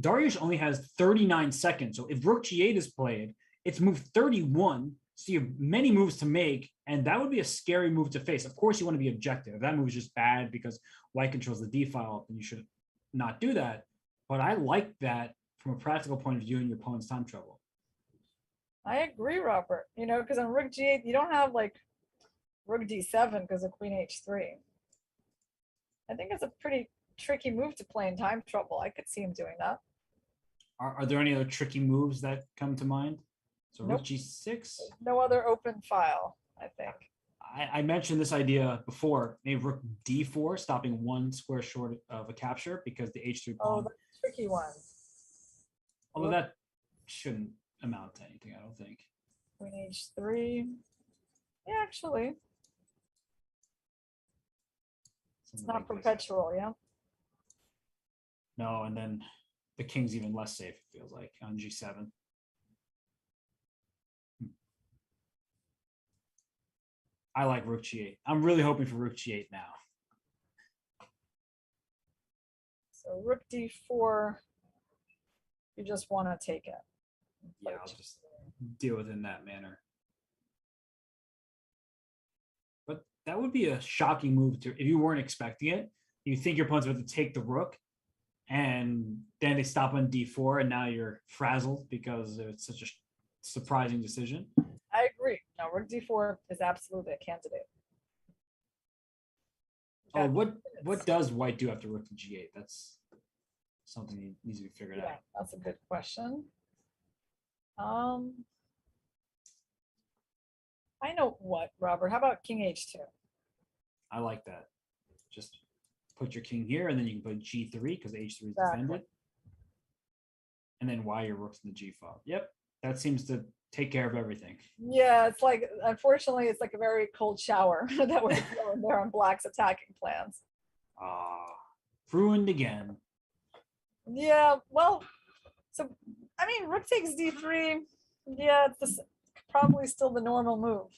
Dariush only has 39 seconds. So if rook G8 is played, it's move 31. So you have many moves to make, and that would be a scary move to face. Of course, you want to be objective. If that move is just bad because white controls the D file, then you should not do that. But I like that from a practical point of view in your opponent's time trouble. I agree, Robert. You know, because on rook g8, you don't have like rook d7 because of queen h3. I think it's a pretty tricky move to play in time trouble. I could see him doing that. Are there any other tricky moves that come to mind? So Nope. rook g6. No other open file, I think. I mentioned this idea before. Maybe rook d4, stopping one square short of a capture because the h3 Oh, pawn. that's a tricky one. Although that shouldn't amount to anything, I don't think. Queen h3. Yeah, actually, it's Something not like this. perpetual, yeah. No, and then the king's even less safe, it feels like, on g7. I like rook g8. I'm really hoping for rook g8 now. So rook d4, you just want to take it. Yeah, I'll just deal with it in that manner. But that would be a shocking move to if you weren't expecting it. You think your opponent's about to take the rook, and then they stop on d4, and now you're frazzled because it's such a surprising decision. I agree. No, rook d4 is absolutely a candidate. Oh, what does white do after rook to g8? That's something that needs to be figured Yeah, out. that's a good question. I know what, Robert. How about king h2? I like that. Just put your king here, and then you can put g3 because h3 is Exactly. defended. And then why your rook's in the g file. Yep, that seems to take care of everything. Yeah, it's like, unfortunately, it's like a very cold shower that we're throwing there on black's attacking plans. Ruined again. Yeah, well, so, I mean, rook takes d3. Yeah, it's probably still the normal move.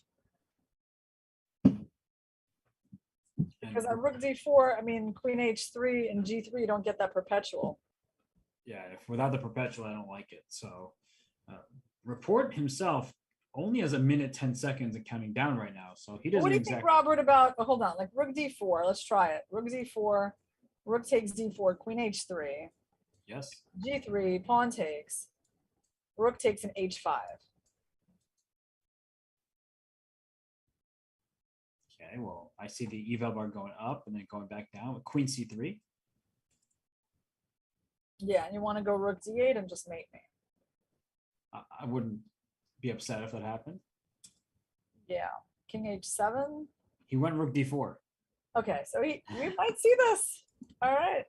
Because on rook d4, I mean, queen h3 and g3, you don't get that perpetual. Yeah, if without the perpetual, I don't like it. So Report himself only has a minute 10 seconds and counting down right now. So he doesn't What do you exactly. think, Robert, about, oh, hold on, like rook d4, let's try it. Rook d4, rook takes d4, queen h3, Yes. g3, pawn takes, rook takes an h5. Okay, well, I see the eval bar going up and then going back down with queen c3. Yeah, and you want to go rook d8 and just mate me. I wouldn't be upset if that happened. Yeah, king h7. He went rook d4. Okay, so we might see this. All right.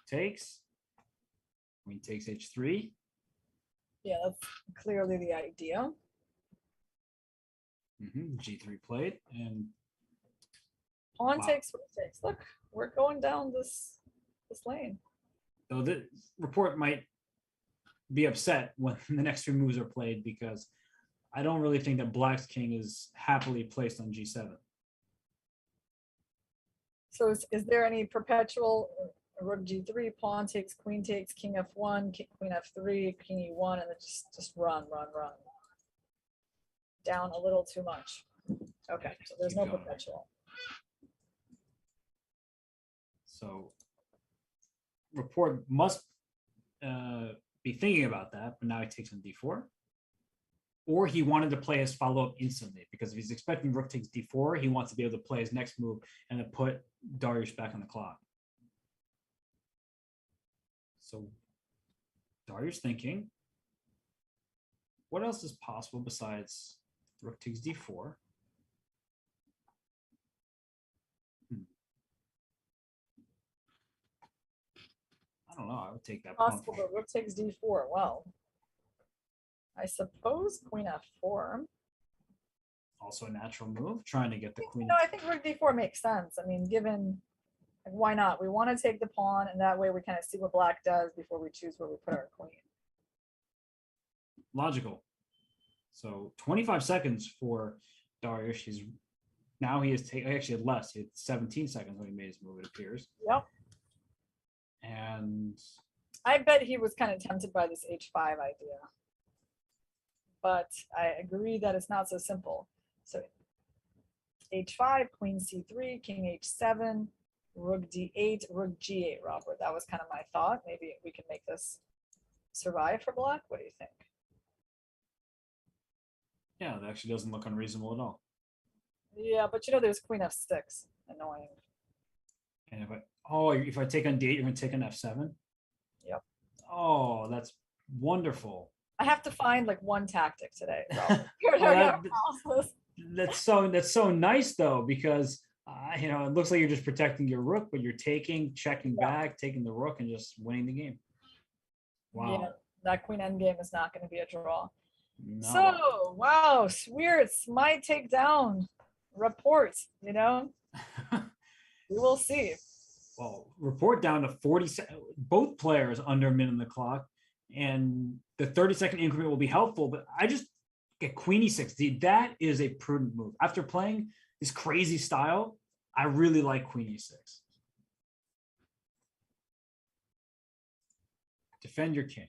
Takes. Queen takes h3. Yeah, that's clearly the idea. G3 played and Pawn Wow. takes, rook takes. Look, we're going down this lane. though the Report might be upset when the next three moves are played because I don't really think that Black's king is happily placed on g7. So is there any perpetual rook g3, pawn takes, king f1, queen f3, king e1, and then just run. Down a little too much. Okay, so there's Keep no going. perpetual. So Report must be thinking about that, but now he takes on d4. Or he wanted to play his follow-up instantly because if he's expecting rook takes d4, he wants to be able to play his next move and then put Dariush back on the clock. So Dariush thinking, what else is possible besides rook takes d4? I don't know. I would take that pawn. Possible, but rook takes d4. Well, I suppose queen f4. Also a natural move, trying to get the queen. No, I think rook d4 makes sense. I mean, given, like, why not? We want to take the pawn, and that way we kind of see what black does before we choose where we put our queen. Logical. So 25 seconds for Dariush. He has taken actually less. He had 17 seconds when he made his move, it appears. Yep. And I bet he was kind of tempted by this h5 idea. but I agree that it's not so simple. So h5, queen c3, king h7, rook d8, rook g8, Robert. That was kind of my thought. Maybe we can make this survive for black. What do you think? Yeah, that actually doesn't look unreasonable at all. Yeah, but you know, there's queen f6. Annoying. And if I take on d8, you're going to take on f7? Yep. Oh, that's wonderful. I have to find like one tactic today. That's so nice though, because it looks like you're just protecting your rook, but you're checking back, taking the rook, and just winning the game. Wow. Yeah, that queen endgame is not going to be a draw. No. So wow, Swiertz might take down Report. We will see. Well, Report down to 40. Both players under a minute on the clock, and the 30-second increment will be helpful. But I just get queen e6. That is a prudent move. After playing this crazy style, I really like queen e6. Defend your king.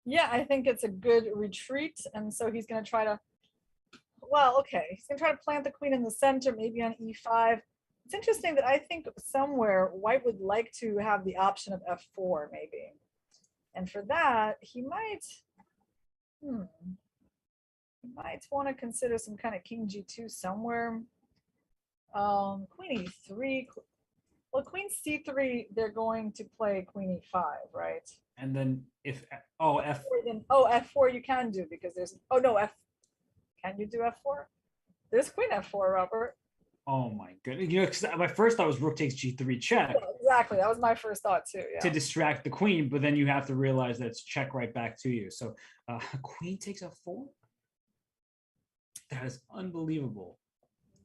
Yeah, I think it's a good retreat, and so he's going to try to. Well, okay, he's going to try to plant the queen in the center, maybe on e5. It's interesting that I think somewhere White would like to have the option of f4, maybe. And for that, he might want to consider some kind of king g2 somewhere. Queen e3. Well, queen c3, they're going to play queen e5, right? And then f4, then f4 you can do, because there's can you do f4? There's queen f4, Robert. Oh my goodness. Because my first thought was rook takes g3 check. Yeah, exactly. That was my first thought too. Yeah. To distract the queen, but then you have to realize that it's check right back to you. So queen takes f4? That is unbelievable.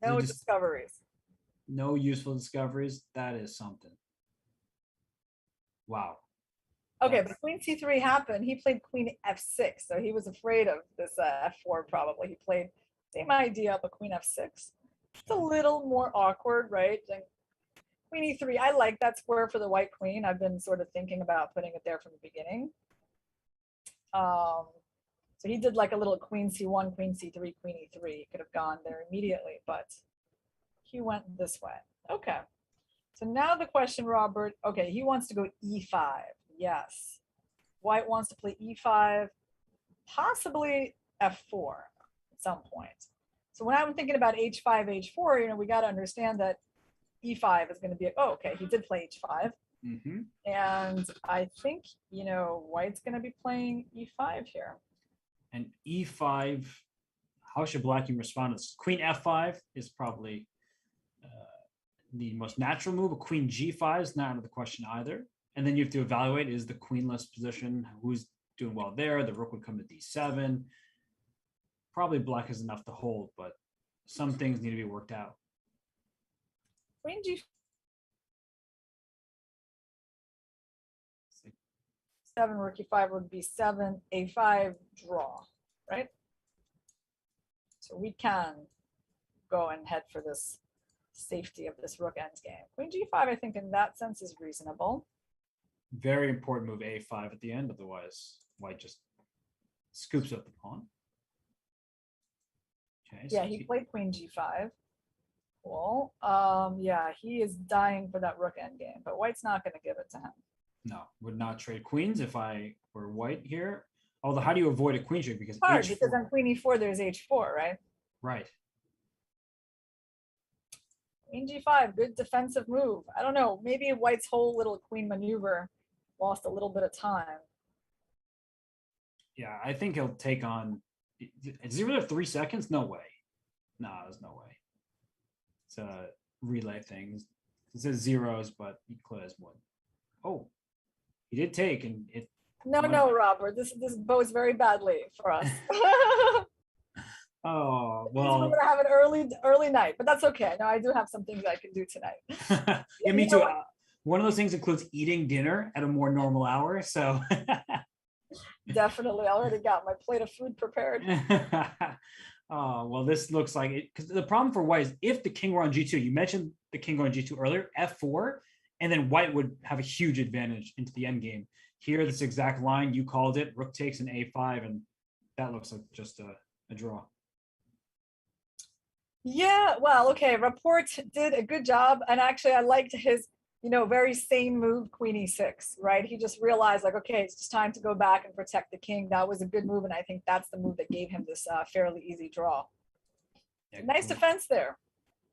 No discoveries. No useful discoveries. That is something. Wow. Okay, but queen c3 happened. He played queen f6, so he was afraid of this f4 probably. He played same idea, but queen f6. It's a little more awkward, right? And queen e3, I like that square for the white queen. I've been sort of thinking about putting it there from the beginning. So he did like a little queen c1, queen c3, queen e3. He could have gone there immediately, but he went this way. Okay. So now the question, Robert, okay, he wants to go e5. Yes. White wants to play e5, possibly f4 at some point. So when I'm thinking about h5, h4, we got to understand that e5 is going to be, okay, he did play h5. Mm-hmm. And I think, White's going to be playing e5 here. And e5, how should black respond? Queen f5 is probably the most natural move. But queen g5 is not out of the question either. And then you have to evaluate, is the queenless position, who's doing well there? The rook would come to d7. Probably black has enough to hold, but some things need to be worked out. Queen g7, rook e5, rook b7, a5, draw, right? So we can go and head for this safety of this rook endgame. Queen g5, I think in that sense is reasonable. Very important move, a5 at the end, otherwise white just scoops up the pawn. Okay, yeah, he played queen g5. Cool. Yeah, he is dying for that rook endgame, but white's not going to give it to him. No, would not trade queens if I were white here. Although, how do you avoid a queen trade? Because hard, h4, because on queen e4 there's h4, right? Right. Queen g5, good defensive move. I don't know, maybe white's whole little queen maneuver lost a little bit of time. Yeah, I think he'll take on. Is he really have 3 seconds? No way. No, there's no way. It's a relay thing. It says zeros, but he clearly has one. Oh, he did take, and it. No, Robert. This bodes very badly for us. Oh, We're well. gonna have an early night, but that's okay. No, I do have some things I can do tonight. Yeah, me too. One of those things includes eating dinner at a more normal hour. So. Definitely, I already got my plate of food prepared. Oh, well, this looks like it, because the problem for white is if the king were on g2, you mentioned the king going g2 earlier, f4, and then white would have a huge advantage into the end game. Here, this exact line, you called it, rook takes an a5, and that looks like just a draw. Yeah, well, okay. Rapport did a good job, and actually, I liked his, very sane move, Queen E6. Right? He just realized, like, okay, it's just time to go back and protect the king. That was a good move, and I think that's the move that gave him this fairly easy draw. Yeah, nice defense there.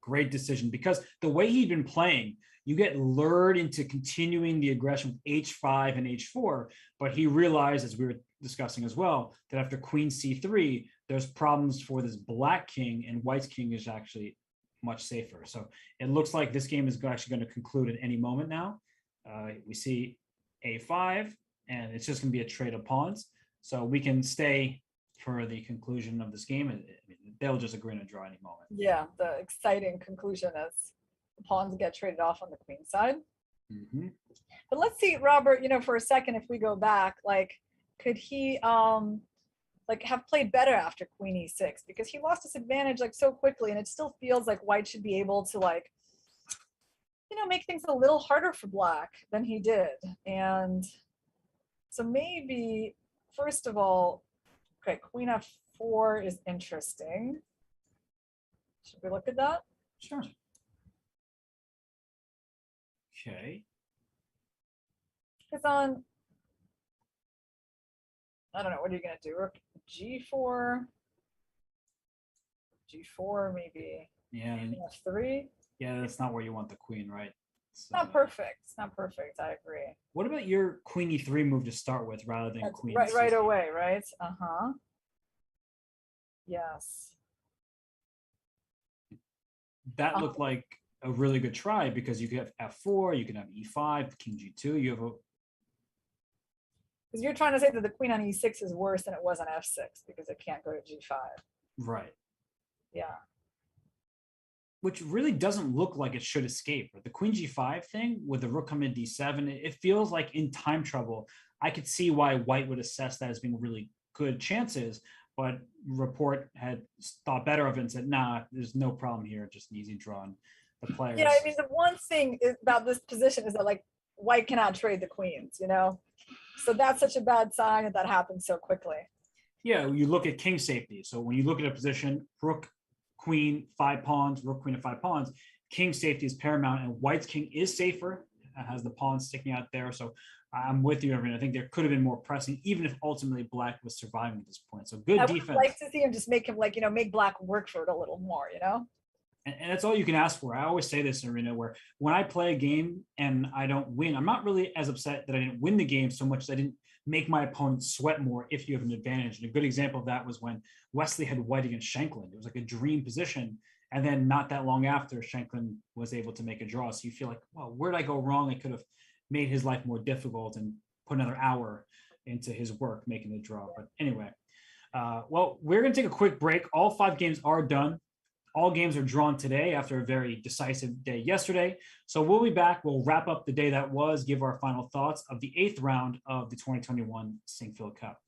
Great decision, because the way he'd been playing, you get lured into continuing the aggression with h5 and h4, but he realized, as we were discussing as well, that after queen c3, there's problems for this black king, and white's king is actually much safer. So it looks like this game is actually going to conclude at any moment now. We see a5, and it's just going to be a trade of pawns. So we can stay for the conclusion of this game, and they'll just agree on a draw any moment. Yeah, the exciting conclusion as the pawns get traded off on the queen side. Mm-hmm. But let's see, Robert, for a second, if we go back, like, could he have played better after queen e6? Because he lost his advantage like so quickly, and it still feels like white should be able to make things a little harder for black than he did. And so maybe, first of all, okay, queen f4 is interesting. Should we look at that? Sure. Okay. Because on, I don't know, what are you going to do? Rook g4, g4 maybe. Yeah. f3. Yeah, that's not where you want the queen, right? It's not perfect. It's not perfect. I agree. What about your queen e3 move to start with rather than That's queen right c3? away, right? Yes. That looked like a really good try, because you could have f4, you can have e5, king g2. You have a Because you're trying to say that the queen on e6 is worse than it was on f6 because it can't go to g5. right, Yeah. which really doesn't look like it should escape. The queen g5 thing with the rook coming d7, it feels like in time trouble. I could see why white would assess that as being really good chances, but Rapport had thought better of it and said, nah, there's no problem here, just an easy draw. And the players. Yeah, I mean, the one thing about this position is that, like, white cannot trade the queens, So that's such a bad sign that happens so quickly. Yeah, you look at king safety. So when you look at a position, rook, queen, 5 pawns, rook, queen, and 5 pawns, king safety is paramount, and white's king is safer, has the pawns sticking out there. So I'm with you, Irving. I think there could have been more pressing, even if ultimately black was surviving at this point. So good defense. I would like to see him just make him, make black work for it a little more, And that's all you can ask for. I always say this, Irina, where when I play a game and I don't win, I'm not really as upset that I didn't win the game so much as I didn't make my opponent sweat more if you have an advantage. And a good example of that was when Wesley had white against Shanklin. It was like a dream position. And then not that long after, Shanklin was able to make a draw. So you feel like, well, where did I go wrong? I could have made his life more difficult and put another hour into his work making the draw. But anyway, well, we're going to take a quick break. All 5 games are done. All games are drawn today after a very decisive day yesterday. So we'll be back. We'll wrap up the day that was, give our final thoughts of the 8th round of the 2021 Sinquefield Cup.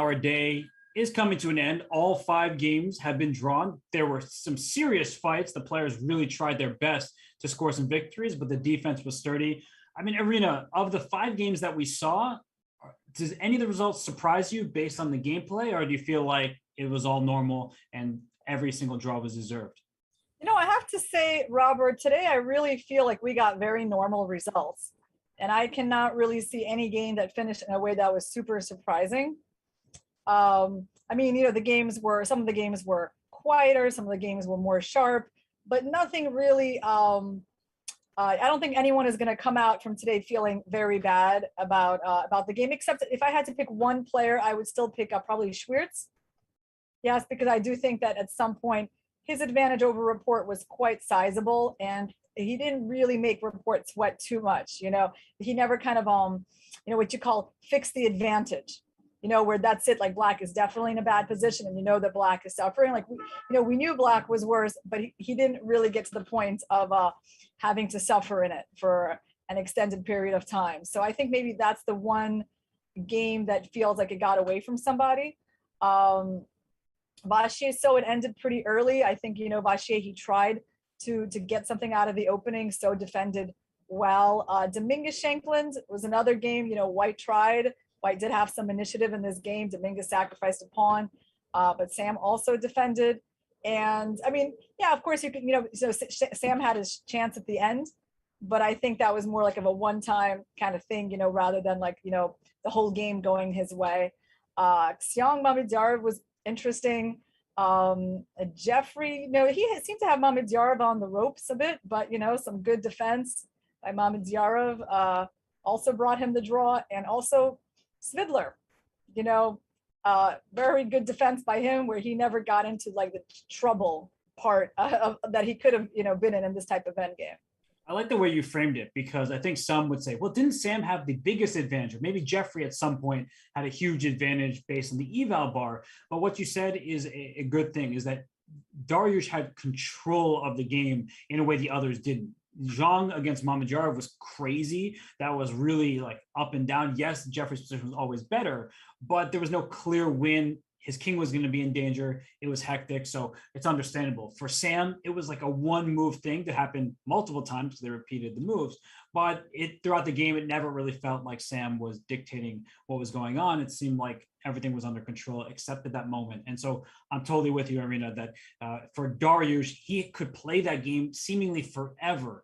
our day is coming to an end. All 5 games have been drawn. There were some serious fights. The players really tried their best to score some victories, but the defense was sturdy. I mean, Arena, of the 5 games that we saw, does any of the results surprise you based on the gameplay, or do you feel like it was all normal and every single draw was deserved? I have to say, Robert, today I really feel like we got very normal results. And I cannot really see any game that finished in a way that was super surprising. I mean, some of the games were quieter, some of the games were more sharp, but nothing really, I don't think anyone is going to come out from today feeling very bad about the game, except if I had to pick one player, I would still pick up probably Schwiertz. Yes, because I do think that at some point his advantage over Report was quite sizable, and he didn't really make Report sweat too much. He never kind of what you call fix the advantage. Where that's it, like Black is definitely in a bad position, and that Black is suffering. Like we knew Black was worse, but he didn't really get to the point of having to suffer in it for an extended period of time. So I think maybe that's the one game that feels like it got away from somebody. Vachier, so it ended pretty early. I think, Vachier, he tried to get something out of the opening, so defended well. Dominguez Shankland was another game, White tried. White did have some initiative in this game. Dominguez sacrificed a pawn, but Sam also defended. And I mean, yeah, of course you could, Sam had his chance at the end, but I think that was more like of a one-time kind of thing, rather than like, the whole game going his way. Xiong Mamedyarov was interesting. Jeffrey, he seemed to have Mamedyarov on the ropes a bit, but some good defense by Mamedyarov also brought him the draw, and also Svidler, very good defense by him, where he never got into like the trouble part that he could have been in this type of end game. I like the way you framed it, because I think some would say, well, didn't Sam have the biggest advantage? Or maybe Jeffrey at some point had a huge advantage based on the eval bar. But what you said is a good thing, is that Dariush had control of the game in a way the others didn't. Zhang against Mamedyarov was crazy. That was really like up and down. Yes, Jeffrey's position was always better, but there was no clear win. His king was going to be in danger. It was hectic, so it's understandable. For Sam, it was like a one-move thing that happened multiple times because they repeated the moves. But throughout the game, it never really felt like Sam was dictating what was going on. It seemed like everything was under control except at that moment. And so I'm totally with you, Irina, that for Dariush, he could play that game seemingly forever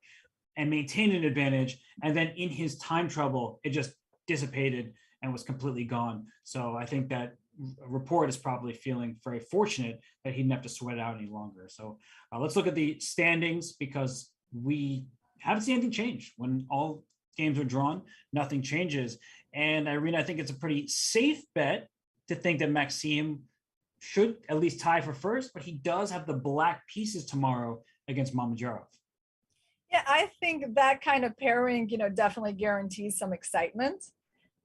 and maintain an advantage. And then in his time trouble, it just dissipated and was completely gone. So I think that Report is probably feeling very fortunate that he didn't have to sweat it out any longer. So let's look at the standings, because we haven't seen anything change. When all games are drawn, nothing changes. And Irina, I think it's a pretty safe bet to think that Maxime should at least tie for first, but he does have the black pieces tomorrow against Mamedyarov. Yeah, I think that kind of pairing, definitely guarantees some excitement.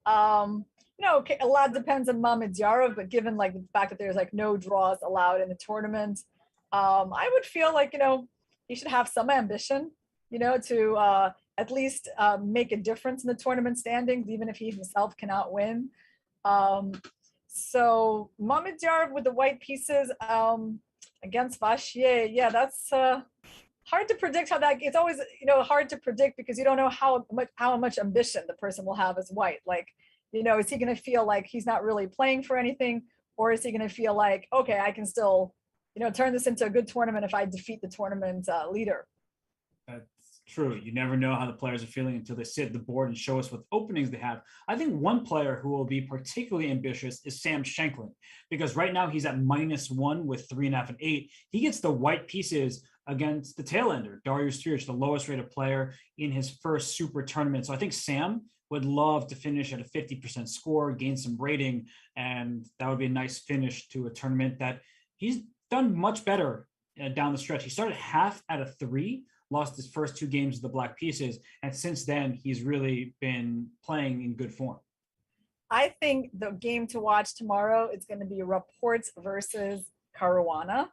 A lot depends on Mamedyarov, but given like the fact that there's like no draws allowed in the tournament, I would feel like, he should have some ambition, to at least make a difference in the tournament standings, even if he himself cannot win. So Mamedyarov with the white pieces against Vachier, yeah, that's hard to predict how that. It's always hard to predict, because you don't know how much ambition the person will have as white. Like, is he going to feel like he's not really playing for anything, or is he going to feel like, okay, I can still, turn this into a good tournament if I defeat the tournament leader? That's true. You never know how the players are feeling until they sit at the board and show us what openings they have. I think one player who will be particularly ambitious is Sam Shankland, because right now he's at -1 with 3.5 and 8. He gets the white pieces against the tailender, Dariush Sturich, the lowest rated player in his first super tournament. So I think Sam would love to finish at a 50% score, gain some rating, and that would be a nice finish to a tournament that he's done much better down the stretch. He started half at a 3, lost his first 2 games of the black pieces, and since then he's really been playing in good form. I think the game to watch tomorrow is going to be Reports versus Caruana.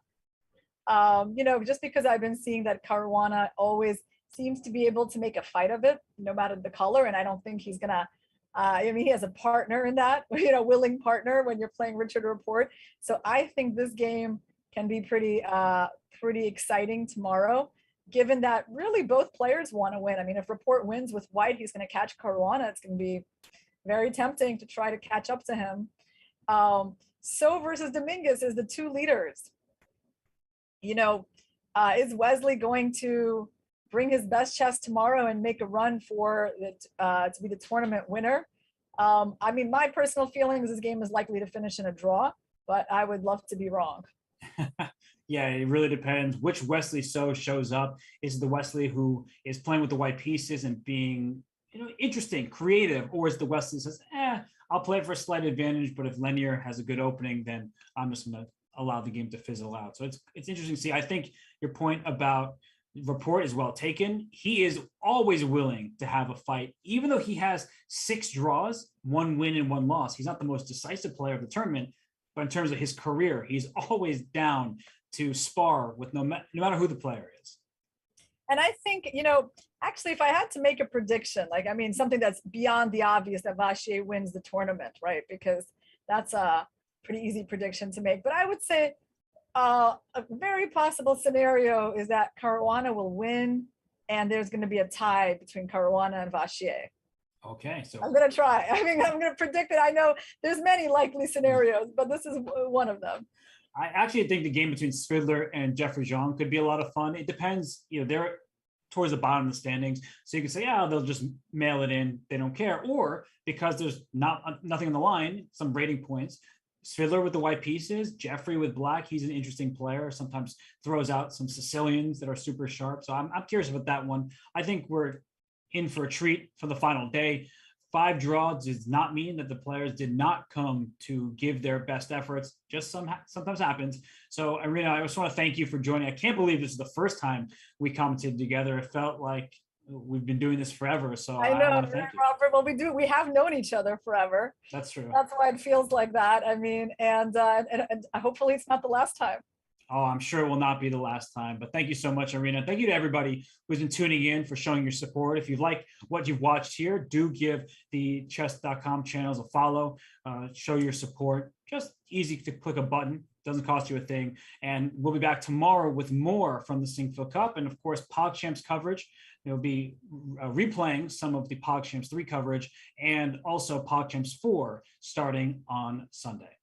Just because I've been seeing that Caruana always seems to be able to make a fight of it, no matter the color, and I don't think he's gonna I mean, he has a partner in that, you know, willing partner when you're playing Richard Rapport. So I think this game can be pretty exciting tomorrow, given that really both players want to win. I mean, if Rapport wins with white, he's going to catch Caruana. It's going to be very tempting to try to catch up to him. So versus Dominguez is the two leaders. You know, is Wesley going to bring his best chess tomorrow and make a run for it to be the tournament winner? I mean, my personal feeling is this game is likely to finish in a draw, but I would love to be wrong. Yeah, it really depends which Wesley So shows up. Is the Wesley who is playing with the white pieces and being, you know, interesting, creative, or is the Wesley says, I'll play for a slight advantage, but if Lenier has a good opening, then I'm just going to allow the game to fizzle out. So it's interesting to see. I think your point about Rapport is well taken. He is always willing to have a fight, even though he has 6 draws, 1 win and 1 loss. He's not the most decisive player of the tournament, but in terms of his career, he's always down to spar with no matter who the player is. And I think, you know, actually, if I had to make a prediction, like, I mean, something that's beyond the obvious, that Vachier wins the tournament, right? Because that's a pretty easy prediction to make. But I would say a very possible scenario is that Caruana will win, and there's going to be a tie between Caruana and Vachier. Okay, so I'm going to try. I mean, I'm going to predict it. I know there's many likely scenarios, but this is one of them. I actually think the game between Svidler and Jeffrey Jean could be a lot of fun. It depends, you know, they're towards the bottom of the standings. So you can say, yeah, they'll just mail it in. They don't care. Or because there's nothing on the line, some rating points, Svidler with the white pieces, Jeffrey with black. He's an interesting player. Sometimes throws out some Sicilians that are super sharp. So I'm curious about that one. I think we're in for a treat for the final day. 5 draws does not mean that the players did not come to give their best efforts. Just sometimes happens. So, Irina, I just want to thank you for joining. I can't believe this is the first time we commented together. It felt like we've been doing this forever. So I know, want to thank you. Robert. Well, we have known each other forever. That's true. That's why it feels like that. I mean, and hopefully it's not the last time. Oh, I'm sure it will not be the last time. But thank you so much, Irina. Thank you to everybody who's been tuning in, for showing your support. If you like what you've watched here, do give the Chess.com channels a follow. Show your support. Just easy to click a button. Doesn't cost you a thing. And we'll be back tomorrow with more from the Sinquefield Cup. And of course, PogChamps coverage. They'll be replaying some of the PogChamps 3 coverage and also PogChamps 4 starting on Sunday.